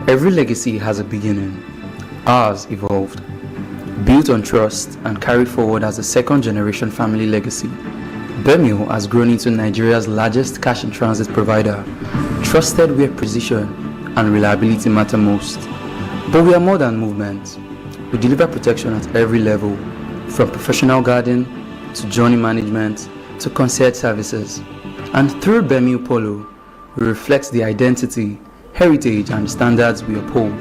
Every legacy has a beginning. Ours evolved, built on trust and carried forward as a second-generation family legacy. Bemio has grown into Nigeria's largest cash and transit provider, trusted where precision and reliability matter most. But we are more than movement. We deliver protection at every level, from professional guarding to journey management to concierge services. And through Bemio Polo, we reflect the identity, heritage and standards we uphold.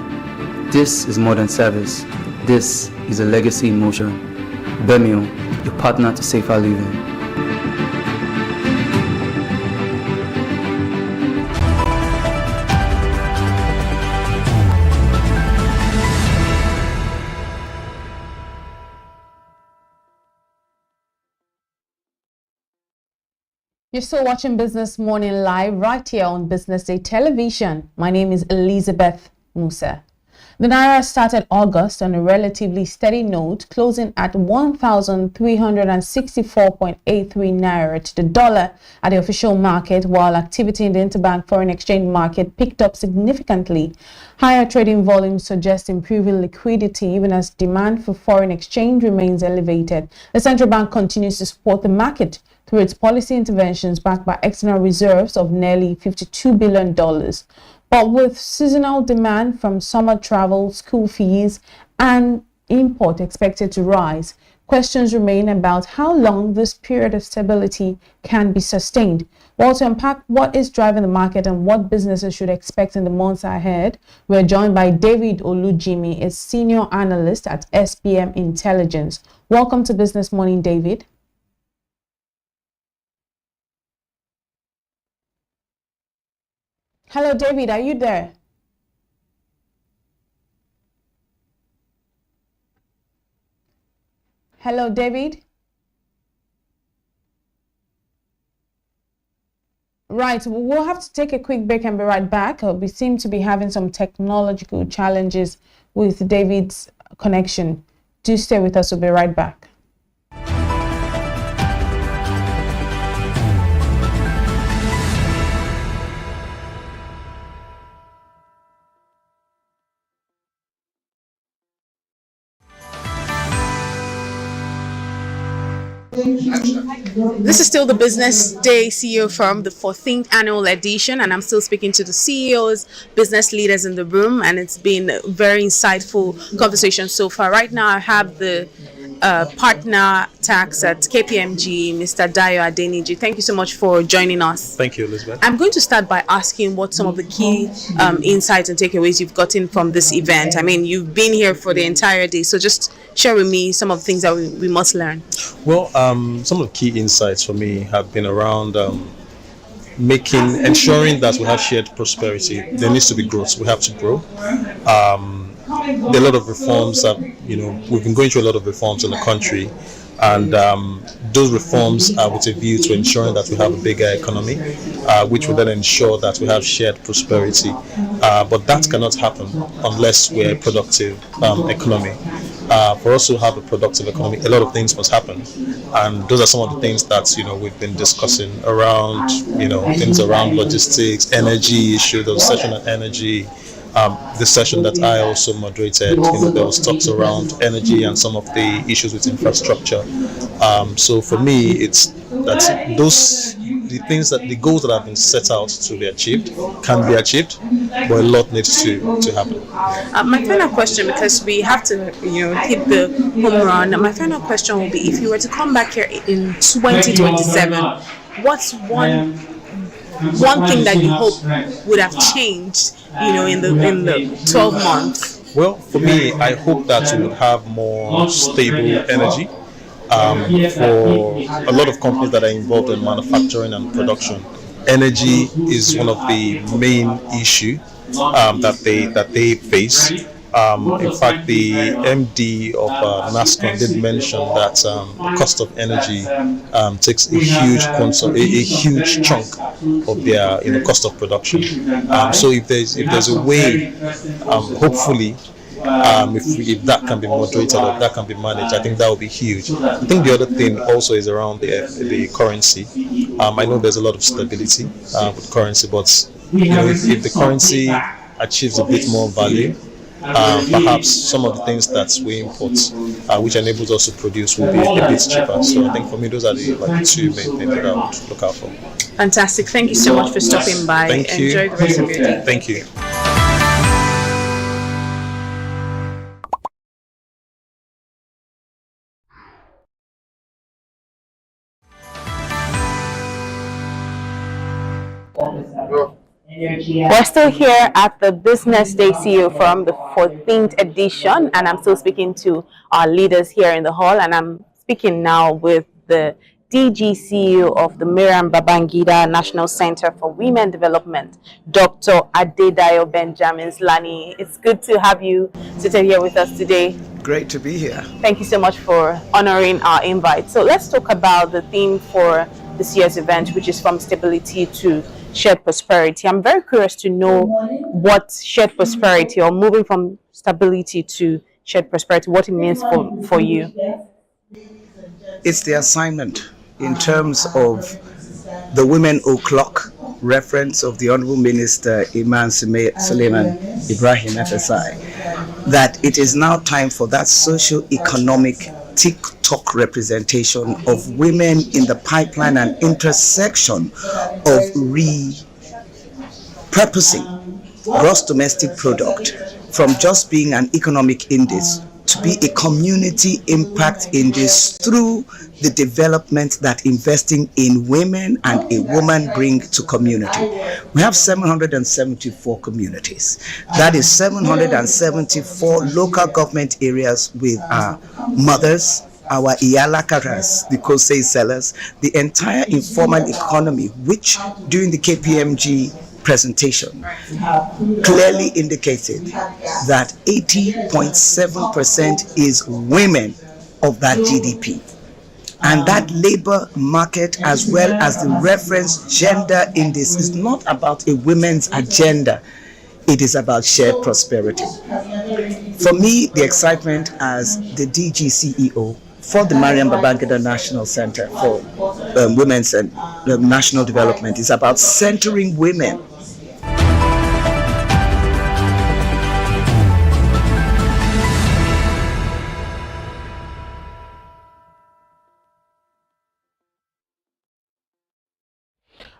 This is modern service. This is a legacy in motion. Bemio, your partner to safer living. You're still watching Business Morning Live right here on Business Day Television. My name is Elizabeth Musa. The Naira started August on a relatively steady note, closing at 1,364.83 Naira to the dollar at the official market, while activity in the interbank foreign exchange market picked up significantly. Higher trading volumes suggest improving liquidity even as demand for foreign exchange remains elevated. The central bank continues to support the market through its policy interventions backed by external reserves of nearly $52 billion. But with seasonal demand from summer travel, school fees, and import expected to rise, questions remain about how long this period of stability can be sustained. Well, to unpack what is driving the market and what businesses should expect in the months ahead, we're joined by David Olujimi, a senior analyst at SBM Intelligence. Welcome to Business Morning, David. Hello, David, are you there? Hello, David? Right, we'll have to take a quick break and be right back. We seem to be having some technological challenges with David's connection. Do stay with us, we'll be right back. This is still the Business Day CEO Forum, the 14th annual edition, and I'm still speaking to the CEOs, business leaders in the room, and it's been a very insightful conversation so far. Right now, I have the partner tax at KPMG, Mr. Dayo Adeniji. Thank you so much for joining us. Thank you, Elizabeth. I'm going to start by asking what some of the key insights and takeaways you've gotten from this event. I mean, you've been here for the entire day, so just share with me some of the things that we must learn. Well, some of the key insights for me have been around ensuring that we have shared prosperity. There needs to be growth. We have to grow. There are a lot of reforms that, we've been going through a lot of reforms in the country, and those reforms are with a view to ensuring that we have a bigger economy, which will then ensure that we have shared prosperity. But that cannot happen unless we're a productive economy. For us to have a productive economy, a lot of things must happen, and those are some of the things that we've been discussing around things around logistics, energy issues. There was a session on energy. The session that I also moderated, there was talks around energy and some of the issues with infrastructure. So for me, it's that the goals that have been set out to be achieved can be achieved, but a lot needs to happen. My final question, because we have to hit the home run. My final question will be: if you were to come back here in 2027, what's one thing that you hope would have changed, in the 12 months? Well, for me, I hope that we would have more stable energy. For a lot of companies that are involved in manufacturing and production, energy is one of the main issues that they face. In fact, the MD of NASCON did mention that the cost of energy takes a huge chunk of their cost of production. So if there's a way, hopefully, if that can be moderated or if that can be managed, I think that would be huge. I think the other thing also is around the currency. I know there's a lot of stability with currency, but if the currency achieves a bit more value, perhaps some of the things that we import, which enables us to produce, will be a bit cheaper. So I think for me, those are the two main things that I would look out for. Fantastic. Thank you so much for stopping by. Thank you. Enjoy the rest of your day. Thank you. We're still here at the Business Day CEO Forum, the 14th edition, and I'm still speaking to our leaders here in the hall, and I'm speaking now with the DG CEO of the Miriam Babangida National Center for Women Development, Dr. Adedayo Benjamin Lani. It's good to have you sitting here with us today. Great to be here. Thank you so much for honoring our invite. So let's talk about the theme for this year's event, which is from stability to shared prosperity. I'm very curious to know what shared prosperity, or moving from stability to shared prosperity, what it means for you. It's the assignment in terms of the Women O'Clock reference of the Honorable Minister Iman Suleiman Ibrahim FSI, that it is now time for that socio-economic TikTok representation of women in the pipeline and intersection of repurposing gross domestic product from just being an economic index to be a community impact index through the development that investing in women and a woman bring to community. We have 774 communities. That is 774 local government areas with our mothers, our Iyalakaras, the Kosei sellers, the entire informal economy, which during the KPMG presentation clearly indicated that 80.7% is women of that GDP. And that labor market, as well as the reference gender index, is not about a women's agenda. It is about shared prosperity. For me, the excitement as the DG CEO for the Mariam Babangida National Center for Women's and National Development is about centering women.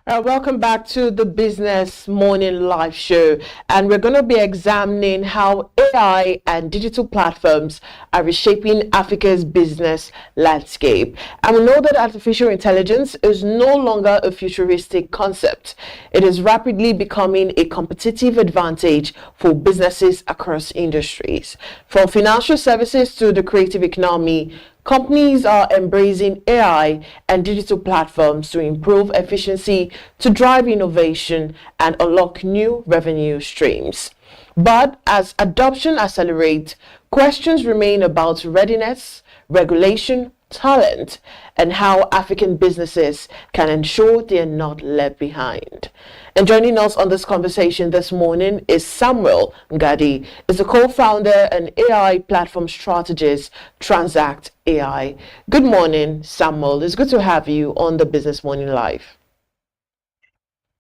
Welcome back to the Business Morning Live Show, and we're going to be examining how AI and digital platforms are reshaping Africa's business landscape. And we know that artificial intelligence is no longer a futuristic concept. It is rapidly becoming a competitive advantage for businesses across industries. From financial services to the creative economy, companies are embracing AI and digital platforms to improve efficiency, to drive innovation, and unlock new revenue streams. But as adoption accelerates, questions remain about readiness, regulation, talent, and how African businesses can ensure they are not left behind. And joining us on this conversation this morning is Samuel Ngadi, is the co-founder and AI platform strategist, Transact AI. Good morning, Samuel. It's good to have you on the Business Morning Live.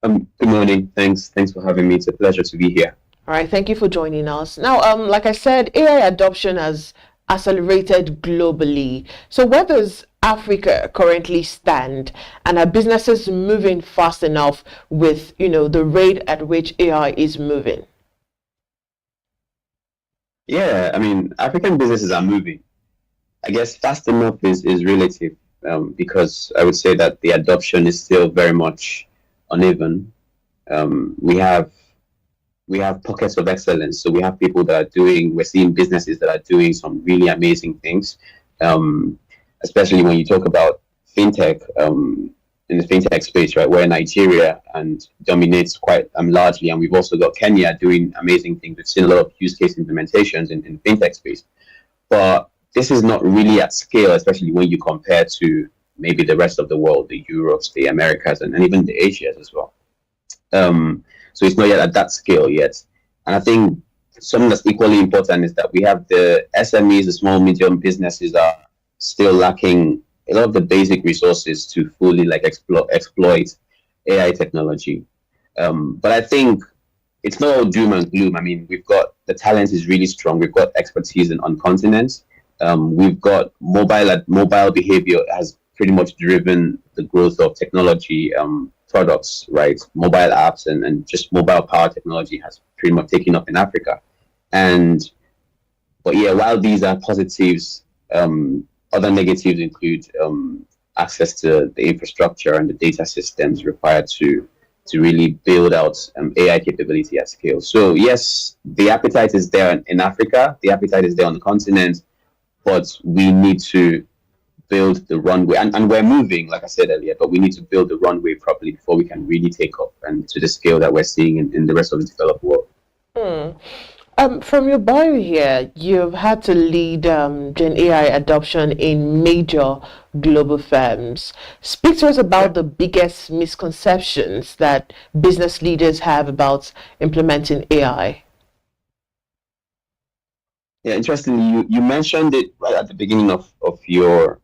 Good morning. Thanks for having me. It's a pleasure to be here. All right, thank you for joining us. Now, like I said, AI adoption has accelerated globally. So where does Africa currently stand, and are businesses moving fast enough with, the rate at which AI is moving? Yeah, I mean, African businesses are moving. I guess fast enough is relative, because I would say that the adoption is still very much uneven. We have pockets of excellence. So we have people that are we're seeing businesses that are doing some really amazing things, especially when you talk about fintech, in the fintech space, right, where Nigeria dominates quite largely. And we've also got Kenya doing amazing things. We've seen a lot of use case implementations in fintech space. But this is not really at scale, especially when you compare to maybe the rest of the world, the Europes, the Americas, and even the Asias as well. So it's not yet at that scale yet. And I think something that's equally important is that we have the SMEs, the small, medium businesses are still lacking a lot of the basic resources to fully exploit AI technology. But I think it's not all doom and gloom. I mean, we've got the talent is really strong. We've got expertise on continents. We've got mobile behavior has pretty much driven the growth of technology products, right? Mobile apps and just mobile power technology has pretty much taken up in Africa. But yeah, while these are positives, other negatives include access to the infrastructure and the data systems required to really build out AI capability at scale. So yes, the appetite is there in Africa, the appetite is there on the continent, but we need to build the runway, and we're moving, like I said earlier, but we need to build the runway properly before we can really take off and to the scale that we're seeing in the rest of the developed world. From your bio here, you've had to lead Gen AI adoption in major global firms. Speak to us about the biggest misconceptions that business leaders have about implementing AI. Yeah, interestingly, you mentioned it right at the beginning of your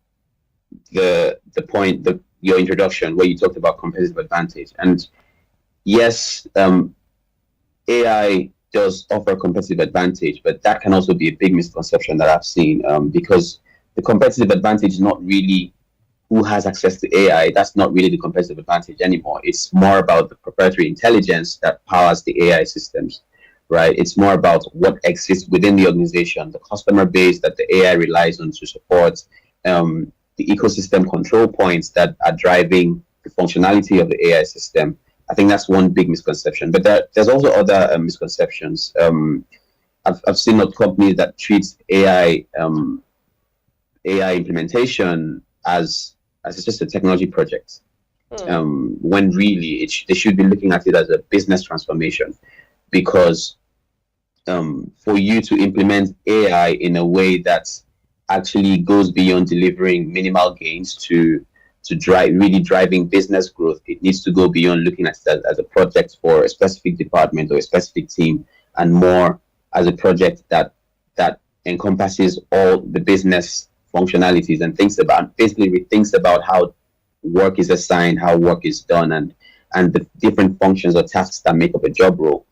the point, your introduction, where you talked about competitive advantage. And yes, AI does offer competitive advantage, but that can also be a big misconception that I've seen, because the competitive advantage is not really who has access to AI. That's not really the competitive advantage anymore. It's more about the proprietary intelligence that powers the AI systems, right? It's more about what exists within the organization, the customer base that the AI relies on to support, the ecosystem control points that are driving the functionality of the AI system. I think that's one big misconception. But there's also other misconceptions. I've seen companies that treat AI implementation as just a technology project, when really they should be looking at it as a business transformation. Because for you to implement AI in a way that actually goes beyond delivering minimal gains to really driving business growth, it needs to go beyond looking at it as a project for a specific department or a specific team, and more as a project that encompasses all the business functionalities and thinks about how work is assigned, how work is done, and the different functions or tasks that make up a job role.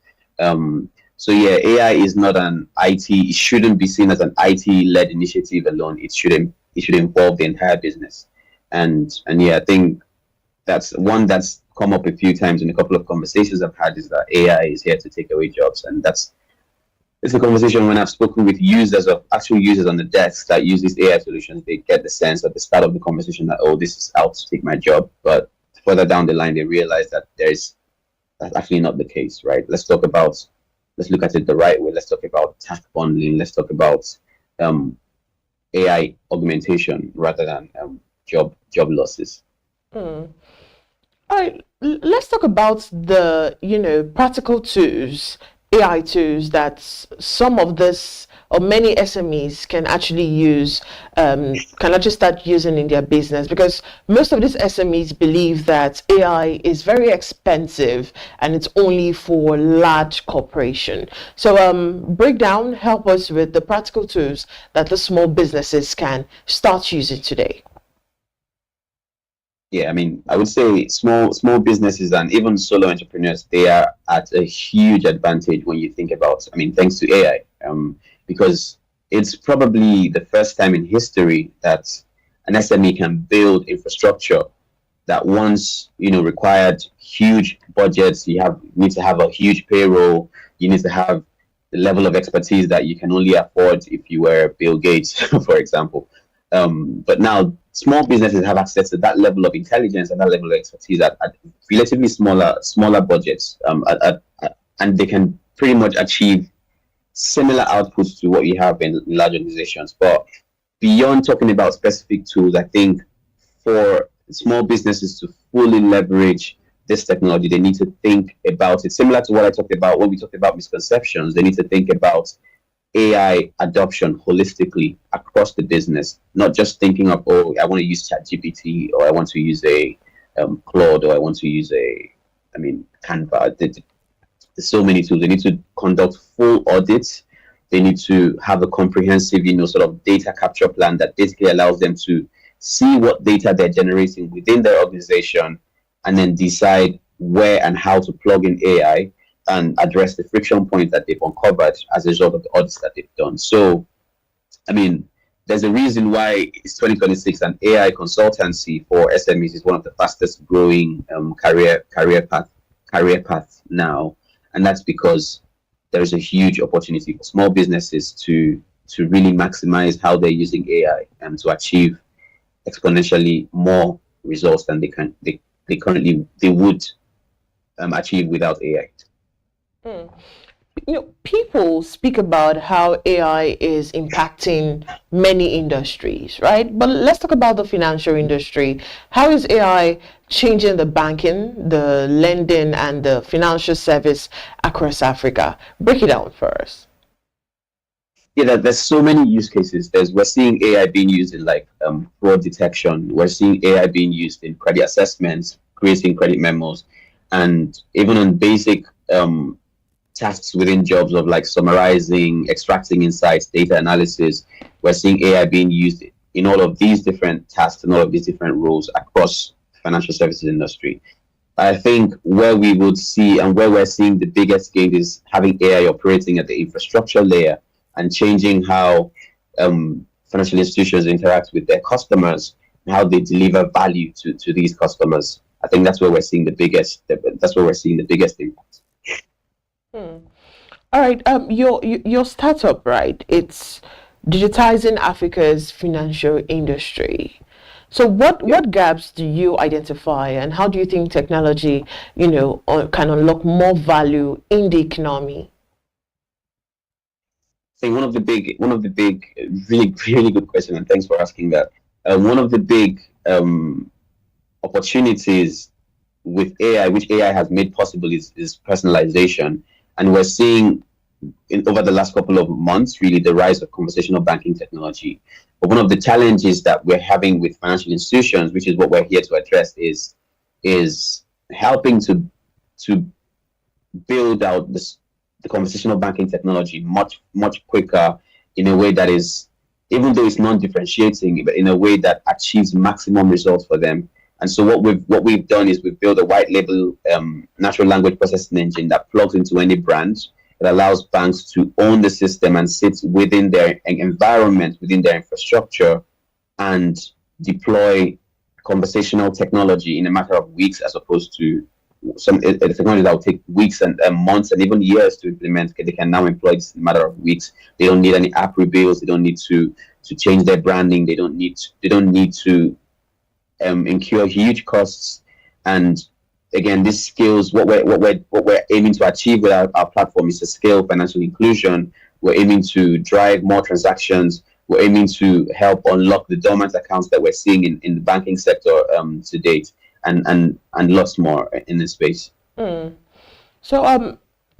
So yeah, AI is not an IT. It shouldn't be seen as an IT-led initiative alone. It should involve the entire business. And yeah, I think that's one that's come up a few times in a couple of conversations I've had, is that AI is here to take away jobs. And it's a conversation when I've spoken with actual users on the desk that use these AI solutions. They get the sense at the start of the conversation that, oh, this is out to take my job. But further down the line, they realize that that's actually not the case, right? Let's look at it the right way. Let's talk about task bundling. Let's talk about AI augmentation rather than job losses. All right, let's talk about the practical tools, AI tools that some of this or many SMEs can actually use, can actually start using in their business, because most of these SMEs believe that AI is very expensive and it's only for large corporation. So help us with the practical tools that the small businesses can start using today. Yeah, I mean, I would say small businesses and even solo entrepreneurs, they are at a huge advantage when you think about, thanks to AI, because it's probably the first time in history that an SME can build infrastructure that once, required huge budgets. You need to have a huge payroll. You need to have the level of expertise that you can only afford if you were Bill Gates, for example. But now small businesses have access to that level of intelligence and that level of expertise at relatively smaller budgets, and they can pretty much achieve similar outputs to what you have in large organizations. But beyond talking about specific tools, I think for small businesses to fully leverage this technology, they need to think about it similar to what I talked about when we talked about misconceptions. They need to think about AI adoption holistically across the business, not just thinking of, oh, I want to use ChatGPT, or I want to use a Claude, or I want to use Canva. There's so many tools. They need to conduct full audits. They need to have a comprehensive, sort of data capture plan that basically allows them to see what data they're generating within their organization, and then decide where and how to plug in AI and address the friction points that they've uncovered as a result of the audits that they've done. So, there's a reason why it's 2026 and AI consultancy for SMEs is one of the fastest growing career paths now, and that's because there is a huge opportunity for small businesses to really maximize how they're using AI and to achieve exponentially more results than they would achieve without AI. People speak about how AI is impacting many industries, right? But let's talk about the financial industry. How is AI changing the banking, the lending, and the financial service across Africa? Break it down for us. there's so many use cases. We're seeing AI being used in like fraud detection. We're seeing AI being used in credit assessments, creating credit memos, and even on basic tasks within jobs of like summarizing, extracting insights, data analysis. We're seeing AI being used in all of these different tasks and all of these different roles across financial services industry. I think where we would see and where we're seeing the biggest gain is having AI operating at the infrastructure layer and changing how financial institutions interact with their customers and how they deliver value to these customers. I think that's where we're seeing the biggest. That's where we're seeing the biggest impact. All right. Your startup, right? It's digitizing Africa's financial industry. So what gaps do you identify, and how do you think technology, can unlock more value in the economy? I think one of the big, really good question, and thanks for asking that. One of the big opportunities with AI, which AI has made possible, is personalization, and we're seeing over the last couple of months really the rise of conversational banking technology. But one of the challenges that we're having with financial institutions, which is what we're here to address, is helping to build out the conversational banking technology much quicker, in a way that is, even though it's non-differentiating, but in a way that achieves maximum results for them. And so what we've done is we've built a white label natural language processing engine that plugs into any brand, that allows banks to own the system and sit within their environment, within their infrastructure, and deploy conversational technology in a matter of weeks, as opposed to some technology that will take weeks and months and even years to implement. They can now employ this in a matter of weeks. They don't need any app rebuilds. They don't need to change their branding. They don't need to incur huge costs. And again, this scales what we're aiming to achieve with our platform is to scale financial inclusion. We're aiming to drive more transactions. We're aiming to help unlock the dormant accounts that we're seeing in the banking sector to date, and lots more in this space. So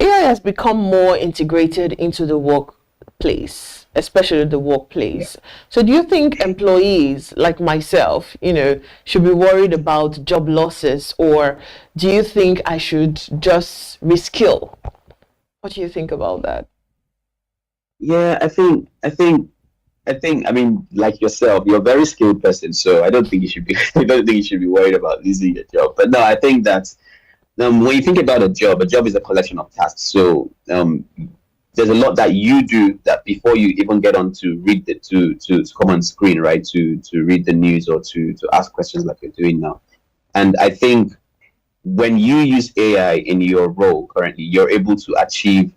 AI has become more integrated into the workplace, especially the workplace. So do you think employees like myself, should be worried about job losses, or do you think I should just reskill? What do you think about that? Yeah, I think, like yourself, you're a very skilled person, so I don't think you should be, worried about losing your job. But no, I think that when you think about a job is a collection of tasks. So there's a lot that you do that before you even get on to read to come on screen, right? To read the news or to ask questions like you're doing now. And I think when you use AI in your role currently, you're able to achieve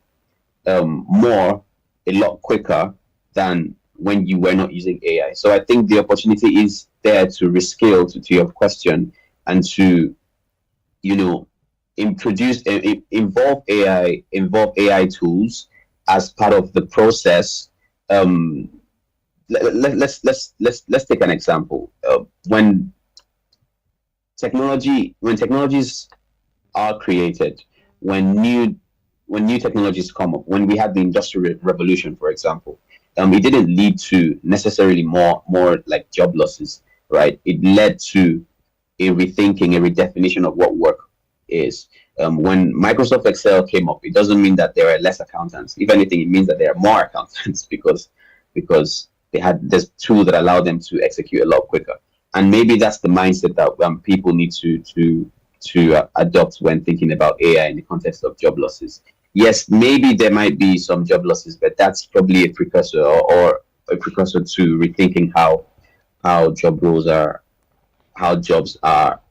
more a lot quicker than when you were not using AI. So I think the opportunity is there to rescale to your question, and to involve AI tools as part of the process. Let's take an example. When technologies are created, when new technologies come up, when we had the industrial revolution, for example, it didn't lead to necessarily more like job losses, right? It led to a rethinking, a redefinition of what work is. When Microsoft Excel came up, it doesn't mean that there are less accountants. If anything, it means that there are more accountants because they had this tool that allowed them to execute a lot quicker. And maybe that's the mindset that people need to adopt when thinking about AI in the context of job losses. Yes, maybe there might be some job losses, but that's probably a precursor or a precursor to rethinking how jobs are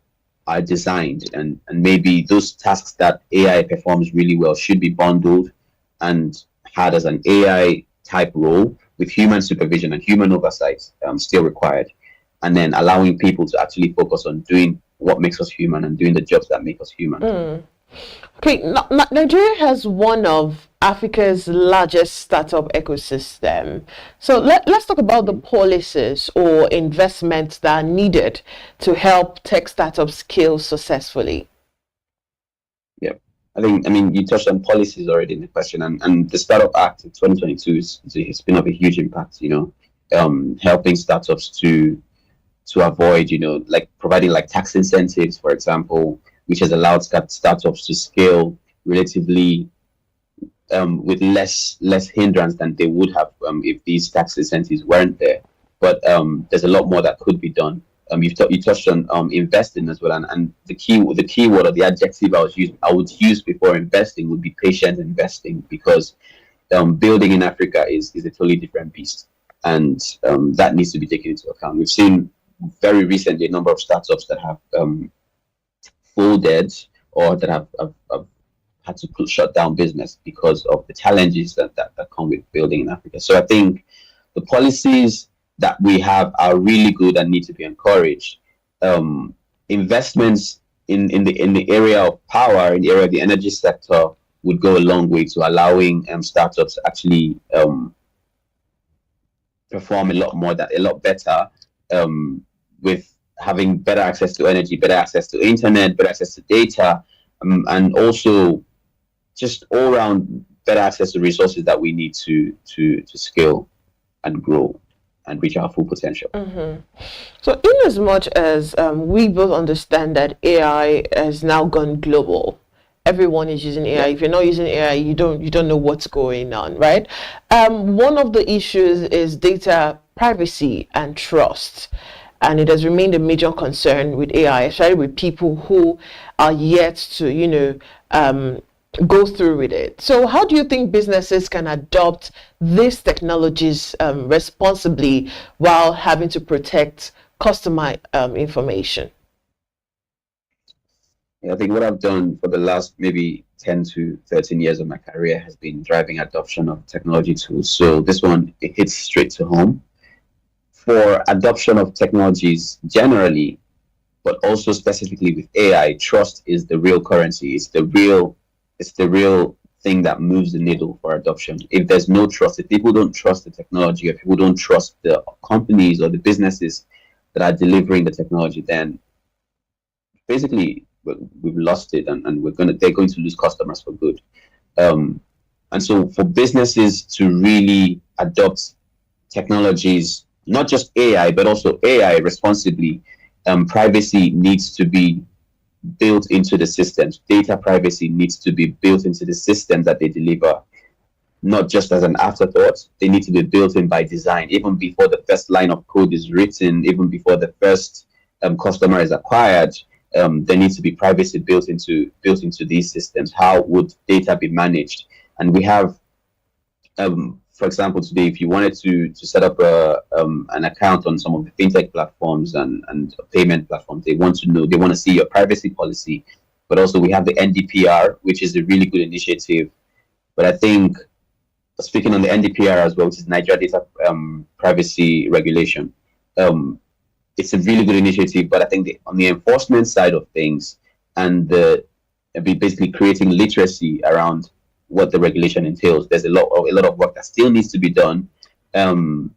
designed, and maybe those tasks that AI performs really well should be bundled and had as an AI type role with human supervision and human oversight still required, and then allowing people to actually focus on doing what makes us human and doing the jobs that make us human. Okay, Nigeria has one of Africa's largest startup ecosystem. So let's talk about the policies or investments that are needed to help tech startups scale successfully. Yep. I mean, you touched on policies already in the question, and the Startup Act in 2022 it's been of a huge impact, helping startups to avoid, like providing like tax incentives, for example, which has allowed startups to scale relatively with less hindrance than they would have if these tax incentives weren't there. But there's a lot more that could be done. You touched on investing as well, and the key word or the adjective I would use before investing would be patient investing, because building in Africa is a totally different beast, and that needs to be taken into account. We've seen very recently a number of startups that have folded or that have had to shut down business because of the challenges that come with building in Africa. So I think the policies that we have are really good and need to be encouraged. Investments in the area of power, in the area of the energy sector, would go a long way to allowing startups to actually perform a lot better with having better access to energy, better access to internet, better access to data, and also just all around better access to resources that we need to scale and grow and reach our full potential. So in as much as we both understand that AI has now gone global, everyone is using AI. If you're not using AI, you don't know what's going on, right? One of the issues is data privacy and trust. And it has remained a major concern with AI, especially with people who are yet to, go through with it. So how do you think businesses can adopt these technologies responsibly while having to protect customer information? I think what I've done for the last maybe 10 to 13 years of my career has been driving adoption of technology tools. So this one, it hits straight to home. For adoption of technologies generally, but also specifically with AI, trust is the real currency. It's the real thing that moves the needle for adoption. If there's no trust, if people don't trust the technology, if people don't trust the companies or the businesses that are delivering the technology, then basically we've lost it, and they're going to lose customers for good. And so for businesses to really adopt technologies, not just AI, but also AI responsibly, privacy needs to be built into the systems. Data privacy needs to be built into the systems that they deliver, not just as an afterthought. They need to be built in by design, even before the first line of code is written, even before the first customer is acquired. There needs to be privacy built into these systems. How would data be managed? And we have, for example, today, if you wanted to set up an account on some of the fintech platforms and payment platforms, they want to see your privacy policy. But also we have the NDPR, which is a really good initiative. But I think, speaking on the NDPR as well, which is Nigeria Data Privacy Regulation, it's a really good initiative. But I think on the enforcement side of things, and basically creating literacy around what the regulation entails, there's a lot of work that still needs to be done. And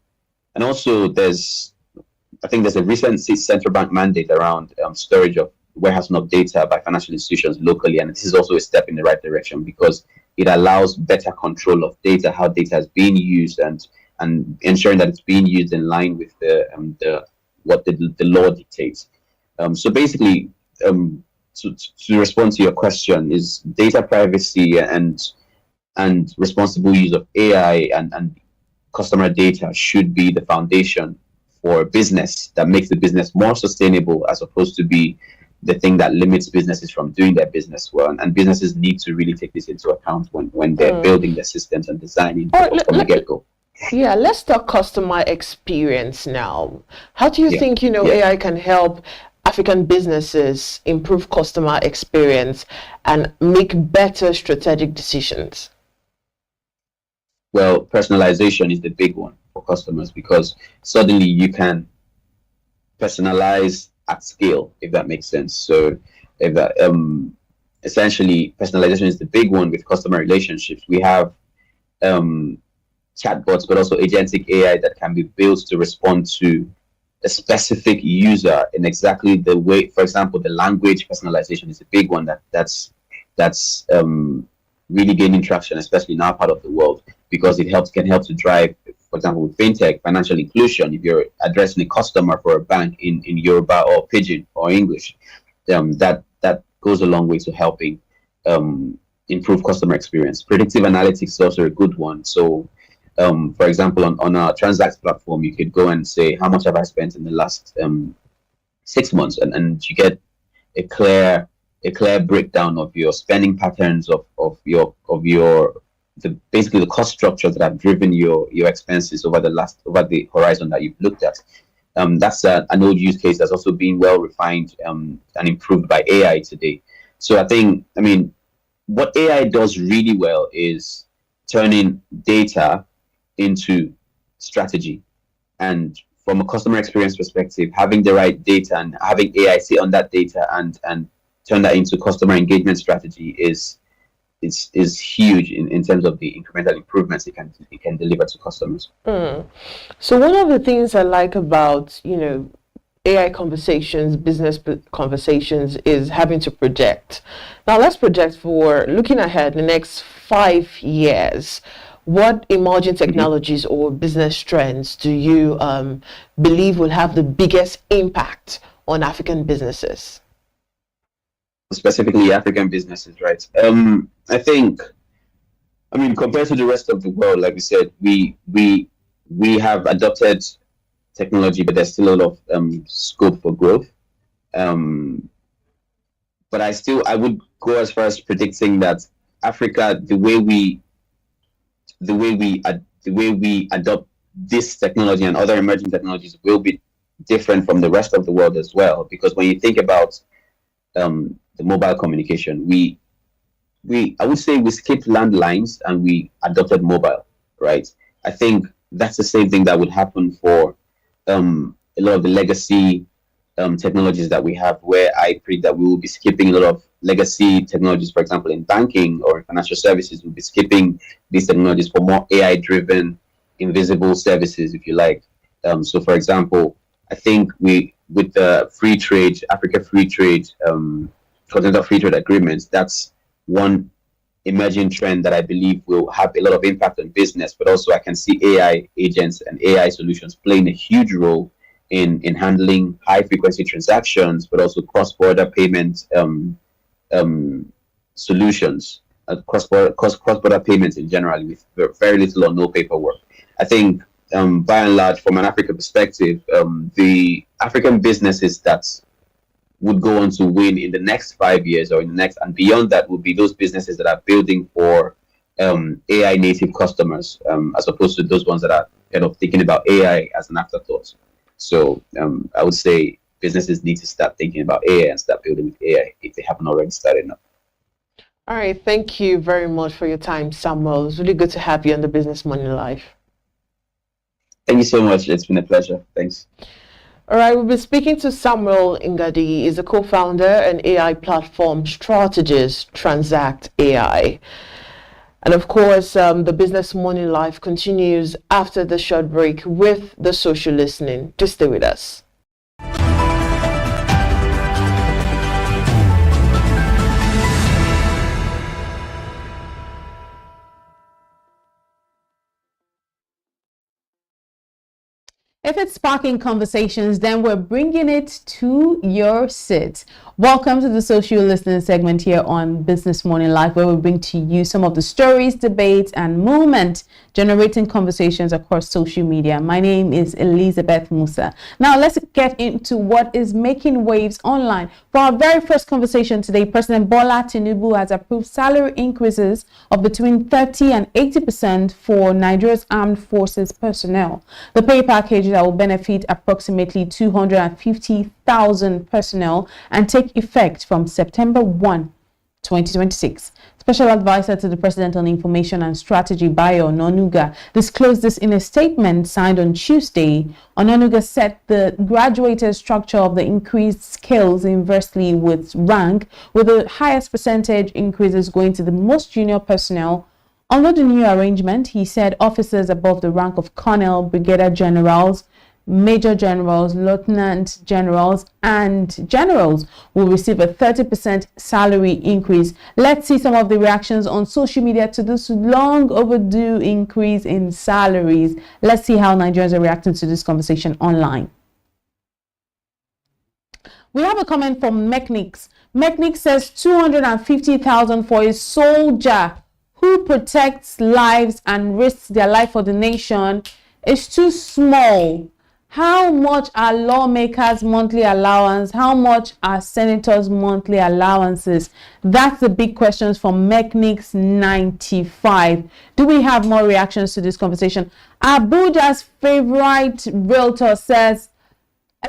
also I think there's a recent central bank mandate around storage of warehousing of data by financial institutions locally, and this is also a step in the right direction because it allows better control of data, how data is being used, and ensuring that it's being used in line with what the law dictates. So basically, to respond to your question, is data privacy and responsible use of AI and customer data should be the foundation for business that makes the business more sustainable, as opposed to be the thing that limits businesses from doing their business well. And businesses need to really take this into account when they're building their systems and designing from the get-go. Yeah, let's talk customer experience now. How do you think AI can help African businesses improve customer experience and make better strategic decisions? Well, personalization is the big one for customers, because suddenly you can personalize at scale, if that makes sense. So if that essentially personalization is the big one with customer relationships. We have chatbots, but also agentic AI that can be built to respond to a specific user in exactly the way. For example, the language personalization is a big one that's that's really gaining traction, especially in our part of the world, because it can help to drive, for example, with fintech, financial inclusion. If you're addressing a customer for a bank in Yoruba or Pidgin or English, that goes a long way to helping improve customer experience. Predictive analytics is also a good one. So, for example, on our Transact platform, you could go and say, how much have I spent in the last 6 months, and you get a clear breakdown of your spending patterns, basically the cost structures that have driven your expenses over the horizon that you've looked at. That's an old use case that's also being well refined and improved by AI today. So I mean, what AI does really well is turning data into strategy. And from a customer experience perspective, having the right data and having AI sit on that data and turn that into customer engagement strategy is huge in terms of the incremental improvements it can deliver to customers. So one of the things I like about, AI conversations, business conversations, is having to project. Now let's project for looking ahead the next 5 years. What emerging technologies or business trends do you believe will have the biggest impact on African businesses? Specifically African businesses, right? I mean, compared to the rest of the world, like we said, we have adopted technology, but there's still a lot of scope for growth. But I would go as far as predicting that Africa, the way we adopt this technology and other emerging technologies will be different from the rest of the world as well. Because when you think about the mobile communication, I would say we skipped landlines and we adopted mobile, right? I think that's the same thing that would happen for a lot of the legacy technologies that we have, where I predict that we will be skipping a lot of legacy technologies. For example, in banking or in financial services, we'll be skipping these technologies for more AI-driven, invisible services, if you like. So, for example, I think with the free trade, Africa free trade, continental free trade agreements, that's one emerging trend that I believe will have a lot of impact on business. But also, I can see AI agents and AI solutions playing a huge role in handling high frequency transactions, but also cross-border payment solutions, cross-border payments in general, with very little or no paperwork. I think by and large, from an African perspective, the African businesses that would go on to win in the next 5 years or in the next and beyond that would be those businesses that are building for AI native customers, as opposed to those ones that are kind of thinking about AI as an afterthought. So I would say businesses need to start thinking about AI and start building with AI if they haven't already started now. All right, thank you very much for your time, Samuel. It's really good to have you on the Business Morning Live. Thank you so much. It's been a pleasure. Thanks. All right, we'll be speaking to Samuel Ngadi. He's a co-founder and AI platform strategist, Transact AI. And of course, the Business Morning Live continues after the short break with the social listening. Just stay with us. If it's sparking conversations, then we're bringing it to your seat. Welcome to the social listening segment here on Business Morning Live, where we bring to you some of the stories, debates, and movement generating conversations across social media. My name is Elizabeth Musa. Now let's get into what is making waves online. For our very first conversation today, President Bola Tinubu has approved salary increases of between 30 and 80% for Nigeria's armed forces personnel. The pay package that will benefit approximately 250,000 personnel and take effect from September 1, 2026. Special Advisor to the President on Information and Strategy, Bayo Ononuga, disclosed this in a statement signed on Tuesday. Ononuga said the graduated structure of the increased scales inversely with rank, with the highest percentage increases going to the most junior personnel. Under the new arrangement, he said officers above the rank of colonel, brigadier generals, major generals, lieutenant generals, and generals will receive a 30% salary increase. Let's see some of the reactions on social media to this long overdue increase in salaries. Let's see how Nigerians are reacting to this conversation online. We have a comment from Mechnics. Mechnics says 250,000 for a soldier who protects lives and risks their life for the nation is too small. How much are lawmakers' monthly allowance? How much are senators' monthly allowances? That's the big questions from Mechnics 95. Do we have more reactions to this conversation? Abuja's favorite realtor says,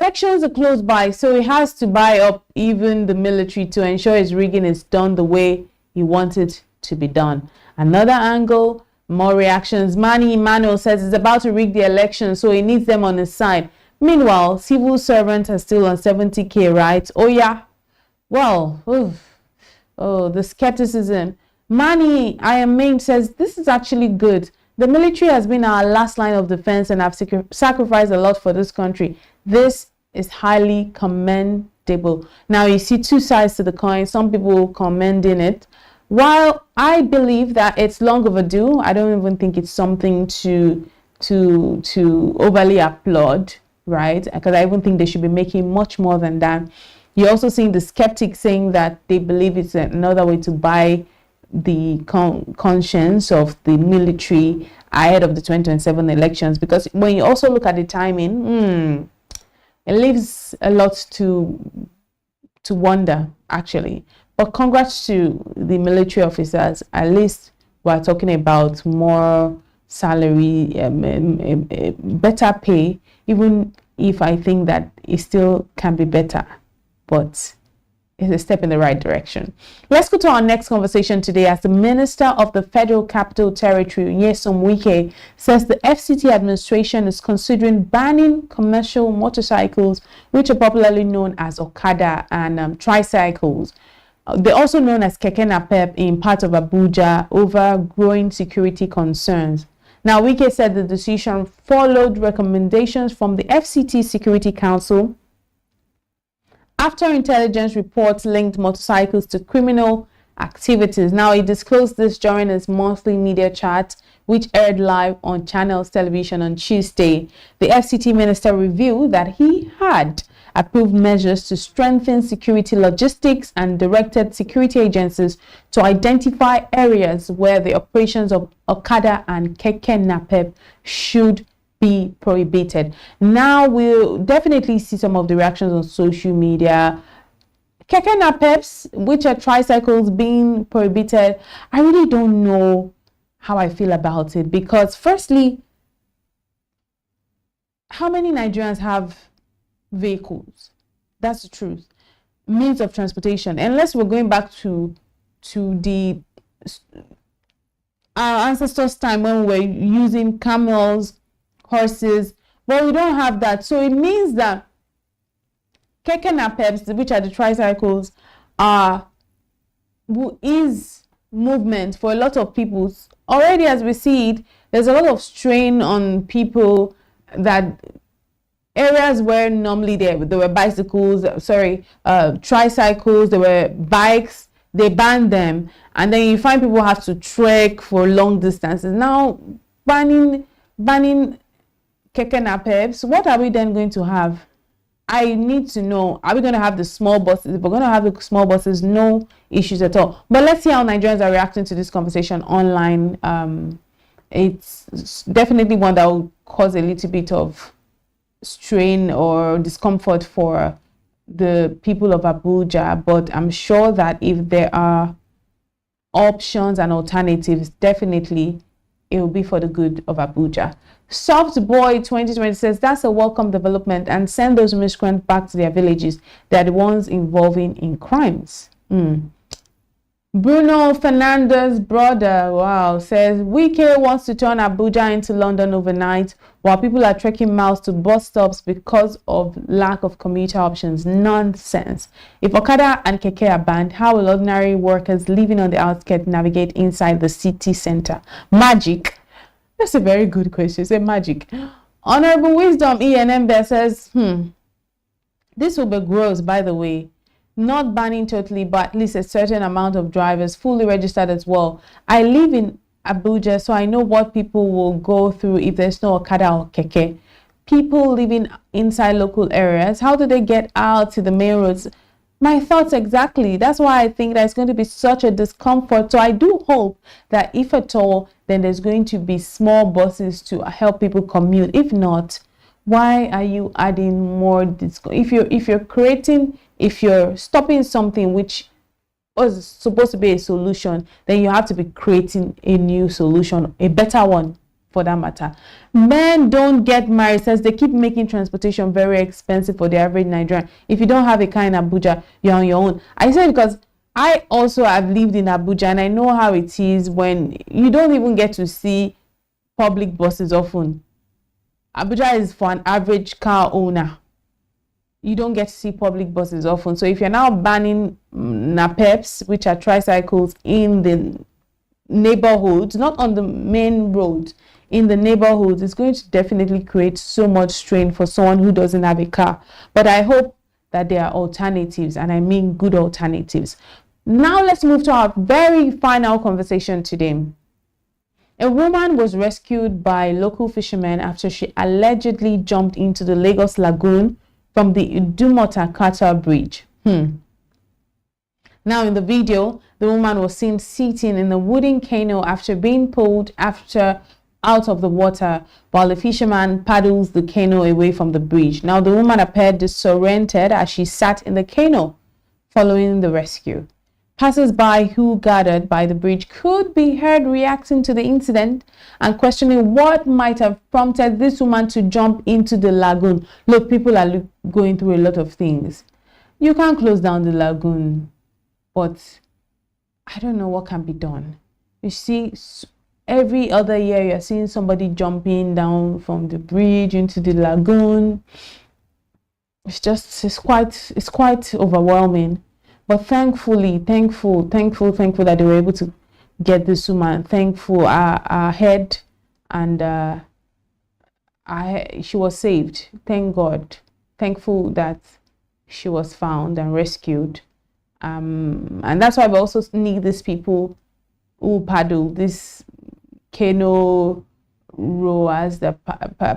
elections are close by, so he has to buy up even the military to ensure his rigging is done the way he wants it to be done. Another angle, more reactions. Manny Emmanuel says he's about to rig the election, so he needs them on his side. Meanwhile, civil servants are still on 70K, right? Oh, yeah. Well, the skepticism. Manny Main says this is actually good. The military has been our last line of defense and have sacrificed a lot for this country. This is highly commendable. Now, you see two sides to the coin. Some people commending it. While I believe that it's long overdue, I don't even think it's something to overly applaud, right? Because I even think they should be making much more than that. You're also seeing the skeptics saying that they believe it's another way to buy the conscience of the military ahead of the 2027 elections. Because when you also look at the timing, it leaves a lot to wonder, actually. But congrats to the military officers. At least we're talking about more salary, better pay, even if I think that it still can be better. But it's a step in the right direction. Let's go to our next conversation today as the Minister of the Federal Capital Territory, Nyesom Wike, says the FCT administration is considering banning commercial motorcycles, which are popularly known as Okada and tricycles. They're also known as Keke Napep in part of Abuja over growing security concerns. Now, Wike said the decision followed recommendations from the FCT Security Council after intelligence reports linked motorcycles to criminal activities. Now, he disclosed this during his monthly media chat, which aired live on Channels Television on Tuesday. The FCT minister revealed that he had approved measures to strengthen security logistics and directed security agencies to identify areas where the operations of Okada and Keke Napep should be prohibited. Now we'll definitely see some of the reactions on social media. Keke Napeps, which are tricycles, being prohibited. I really don't know how I feel about it, because firstly, how many Nigerians have vehicles? That's the truth. Means of transportation. Unless we're going back to the our ancestors' time when we were using camels, horses, but we don't have that. So it means that Keke Napeps, which are the tricycles, is movement for a lot of people. Already, as we see it, there's a lot of strain on people, that areas where normally there were bicycles, tricycles, there were bikes, they banned them, and then you find people have to trek for long distances. Now banning Keke Napeps, what are we then going to have? I need to know, are we going to have the small buses? If we're going to have the small buses, no issues at all. But let's see how Nigerians are reacting to this conversation online. It's definitely one that will cause a little bit of strain or discomfort for the people of Abuja, but I'm sure that if there are options and alternatives, definitely it will be for the good of Abuja. Soft Boy 2020 says that's a welcome development, and send those miscreants back to their villages. They're the ones involving in crimes. Bruno Fernandez' brother, says Wike wants to turn Abuja into London overnight, while people are trekking miles to bus stops because of lack of commuter options. Nonsense. If Okada and Keke are banned, how will ordinary workers living on the outskirts navigate inside the city center? Magic. That's a very good question. Say magic. Honorable Wisdom ENM says, this will be gross, by the way. Not banning totally, but at least a certain amount of drivers fully registered as well. I live in Abuja, so I know what people will go through if there's no Okada or Keke. People living inside local areas, how do they get out to the main roads? My thoughts exactly. That's why I think that it's going to be such a discomfort. So I do hope that if at all, then there's going to be small buses to help people commute. If not, why are you adding more? If you're stopping something which was supposed to be a solution, then you have to be creating a new solution, a better one for that matter. Men don't get married, says they keep making transportation very expensive for the average Nigerian. If you don't have a car in Abuja, you're on your own. I say because I also have lived in Abuja and I know how it is when you don't even get to see public buses often. Abuja is for an average car owner. You don't get to see public buses often. So if you're now banning NAPEPs, which are tricycles, in the neighborhoods, not on the main road, in the neighborhoods, it's going to definitely create so much strain for someone who doesn't have a car. But I hope that there are alternatives, and I mean good alternatives. Now let's move to our very final conversation today. A woman was rescued by local fishermen after she allegedly jumped into the Lagos Lagoon from the Idumota-Kata bridge. Now in the video, the woman was seen sitting in the wooden canoe after being pulled out of the water while the fisherman paddles the canoe away from the bridge. Now the woman appeared disoriented as she sat in the canoe following the rescue. Passers-by who gathered by the bridge could be heard reacting to the incident and questioning what might have prompted this woman to jump into the lagoon. Look, people are going through a lot of things. You can't close down the lagoon, but I don't know what can be done. You see, every other year you're seeing somebody jumping down from the bridge into the lagoon. It's quite overwhelming. But thankful that they were able to get this woman. Thankful our head and she was saved. Thank God. Thankful that she was found and rescued. And that's why we also need these people who paddle, these canoe rowers that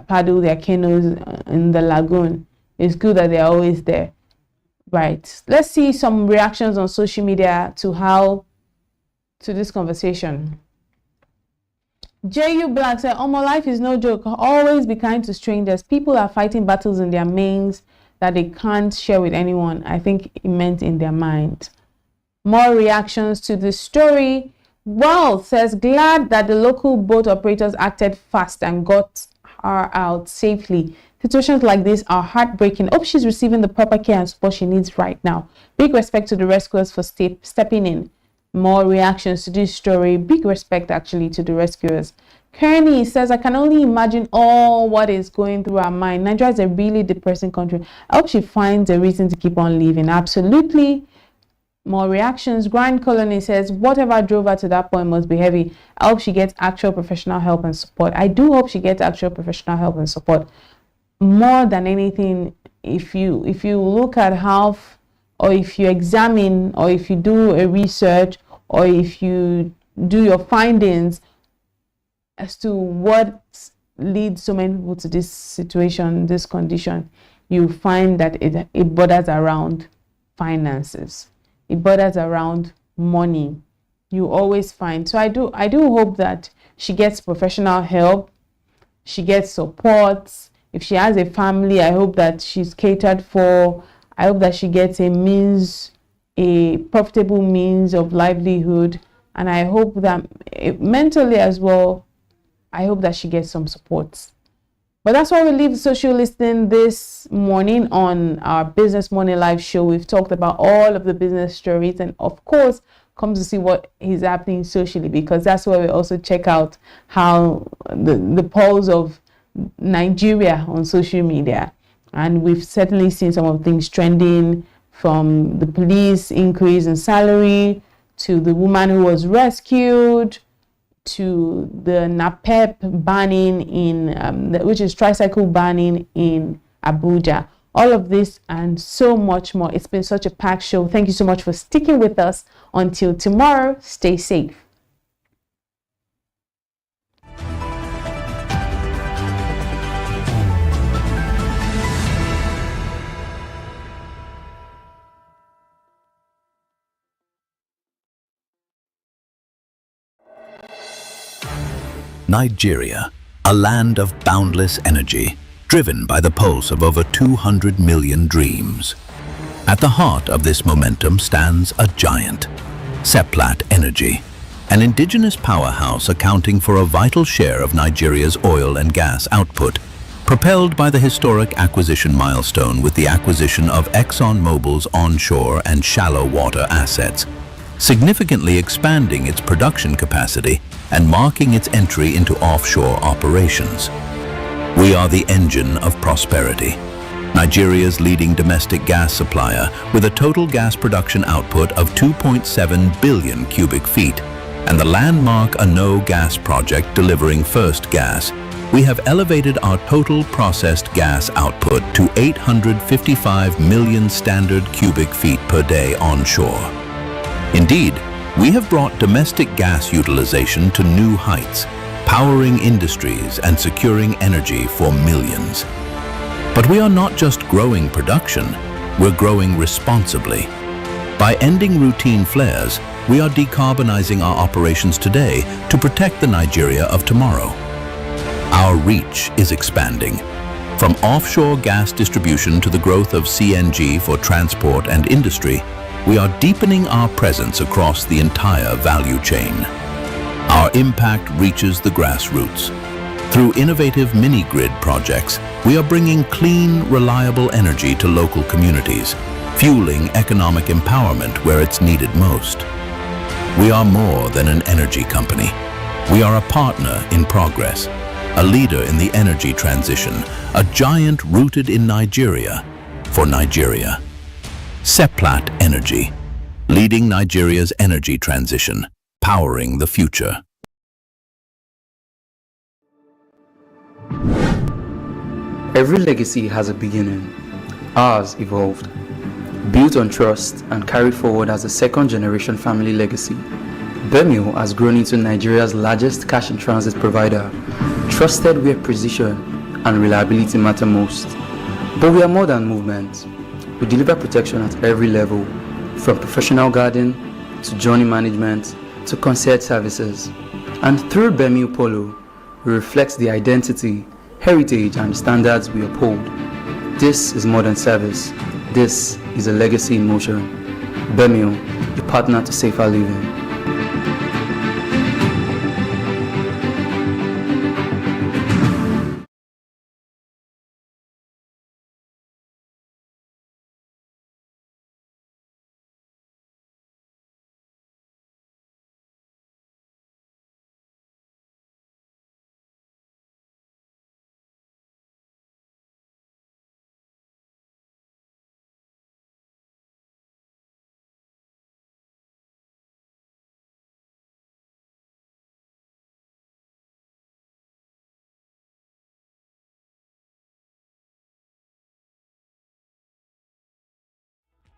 paddle their canoes in the lagoon. It's good that they're always there. Right, let's see some reactions on social media to this conversation. J.U. Black said, "Oh, my life is no joke. Always be kind to strangers. People are fighting battles in their minds that they can't share with anyone." I think it meant in their mind. More reactions to this story. Well, says, "Glad that the local boat operators acted fast and got her out safely. Situations like this are heartbreaking. Hope she's receiving the proper care and support she needs right now. Big respect to the rescuers for stepping in." More reactions to this story. Big respect actually to the rescuers. Kearney says, "I can only imagine all what is going through her mind. Nigeria is a really depressing country. I hope she finds a reason to keep on living." Absolutely. More reactions. Grind Colony says, "Whatever drove her to that point must be heavy. I hope she gets actual professional help and support." I do hope she gets actual professional help and support. More than anything, if you look at how, or if you examine, or if you do a research, or if you do your findings as to what leads so many people to this situation, this condition, you find that it borders around finances. It borders around money. You always find. So I do hope that she gets professional help, she gets support. If she has a family, I hope that she's catered for. I hope that she gets a profitable means of livelihood. And I hope that mentally as well, I hope that she gets some support. But that's why we leave social listening this morning on our Business Morning Live show. We've talked about all of the business stories and of course, come to see what is happening socially, because that's where we also check out how the pulse of Nigeria on social media. And we've certainly seen some of the things trending, from the police increase in salary to the woman who was rescued to the NAPEP banning which is tricycle banning in Abuja. All of this and so much more. It's been such a packed show. Thank you so much for sticking with us. Until tomorrow, stay safe. Nigeria, a land of boundless energy, driven by the pulse of over 200 million dreams. At the heart of this momentum stands a giant, Seplat Energy, an indigenous powerhouse accounting for a vital share of Nigeria's oil and gas output, propelled by the historic acquisition milestone with the acquisition of ExxonMobil's onshore and shallow water assets, significantly expanding its production capacity and marking its entry into offshore operations. We are the engine of prosperity, Nigeria's leading domestic gas supplier with a total gas production output of 2.7 billion cubic feet and the landmark ANO gas project delivering first gas. We have elevated our total processed gas output to 855 million standard cubic feet per day onshore. Indeed, we have brought domestic gas utilization to new heights, powering industries and securing energy for millions. But we are not just growing production, we're growing responsibly. By ending routine flares, we are decarbonizing our operations today to protect the Nigeria of tomorrow. Our reach is expanding. From offshore gas distribution to the growth of CNG for transport and industry, we are deepening our presence across the entire value chain. Our impact reaches the grassroots. Through innovative mini-grid projects, we are bringing clean, reliable energy to local communities, fueling economic empowerment where it's needed most. We are more than an energy company. We are a partner in progress, a leader in the energy transition, a giant rooted in Nigeria for Nigeria. Seplat Energy, leading Nigeria's energy transition, powering the future. Every legacy has a beginning. Ours evolved. Built on trust and carried forward as a second-generation family legacy, Bemio has grown into Nigeria's largest cash-in-transit provider, trusted where precision and reliability matter most. But we are more than movement. We deliver protection at every level, from professional guarding to journey management to concierge services. And through Bemio Polo, we reflect the identity, heritage, and standards we uphold. This is more than service. This is a legacy in motion. Bemio, your partner to safer living.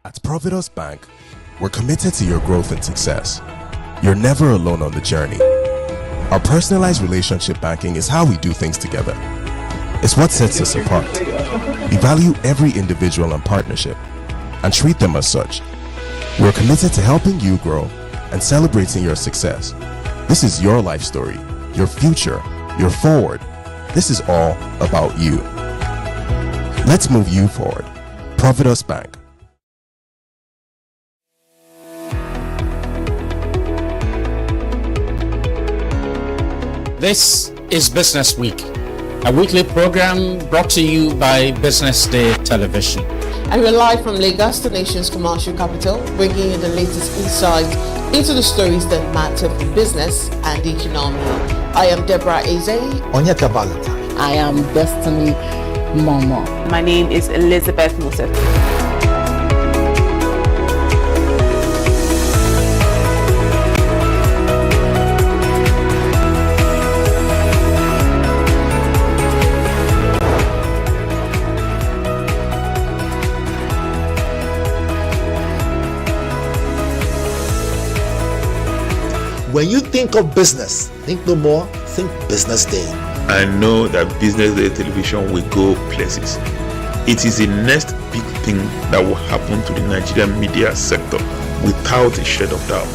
At Providus Bank, we're committed to your growth and success. You're never alone on the journey. Our personalized relationship banking is how we do things together. It's what sets us apart. We value every individual and partnership and treat them as such. We're committed to helping you grow and celebrating your success. This is your life story, your future, your forward. This is all about you. Let's move you forward. Providus Bank. This is Business Week, a weekly program brought to you by BusinessDay Television. And we're live from Lagos, the nation's commercial capital, bringing you the latest insight into the stories that matter for business and the economy. I am Deborah Eze. Onyeka Valentine. I am Destiny Momo. My name is Elizabeth Musef. when you think of business, think no more, think Business Day. I know that Business Day television will go places. It is the next big thing that will happen to the Nigerian media sector without a shade of doubt.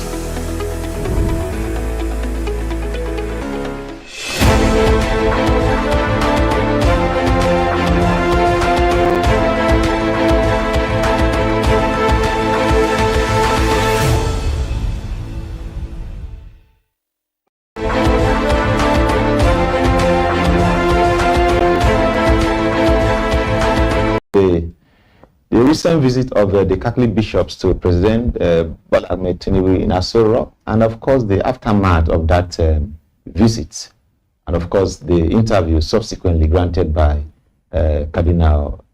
The recent visit of the Catholic bishops to President Bola Ahmed Tinubu in Aso Rock, and of course the aftermath of that visit, and of course the interview subsequently granted by Cardinal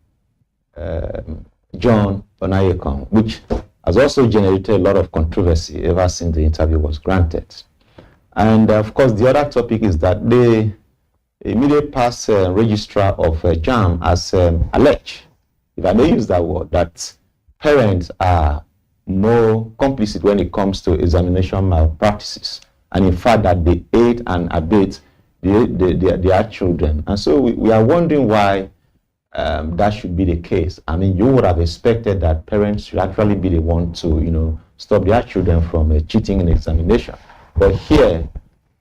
John Onayekon, which has also generated a lot of controversy ever since the interview was granted. And of course the other topic is that the immediate past registrar of JAM has alleged, if I may use that word, that parents are more complicit when it comes to examination malpractices, and in fact that they aid and abet their children. And so we are wondering why that should be the case. I mean, you would have expected that parents should actually be the one to, you know, stop their children from cheating in examination. But here,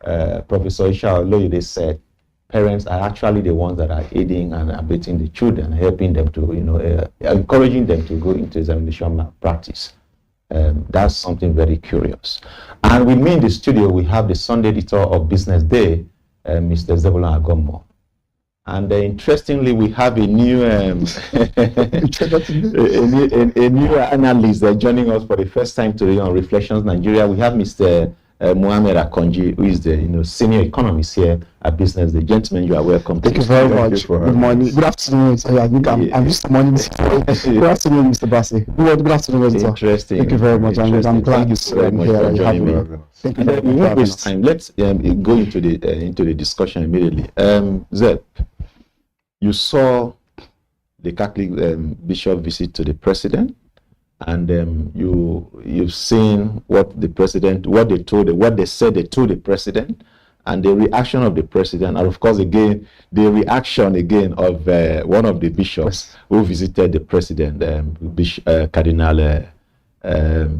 Professor Isha Oloyede said, parents are actually the ones that are aiding and abetting the children, helping them to, you know, encouraging them to go into examination malpractice. That's something very curious. And with me in the studio, we have the Sunday editor of Business Day, Mr. Zebulon Agomo. And interestingly, we have a new a new analyst joining us for the first time today on Reflections Nigeria. We have Mr. Mohamed Akonji, who is the senior economist here at Business Day. Gentlemen, you are welcome. Thank you very much. Good morning. Good afternoon. I think I'm used to morning. Good afternoon, Mr. Bassi. Good afternoon, Editor. Interesting. Thank you very much. I'm glad to very much for joining me. Thank you very much. We won't waste time. Let's go into the discussion immediately. Zeb, you saw the Catholic bishop visit to the president, and you've seen what the president, what they said they told the president, and the reaction of the president, and of course again the reaction again of one of the bishops who visited the president, Cardinal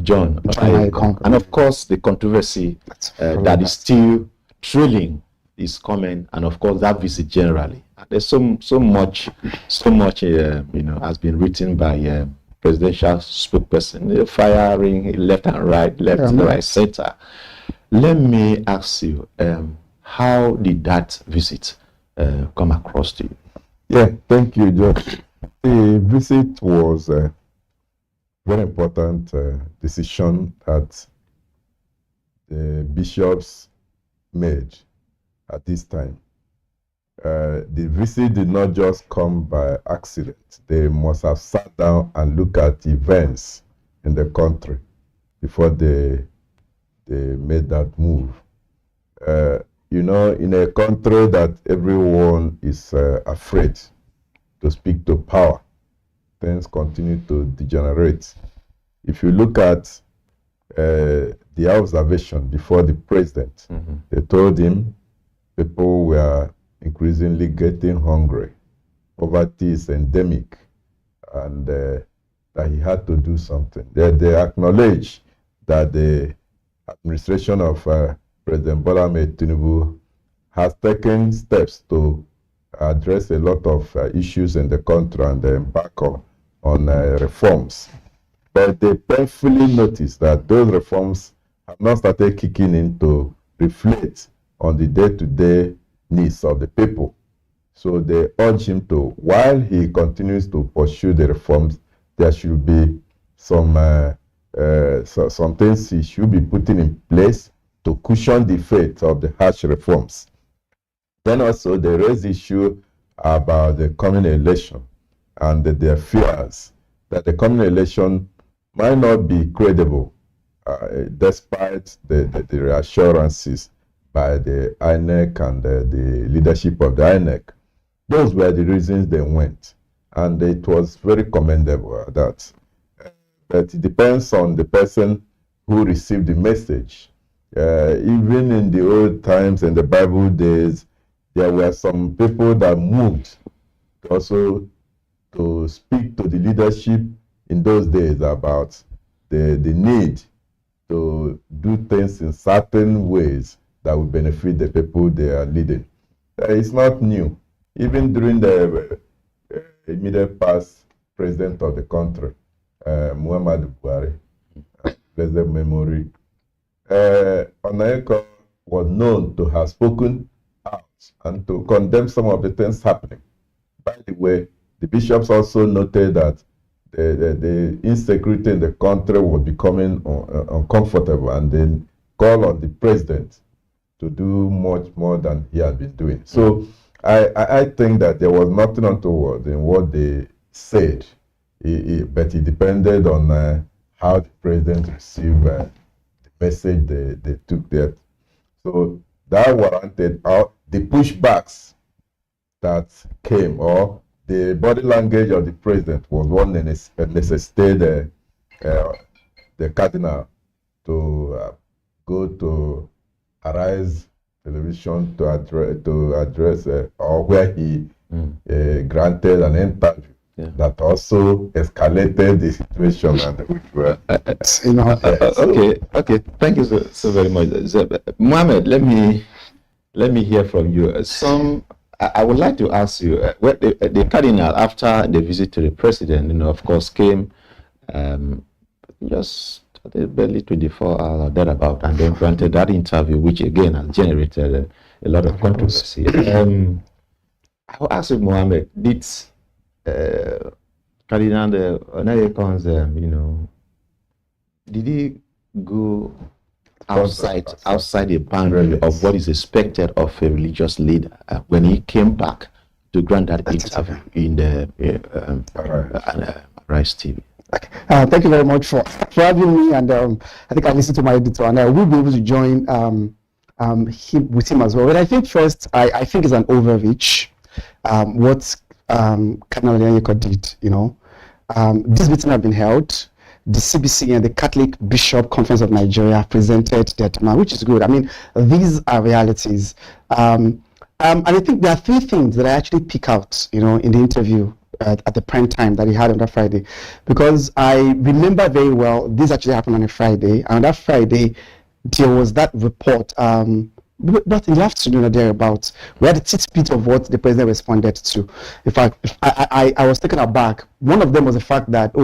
John Onayekon. And of course the controversy that is still thrilling is coming, and of course that visit generally. There's so much you know, has been written by presidential spokesperson, firing left and right, right, center. Let me ask you, how did that visit come across to you? Yeah, thank you, George. The visit was a very important decision that the bishops made at this time. The visit did not just come by accident. They must have sat down and looked at events in the country before they made that move. You know, in a country that everyone is afraid to speak to power, things continue to degenerate. If you look at the observation before the president, they told him people were increasingly getting hungry. Poverty is endemic, and that he had to do something. They acknowledge that the administration of President Bola Ahmed Tinubu has taken steps to address a lot of issues in the country and embark on reforms. But they painfully noticed that those reforms have not started kicking in to reflect on the day-to-day needs of the people. So they urge him to, while he continues to pursue the reforms, there should be some things he should be putting in place to cushion the fate of the harsh reforms. Then also they raise the issue about the coming election and their fears that the coming election might not be credible despite the reassurances by the INEC and the leadership of the INEC. Those were the reasons they went, and it was very commendable that. But it depends on the person who received the message. Even in the old times, in the Bible days, there were some people that moved also to speak to the leadership in those days about the need to do things in certain ways that will benefit the people they are leading. It's not new. Even during the immediate past president of the country, Muhammadu Buhari, blessed memory, Onayeko was known to have spoken out and to condemn some of the things happening. By the way, the bishops also noted that the insecurity in the country was becoming uncomfortable, and then called on the president to do much more than he had been doing. So I think that there was nothing untoward in what they said, but it depended on how the president received the message they took there. So that warranted the pushbacks that came, or the body language of the president was one that necessitated the cardinal to go to Arise Television to address or where he granted an interview that also escalated the situation. Okay. Thank you so very much, Mohammed. Let me hear from you. I would like to ask you, the cardinal, after the visit to the president, of course, came just barely 24 hours or thereabout, and then granted that interview, which again has generated a lot of controversy. I will ask you, Mohammed, did Cardinal Onayekon's, did he go outside the boundary of what is expected of a religious leader when he came back to grant that interview in the Rise TV? Okay. Thank you very much for having me, and I think I listened to my editor, and I will be able to join with him as well. But I think first, I think it's an overreach what Cardinal Onayekan did. This meeting have been held. The CBC and the Catholic Bishop Conference of Nigeria presented their demand, which is good. I mean, these are realities. And I think there are three things that I actually pick out, in the interview at the prime time that he had on that Friday. Because I remember very well, this actually happened on a Friday. And on that Friday, there was that report, not in the afternoon or thereabouts, we had a tidbit of what the president responded to. In fact, I was taken aback. One of them was the fact that,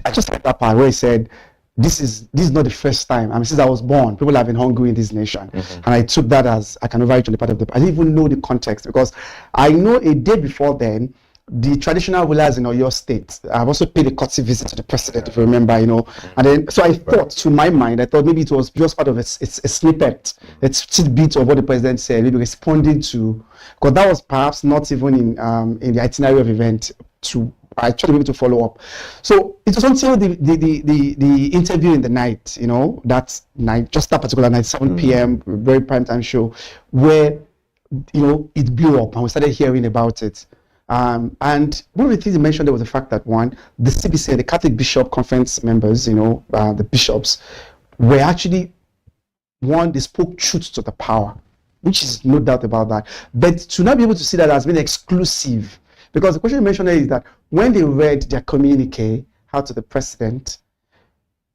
I just like that part where he said, this is not the first time. I mean, since I was born, people have been hungry in this nation. And I took that as I can overreach on the part of I didn't even know the context, because I know a day before then, the traditional rulers in Oyo State, I've also paid a courtesy visit to the president, if you remember, and then, so I thought, to my mind, I thought maybe it was just part of a snippet, a tidbit of what the president said, maybe responding to, because that was perhaps not even in the itinerary of event I tried to be able to follow up. So it was until the interview in the night, that night, just that particular night, 7 p.m., very prime time show, where, it blew up and we started hearing about it. And one of the things he mentioned there was the fact that, one, the CBC, the Catholic Bishop Conference members, the bishops, were actually, they spoke truth to the power, which is no doubt about that. But to not be able to see that as being exclusive, because the question you mentioned is that when they read their communique out to the president,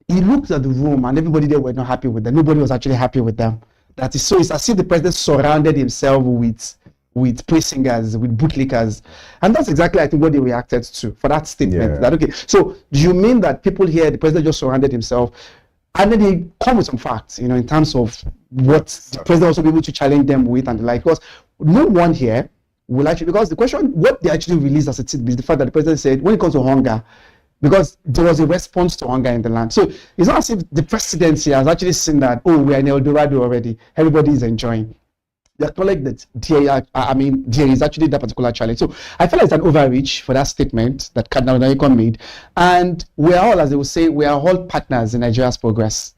he looked at the room and everybody there were not happy with them. Nobody was actually happy with them. That is, so it's as if the president surrounded himself with praise singers, with bootlickers. And that's exactly, I think, what they reacted to for that statement. Yeah. That, okay, so do you mean that people here, the president just surrounded himself, and then they come with some facts, in terms of what the president also be able to challenge them with and the like? Because no one here will actually, because the question, what they actually released as a tidbit is the fact that the president said, when it comes to hunger, because there was a response to hunger in the land. So it's not as if the presidency has actually seen that, we are in El Dorado already, everybody is enjoying. They acknowledge that there is actually that particular challenge. So I feel like it's an overreach for that statement that Cardinal Onayekan made. And we are all, as they will say, we are all partners in Nigeria's progress.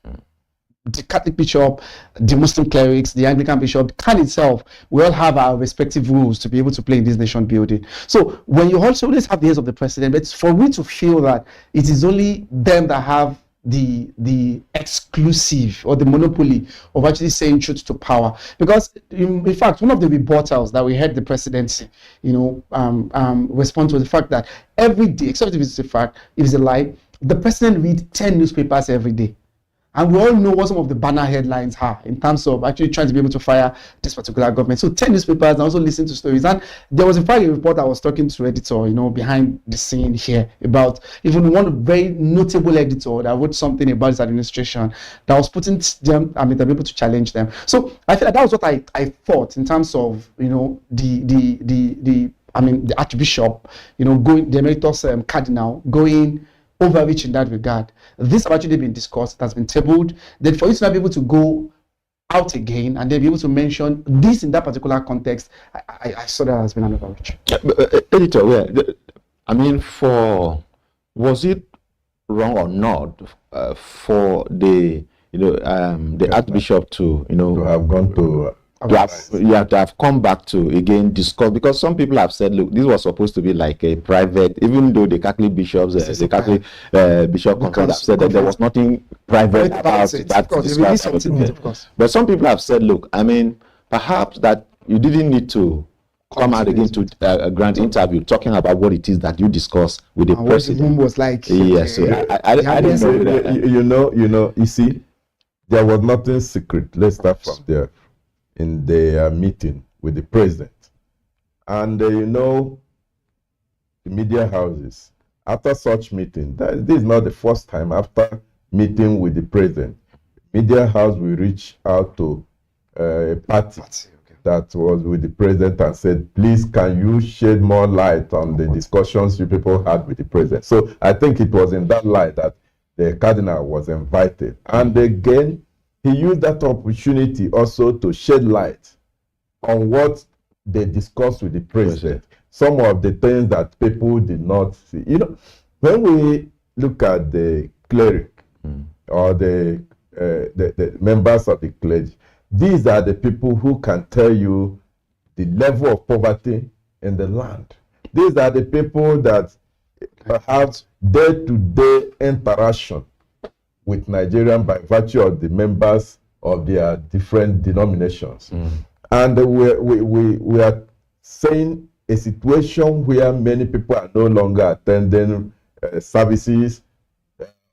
The Catholic bishop, the Muslim clerics, the Anglican bishop, CAN itself, we all have our respective roles to be able to play in this nation building. So when you also always have the ears of the president, but for me to feel that it is only them that have the exclusive or the monopoly of actually saying truth to power. Because in fact, one of the rebuttals that we heard the presidency, respond to the fact that every day, except if it's a fact, if it's a lie, the president reads 10 newspapers every day. And we all know what some of the banner headlines are in terms of actually trying to be able to fire this particular government. So 10 newspapers and also listen to stories. And there was in fact a report I was talking to editor, behind the scene here about even one very notable editor that wrote something about this administration that was putting them, to be able to challenge them. So I feel like that was what I thought in terms of, the Archbishop, going, the Emeritus Cardinal going overreach in that regard. This have actually been discussed, it has been tabled. Then for you to not be able to go out again and then be able to mention this in that particular context, I saw that has been an overreach. Editor, was it wrong or not for the Archbishop to have gone to to have come back to again discuss, because some people have said, look, this was supposed to be like a private, even though the Catholic bishops, the Catholic bishop conference have said that there was nothing private about it. But some people have said, look, perhaps that you didn't need to come out again to a grant interview talking about what it is that you discussed with the president. What the room was like. Yes, I didn't know. You see, there was nothing secret. Let's start from there. In the meeting with the president, and the media houses, after such meeting, this is not the first time after meeting with the president, media house will reach out to a party that was with the president and said, please, can you shed more light on the discussions you people had with the president? So I think it was in that light that the cardinal was invited, and again he used that opportunity also to shed light on what they discussed with the president. Some of the things that people did not see. When we look at the cleric or the members of the clergy, these are the people who can tell you the level of poverty in the land. These are the people that have day-to-day interaction with Nigerians by virtue of the members of their different denominations. And we are seeing a situation where many people are no longer attending services.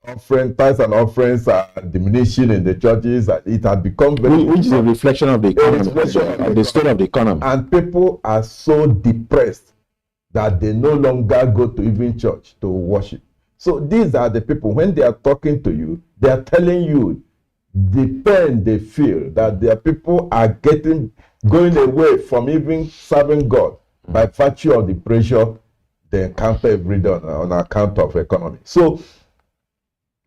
Tithes and offerings are diminishing in the churches. It has become very... Which is a reflection of the economy, of the state of the economy. And people are so depressed that they no longer go to even church to worship. So these are the people, when they are talking to you, they are telling you the pain they feel, that their people are going away from even serving God by virtue of the pressure they encounter every day on account of economy. So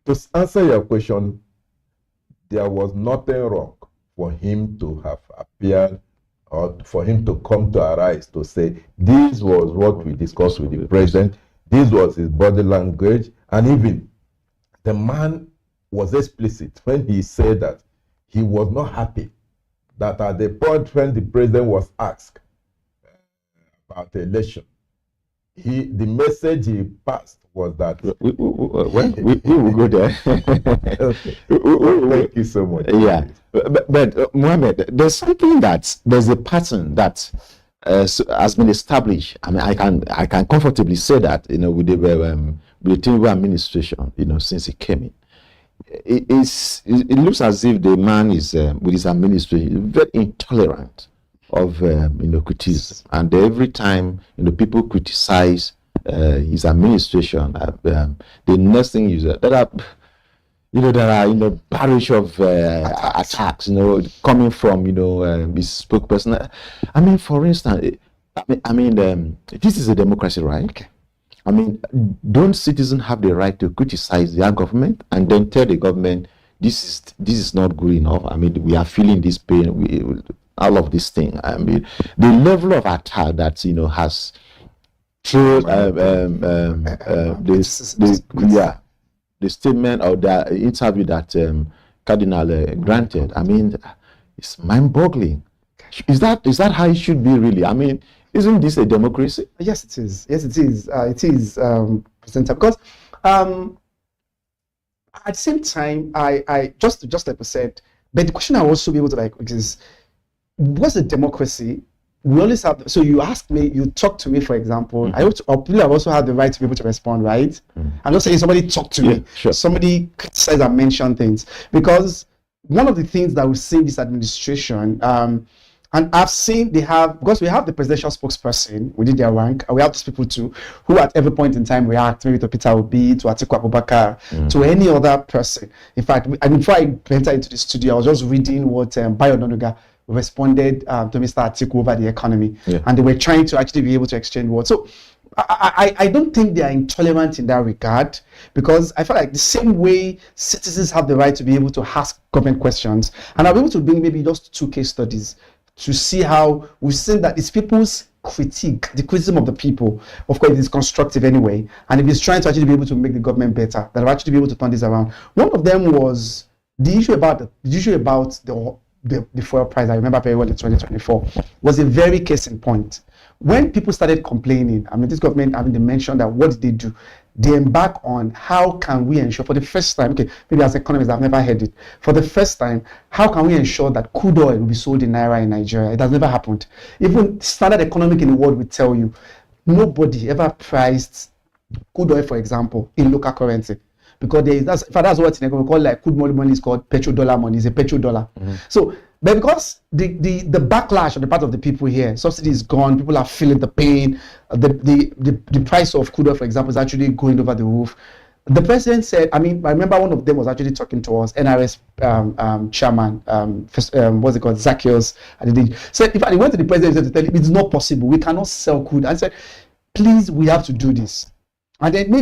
to answer your question, there was nothing wrong for him to have appeared or for him to come to arise to say, this was what we discussed with the president. This was his body language, and even the man was explicit when he said that he was not happy that at the point when the president was asked about the election, the message he passed was that we will go there. Okay. Thank you so much. Yeah, but Mohammed, there's something there's a pattern that has been established. I can comfortably say that with the Tinubu administration, since he came in, it looks as if the man is with his administration very intolerant of criticism, and every time people criticize his administration, the next thing is that there are barrage of attacks coming from his spokesperson. For instance, this is a democracy, right? Okay. Don't citizens have the right to criticize their government and then tell the government this is not good enough? We are feeling this pain, all of this thing. The level of attack that has through the statement or the interview that Cardinal granted, it's mind-boggling. Is that how it should be, really? Isn't this a democracy? Yes, it is. Yes, it is. It is, presenter, because at the same time, I just like I said, but the question I also be able to like is, what's a democracy? We always have. So you ask me, you talk to me, for example. I have also had the right to be able to respond, right? I'm not saying somebody talk to me. Sure. Somebody criticize and mention things, because one of the things that we see in this administration, and I've seen because we have the presidential spokesperson within their rank, and we have these people too, who at every point in time react, maybe to Peter Obi, to Atiku Abubakar, to any other person. In fact, and before I enter into the studio, I was just reading what Bayo Onanuga responded to Mr. Atiku over the economy, and they were trying to actually be able to exchange words. So I don't think they are intolerant in that regard, because I feel like the same way citizens have the right to be able to ask government questions, and I'll be able to bring maybe just 2 case studies to see how we've seen that it's people's critique, the criticism of the people. Of course, it is constructive anyway, and if it's trying to actually be able to make the government better, that will actually be able to turn this around. One of them was the issue about the fuel price. I remember very well in 2024 was a very case in point. When people started complaining, I mean, this government, I mean, they mentioned that what did they do? They embark on how can we ensure for the first time, okay, maybe as economists, I've never heard it. For the first time, how can we ensure that crude oil will be sold in Naira in Nigeria? It has never happened. Even standard economic in the world will tell you, nobody ever priced crude oil, for example, in local currency. Because that's what in we call like crude money is called petrodollar money. It's a petrodollar. So, but because the backlash on the part of the people here, subsidy is gone, people are feeling the pain. The price of crude oil, for example, is actually going over the roof. The president said, I mean, I remember one of them was actually talking to us, NRS chairman, what's it called, Zacchaeus. So if I went to the president to tell him it's not possible, we cannot sell crude. I said, please, we have to do this. And then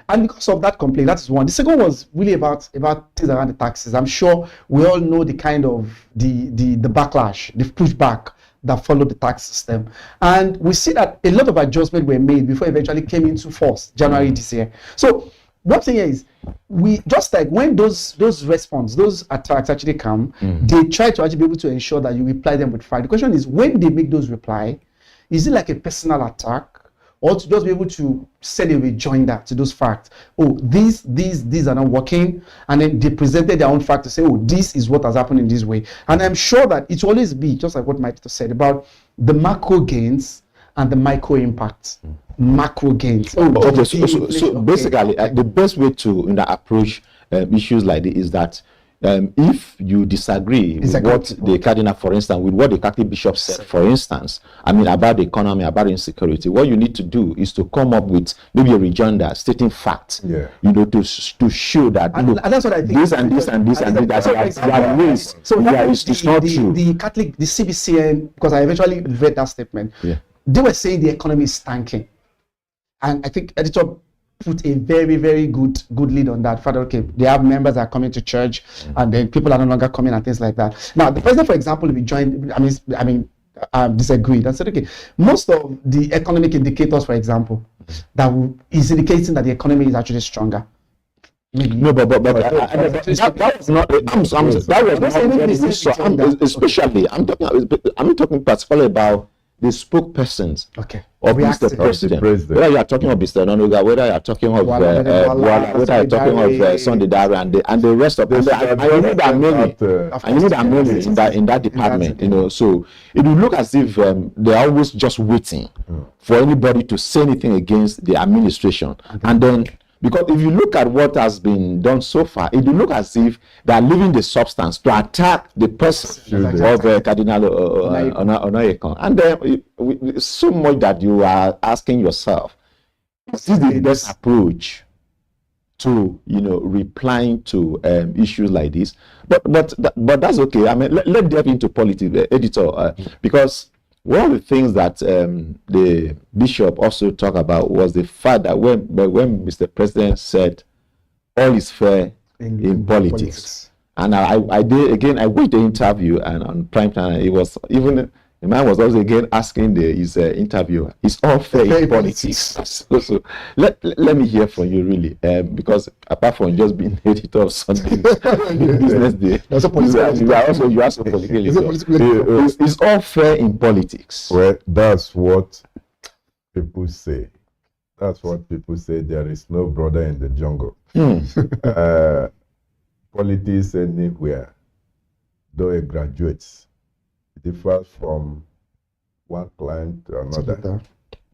and because of that complaint, that is one. The second was really about things around the taxes. I'm sure we all know the kind of the backlash, the pushback that followed the tax system. And we see that a lot of adjustments were made before it eventually came into force, January this year. So one thing is, we just like when those attacks actually come, they try to actually be able to ensure that you reply them with fact. The question is, when they make those reply, is it like a personal attack? Or to just be able to send a rejoinder to those facts. Oh, these are not working. And then they presented their own fact to say, oh, this is what has happened in this way. And I'm sure that it will always be, just like what Mike said, about the macro gains and the micro impacts. Macro gains. So basically, the best way to approach issues like this is that if you disagree with what the cardinal, for instance, with what the Catholic bishop said, for instance, I mean, about the economy, about insecurity, what you need to do is to come up with maybe a rejoinder stating facts, you know, to show that and that's what I think. This and this and this and this that ways. So it's not true. The Catholic, the CBCN, because I eventually read that statement, they were saying the economy is tanking, and I think editor put a very, very good lead on that. Father, okay, they have members that are coming to church, and then people are no longer coming and things like that. Now, the president, for example, will be joined. I mean, disagreed and said, okay, most of the economic indicators, for example, is indicating that the economy is actually stronger. No, but that was not. Especially, I'm talking particularly about the spokespersons of Mr. President. Whether you are talking of Mr. Onanuga, whether you are talking of whether you are talking of Sunday Dare and the rest of them. I know that many in that department, you know. So it will look as if they are always just waiting for anybody to say anything against the administration, and then. Because if you look at what has been done so far, it will look as if they are leaving the substance to attack the person of Cardinal Onayekon. And then so much that you are asking yourself, is this the best approach to, you know, replying to issues like this? But that's okay. I mean, let's delve into politics, editor, because one of the things that the bishop also talked about was the fact that when Mr. President said all is fair in politics. And I watched the interview, and on prime time it was even the man was also again asking his interviewer, "It's all fair in politics." So let me hear from you really, because apart from just being editor of Sunday BusinessDay, you are also political. It's all fair in politics. Well, that's what people say. That's what people say. There is no brother in the jungle. politics anywhere, though it graduates, it differs from one client to another.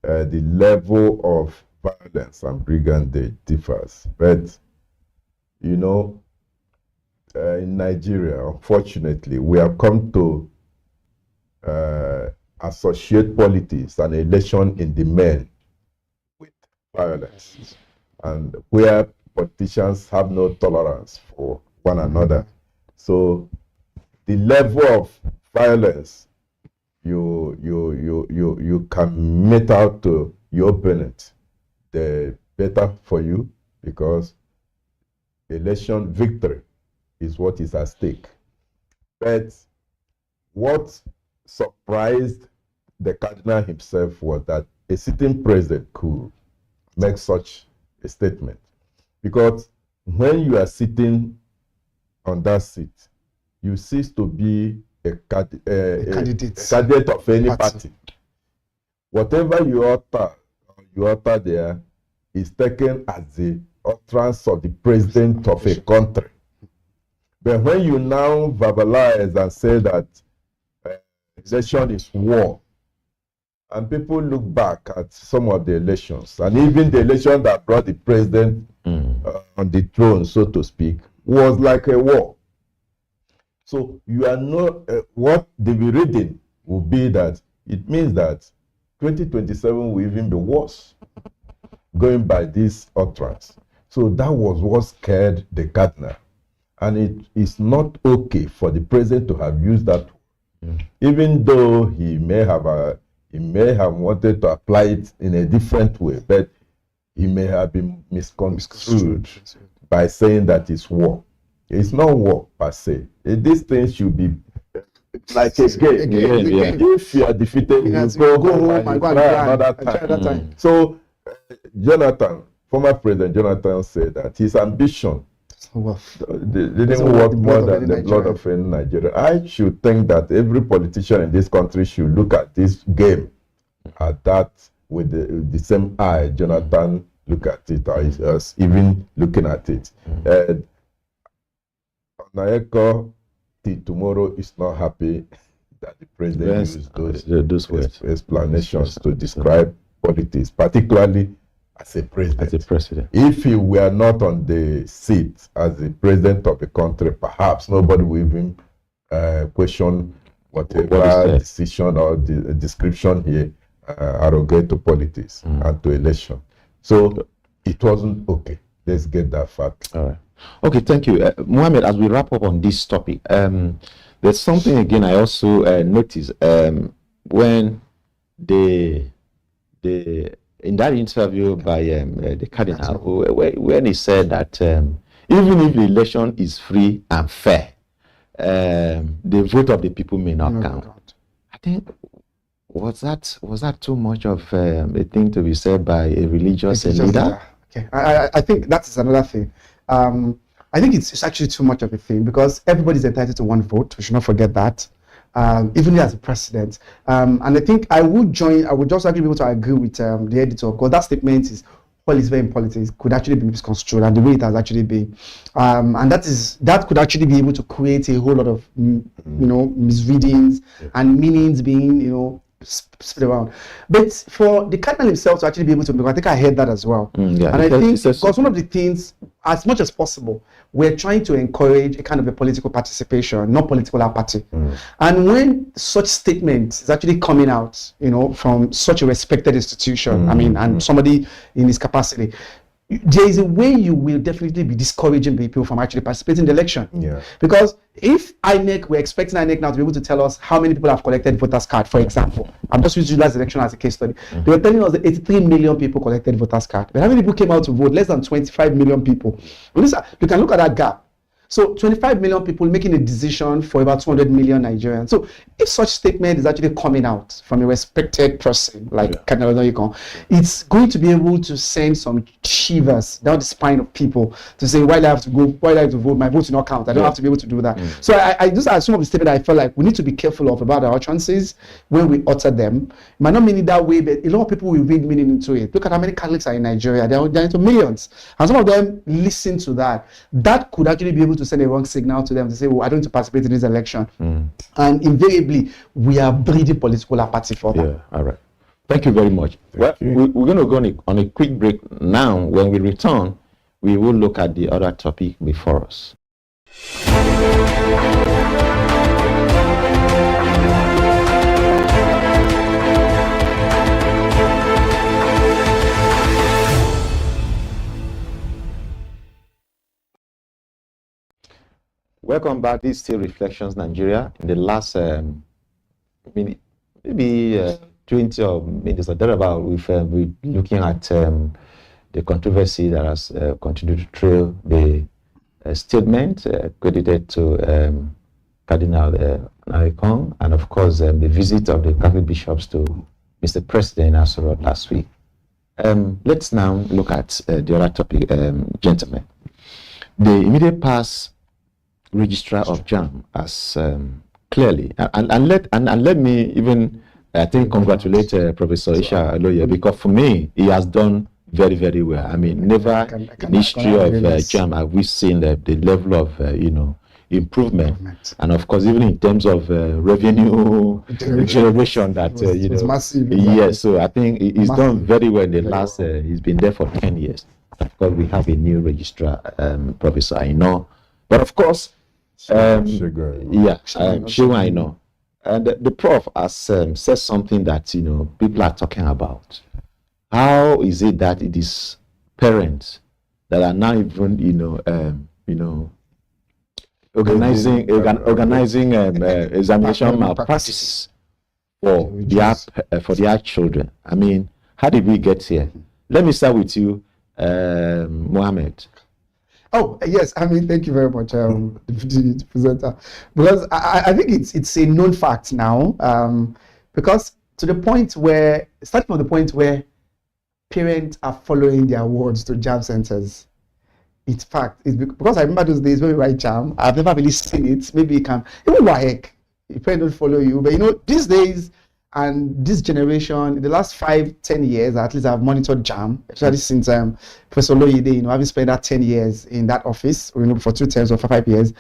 The level of violence and brigandage differs. But, you know, in Nigeria, unfortunately, we have come to associate politics and election in the main with violence, and where politicians have no tolerance for one another. So the level of violence you can mete out to your opponent, the better for you, because election victory is what is at stake. But what surprised the cardinal himself was that a sitting president could make such a statement. Because when you are sitting on that seat, you cease to be a candidate of any party. Whatever you utter there is taken as the utterance of the president of a country. But when you now verbalize and say that election is war, and people look back at some of the elections, and even the election that brought the president on the throne, so to speak, was like a war. So you are not, what the reading will be that it means that 2027 will even be worse, going by this utterance. So that was what scared the cardinal. And it is not okay for the president to have used that word, even though he may have wanted to apply it in a different way, but he may have been misconstrued by saying that it's war. It's not war per se. This thing should be like a game. If you are defeated, you go home and try another time. So Jonathan, former President Jonathan, said that his ambition didn't worth more than the blood of any Nigerian. I should think that every politician in this country should look at this game at that with the same eye Jonathan look at it, or is even looking at it. Naeko till tomorrow is not happy that the president used those explanations to describe politics, particularly as a president. If he were not on the seat as the president of the country, perhaps nobody will even question whatever decision or the description he arrogate to politics and to election. So it wasn't okay. Let's get that fact. All right. Okay, thank you. Mohammed, as we wrap up on this topic, there's something again I also noticed when in that interview by the cardinal, when he said that even if the election is free and fair, the vote of the people may not count. I think was that too much of a thing to be said by a religious leader? Okay, I think that's another thing. I think it's actually too much of a thing, because everybody's entitled to one vote. We should not forget that, even as a president. And I think I would just actually be able to agree with the editor, because that statement is all is very in politics could actually be misconstrued, and the way it has actually been, and that could actually be able to create a whole lot of misreadings and meanings being split around. But for the cardinal himself to actually be able to make, I think I heard that as well. And I think because one of the things, as much as possible, we're trying to encourage a kind of a political participation, not political apathy. And when such statements is actually coming out, from such a respected institution, and somebody in his capacity, there is a way you will definitely be discouraging people from actually participating in the election. Because if we're expecting INEC now to be able to tell us how many people have collected voters card, for example. I'm just using last election as a case study. They were telling us that 83 million people collected voters card. But how many people came out to vote? Less than 25 million people. You can look at that gap. So 25 million people making a decision for about 200 million Nigerians. So if such statement is actually coming out from a respected person like Cardinal Odoyekon, it's going to be able to send some shivers down the spine of people to say, why do I have to go? Why do I have to vote? My vote will not count. I don't have to be able to do that. So I just had some of the statement I felt like we need to be careful of about our chances when we utter them. It might not mean it that way, but a lot of people will read meaning into it. Look at how many Catholics are in Nigeria. They're into millions. And some of them listen to that. That could actually be able to to send a wrong signal to them to say, well, I don't want to participate in this election. And invariably, we are breeding political apathy for that. Yeah, all right. Thank you very much. We're going to go on a quick break now. When we return, we will look at the other topic before us. Welcome back. This is still Reflections Nigeria. In the last maybe 20 or minutes or thereabout, we've been looking at the controversy that has continued to trail the statement credited to Cardinal Narikong, and of course the visit of the Catholic bishops to Mr. President in Asoro last week. Let's now look at the other topic, gentlemen. The immediate past registrar of JAM has clearly, and let me even, I think, congratulate Professor Isha Aloye, because for me, he has done very, very well. I mean, never in history of JAM have we seen the level of, improvement. And of course, even in terms of revenue generation, that, it's massive. Yes, so I think he's done very well in the last, he's been there for 10 years. Of course, we have a new registrar, Professor Aino. But of course, Shewa Aino. And the prof has said something that, people are talking about. How is it that it is parents that are now even, organizing examination malpractices for their children? I mean, how did we get here? Let me start with you, Mohammed. Oh, yes. I mean, thank you very much, the presenter. Because I think it's a known fact now, because starting from the point where parents are following their wards to JAM centers. It's fact. It's because I remember those days when we write JAM, I've never really seen it. Maybe you can, even WAEC, if parents don't follow you. But these days and this generation, in the last 5-10 years, at least I've monitored JAM, especially since Professor Loyede, having spent that 10 years in that office, for 2 terms or for 5 years,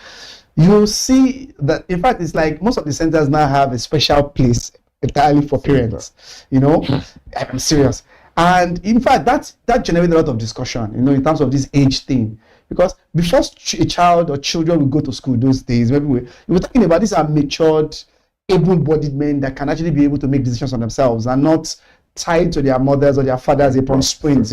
you'll see that, in fact, it's like most of the centers now have a special place entirely for parents. I'm serious. And in fact, that generated a lot of discussion, in terms of this age thing. Because before a child or children would go to school those days, maybe we were talking about these are matured, able-bodied men that can actually be able to make decisions on themselves and not tied to their mothers or their fathers upon springs,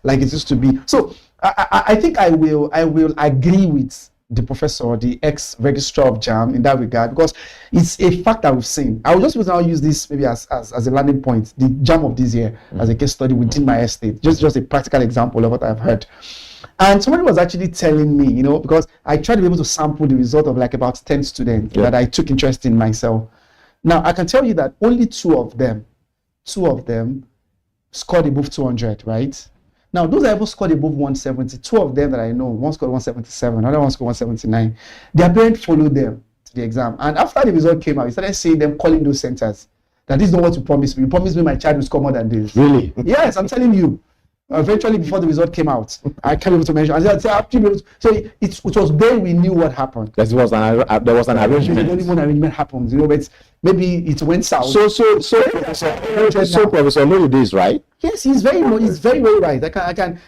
like it used to be. So I think I will agree with the professor, the ex-registrar of JAM in that regard, because it's a fact that we've seen. I will just now use this maybe as a landing point, the JAM of this year, as a case study within my estate, just a practical example of what I've heard. And somebody was actually telling me, because I tried to be able to sample the result of like about 10 students that I took interest in myself. Now, I can tell you that only two of them scored above 200, right? Now, those that ever scored above 170, 2 of them that I know, one scored 177, another one scored 179. Their parents followed them to the exam. And after the result came out, we started seeing them calling those centers that this is not what you promised me. You promised me my child will score more than this. Really? Yes, I'm telling you. Eventually, before the result came out, I can't be able to mention. So it was then we knew what happened. There was an arrangement. Only one arrangement happens, but maybe it went south. So Professor Loyede is right. Yes, he's very right.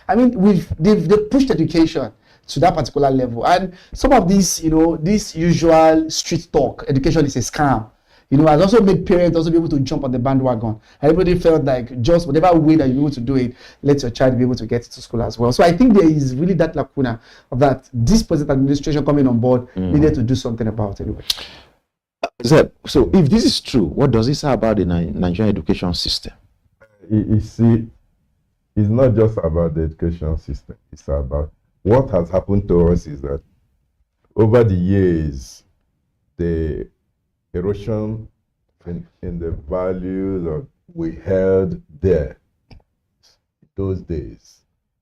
I mean, they've pushed education to that particular level, and some of these, this usual street talk, education is a scam. Has also made parents also be able to jump on the bandwagon. Everybody felt like just whatever way that you're able to do it, let your child be able to get to school as well. So I think there is really that lacuna of that this present administration coming on board needed to do something about anyway. Zeb, so if this is true, what does it say about the Nigerian education system? You see, it's not just about the education system. It's about what has happened to us is that over the years, the erosion in the values that we held there those days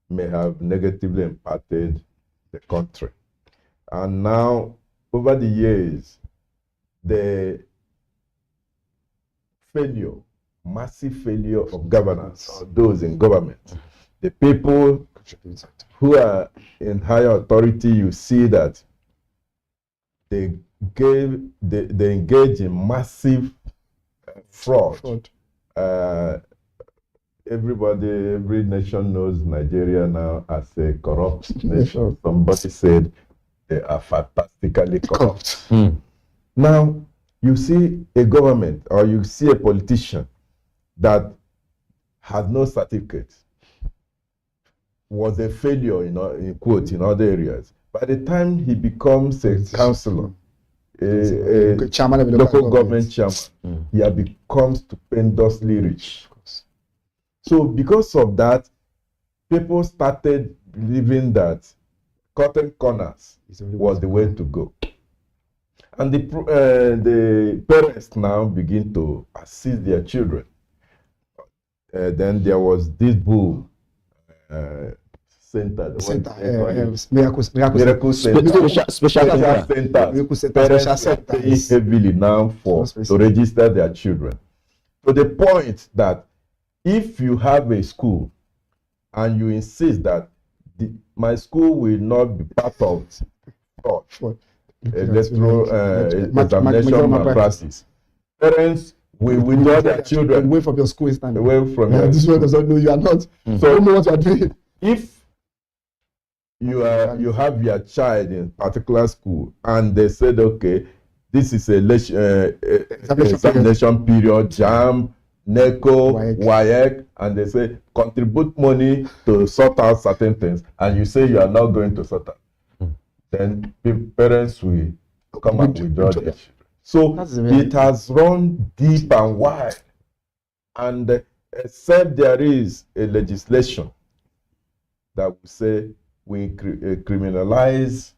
may have negatively impacted the country. And now, over the years, the massive failure of governance, or those in government, the people who are in higher authority, you see that they engage in massive fraud. Every nation knows Nigeria now as a corrupt nation. Somebody said they are fantastically corrupt. Now, you see a government or you see a politician that has no certificate, was a failure in quote in other areas. By the time he becomes a councillor, a local government chairman, he becomes stupendously rich. So because of that, people started believing that cutting corners was the way to go. And the parents now begin to assist their children. Then there was this boom. Center. Miracle Center. Special Center. Parents are paying heavily now to register their children. To the point that if you have a school and you insist that my school will not be part of electoral examination malpractice, parents will withdraw their children away from your school stand. Away from your this one does not know you are not. So don't know what you are doing. If you have your child in particular school and they said, okay, this is a examination period, JAM, NECO, WAEC, and they say contribute money to sort out certain things, and you say you are not going to sort out, then parents will come and withdraw their children. So it has run deep and wide, and except there is a legislation that will say we criminalize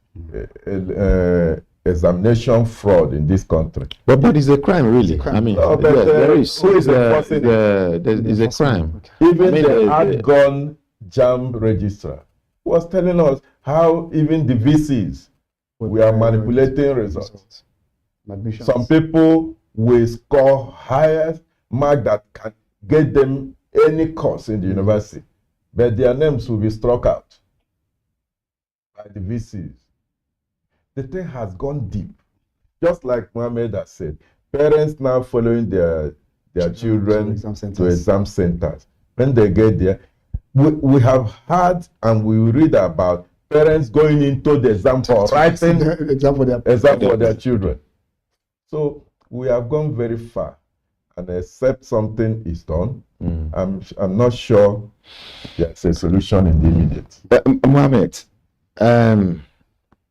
examination fraud in this country. But it's a crime, really. I mean, there is. Who is enforcing it? It's a crime. Even the outgone JAM registrar was telling us how even the VCs we are manipulating results. Some people will score highest mark that can get them any course in the university, but their names will be struck out by the VCs. The thing has gone deep. Just like Mohammed has said, parents now following their children to exam centers. When they get there, we have heard and we read about parents going into the exam for writing exam for their children. So we have gone very far, and except something is done, I'm not sure there's a solution in the immediate. Mohammed,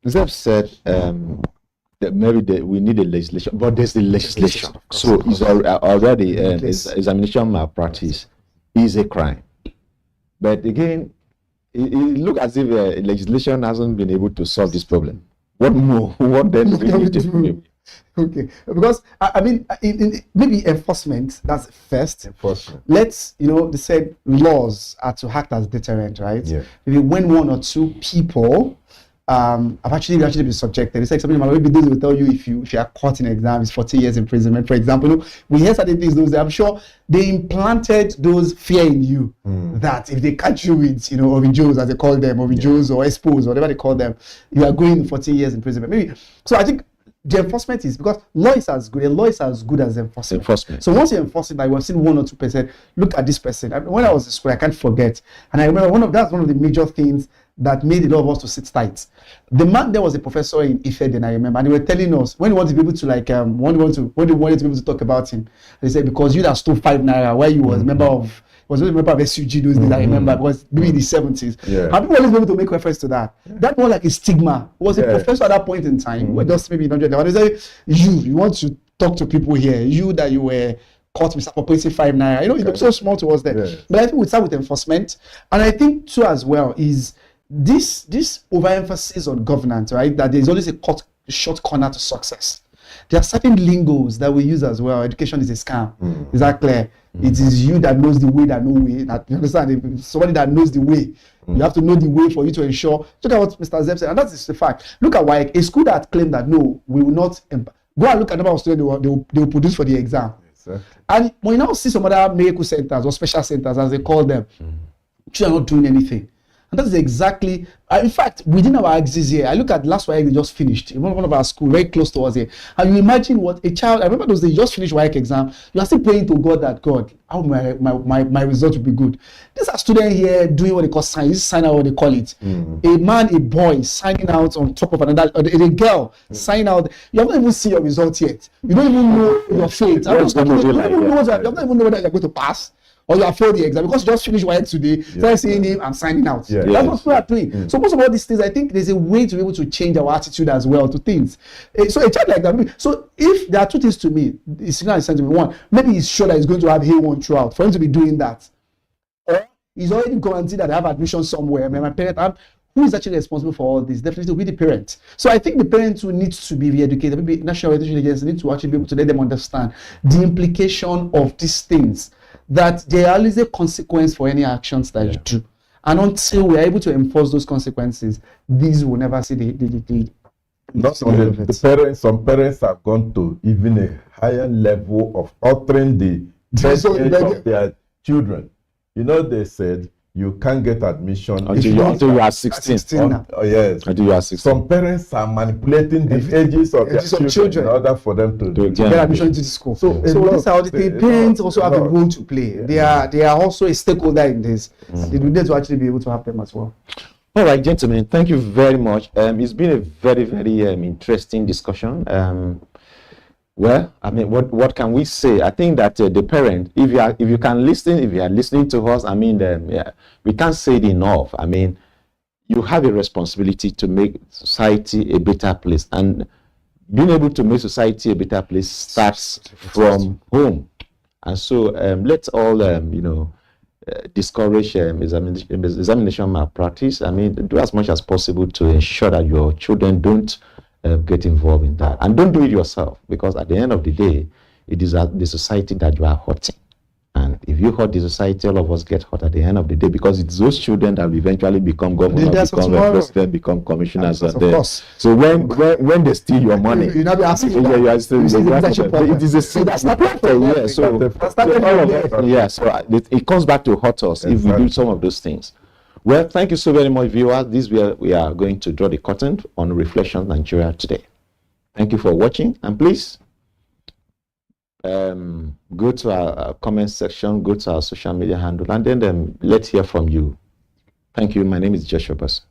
Zeb said that maybe we need a legislation, but there's the legislation. So it's already examination malpractice is a crime. But again, it looks as if legislation hasn't been able to solve this problem. What more? What then do we need to do? Okay, because I mean, maybe enforcement. That's first. Enforcement. Let's, they said laws are to act as deterrent, right? Yeah. Maybe when one or two people have actually been subjected. It's like something maybe those will tell you if you are caught in an exam, it's 40 years imprisonment, for example. We hear certain things. Those I'm sure they implanted those fear in you that if they catch you with Orijos, as they call them, Orijos or expos, whatever they call them, you are going 40 years imprisonment. Maybe so. I think the enforcement is because law is as good. A law is as good as enforcement. So once you enforce it, like we've seen 1 or 2%. Look at this person. When I was in school, I can't forget, and I remember that's one of the major things that made a lot of us to sit tight. The man there was a professor in Ife, then I remember, and they were telling us when he wanted to be able to when they wanted to be able to talk about him, they said because you that stole 5 naira while you was a member of SUG those days. I remember because maybe in the 70s. Yeah. And people always be able to make reference to that. That was like a stigma. It was a professor at that point in time. We're just maybe 100. And they say you want to talk to people here. You that you were caught misappropriating 5 naira. It looks so small to us there. Yeah. But I think we start with enforcement, and I think too as well is this overemphasis on governance, right? That there's always a short corner to success. There are certain lingos that we use as well. Education is a scam. Is that clear? It is you that knows the way that no way. You understand? Somebody that knows the way. You have to know the way for you to ensure. Look at what Mr. Zeb said, and that is the fact. Look at why a school that claimed that no, we will not. Go and look at the number of students they will produce for the exam. Exactly. And when you now see some other miracle centers or special centers, as they call them, you are not doing anything. And that is exactly, in fact, within our axis here, I look at last WAEC they just finished in one of our schools, very close to us here. And you imagine what a child, I remember those days, just finished WAEC exam, you are still praying to God that, God, how my result will be good. These are students here doing what they call sign out, what they call it. A man, a boy signing out on top of another, or a girl signing out. You haven't even seen your result yet. You don't even know your fate. You don't even know whether you're going to pass or you have failed the exam because you just finished WAEC today. Start seeing him and signing out. That's what people are doing. So most of all these things, I think there's a way to be able to change our attitude as well to things. So a child like that. So if there are two things to me, it's signal is to me. One, maybe he's sure that he's going to have A1 throughout for him to be doing that, or he's already guaranteed that I have admission somewhere. I mean, my parent. Who is actually responsible for all this? Definitely will be the parent. So I think the parents who need to be re-educated, maybe National Education Agency need to actually be able to let them understand the implication of these things, that there are always a consequence for any actions that you do. And until we are able to enforce those consequences, these will never see the not only the parents, some parents have gone to even a higher level of altering the birth age of their children. You know, they said you can't get admission until you are 16. Yes. Until you are 16. Some parents are manipulating the ages of their children in order for them to get admission into the school. So these are the parents also have a role to play. They are also a stakeholder in this. They need to actually be able to help them as well. All right, gentlemen, thank you very much. It's been a very, very interesting discussion. Well, I mean, what can we say? I think that the parent, if you can listen, if you are listening to us, I mean, we can't say it enough. I mean, you have a responsibility to make society a better place, and being able to make society a better place starts from home. And so let's all, discourage examination malpractice. I mean, do as much as possible to ensure that your children don't get involved in that, and don't do it yourself, because at the end of the day, it is the society that you are hurting. And if you hurt the society, all of us get hurt at the end of the day, because it's those children that will eventually become governors, become president, become commissioners. So when they steal your money, you not be asking. It is a sin. That's not right. So it comes back to hurt us if we do some of those things. Well, thank you so very much, viewers. This is where we are going to draw the curtain on Reflections Nigeria today. Thank you for watching, and please go to our comment section, go to our social media handle, and then let's hear from you. Thank you. My name is Joshua Bass.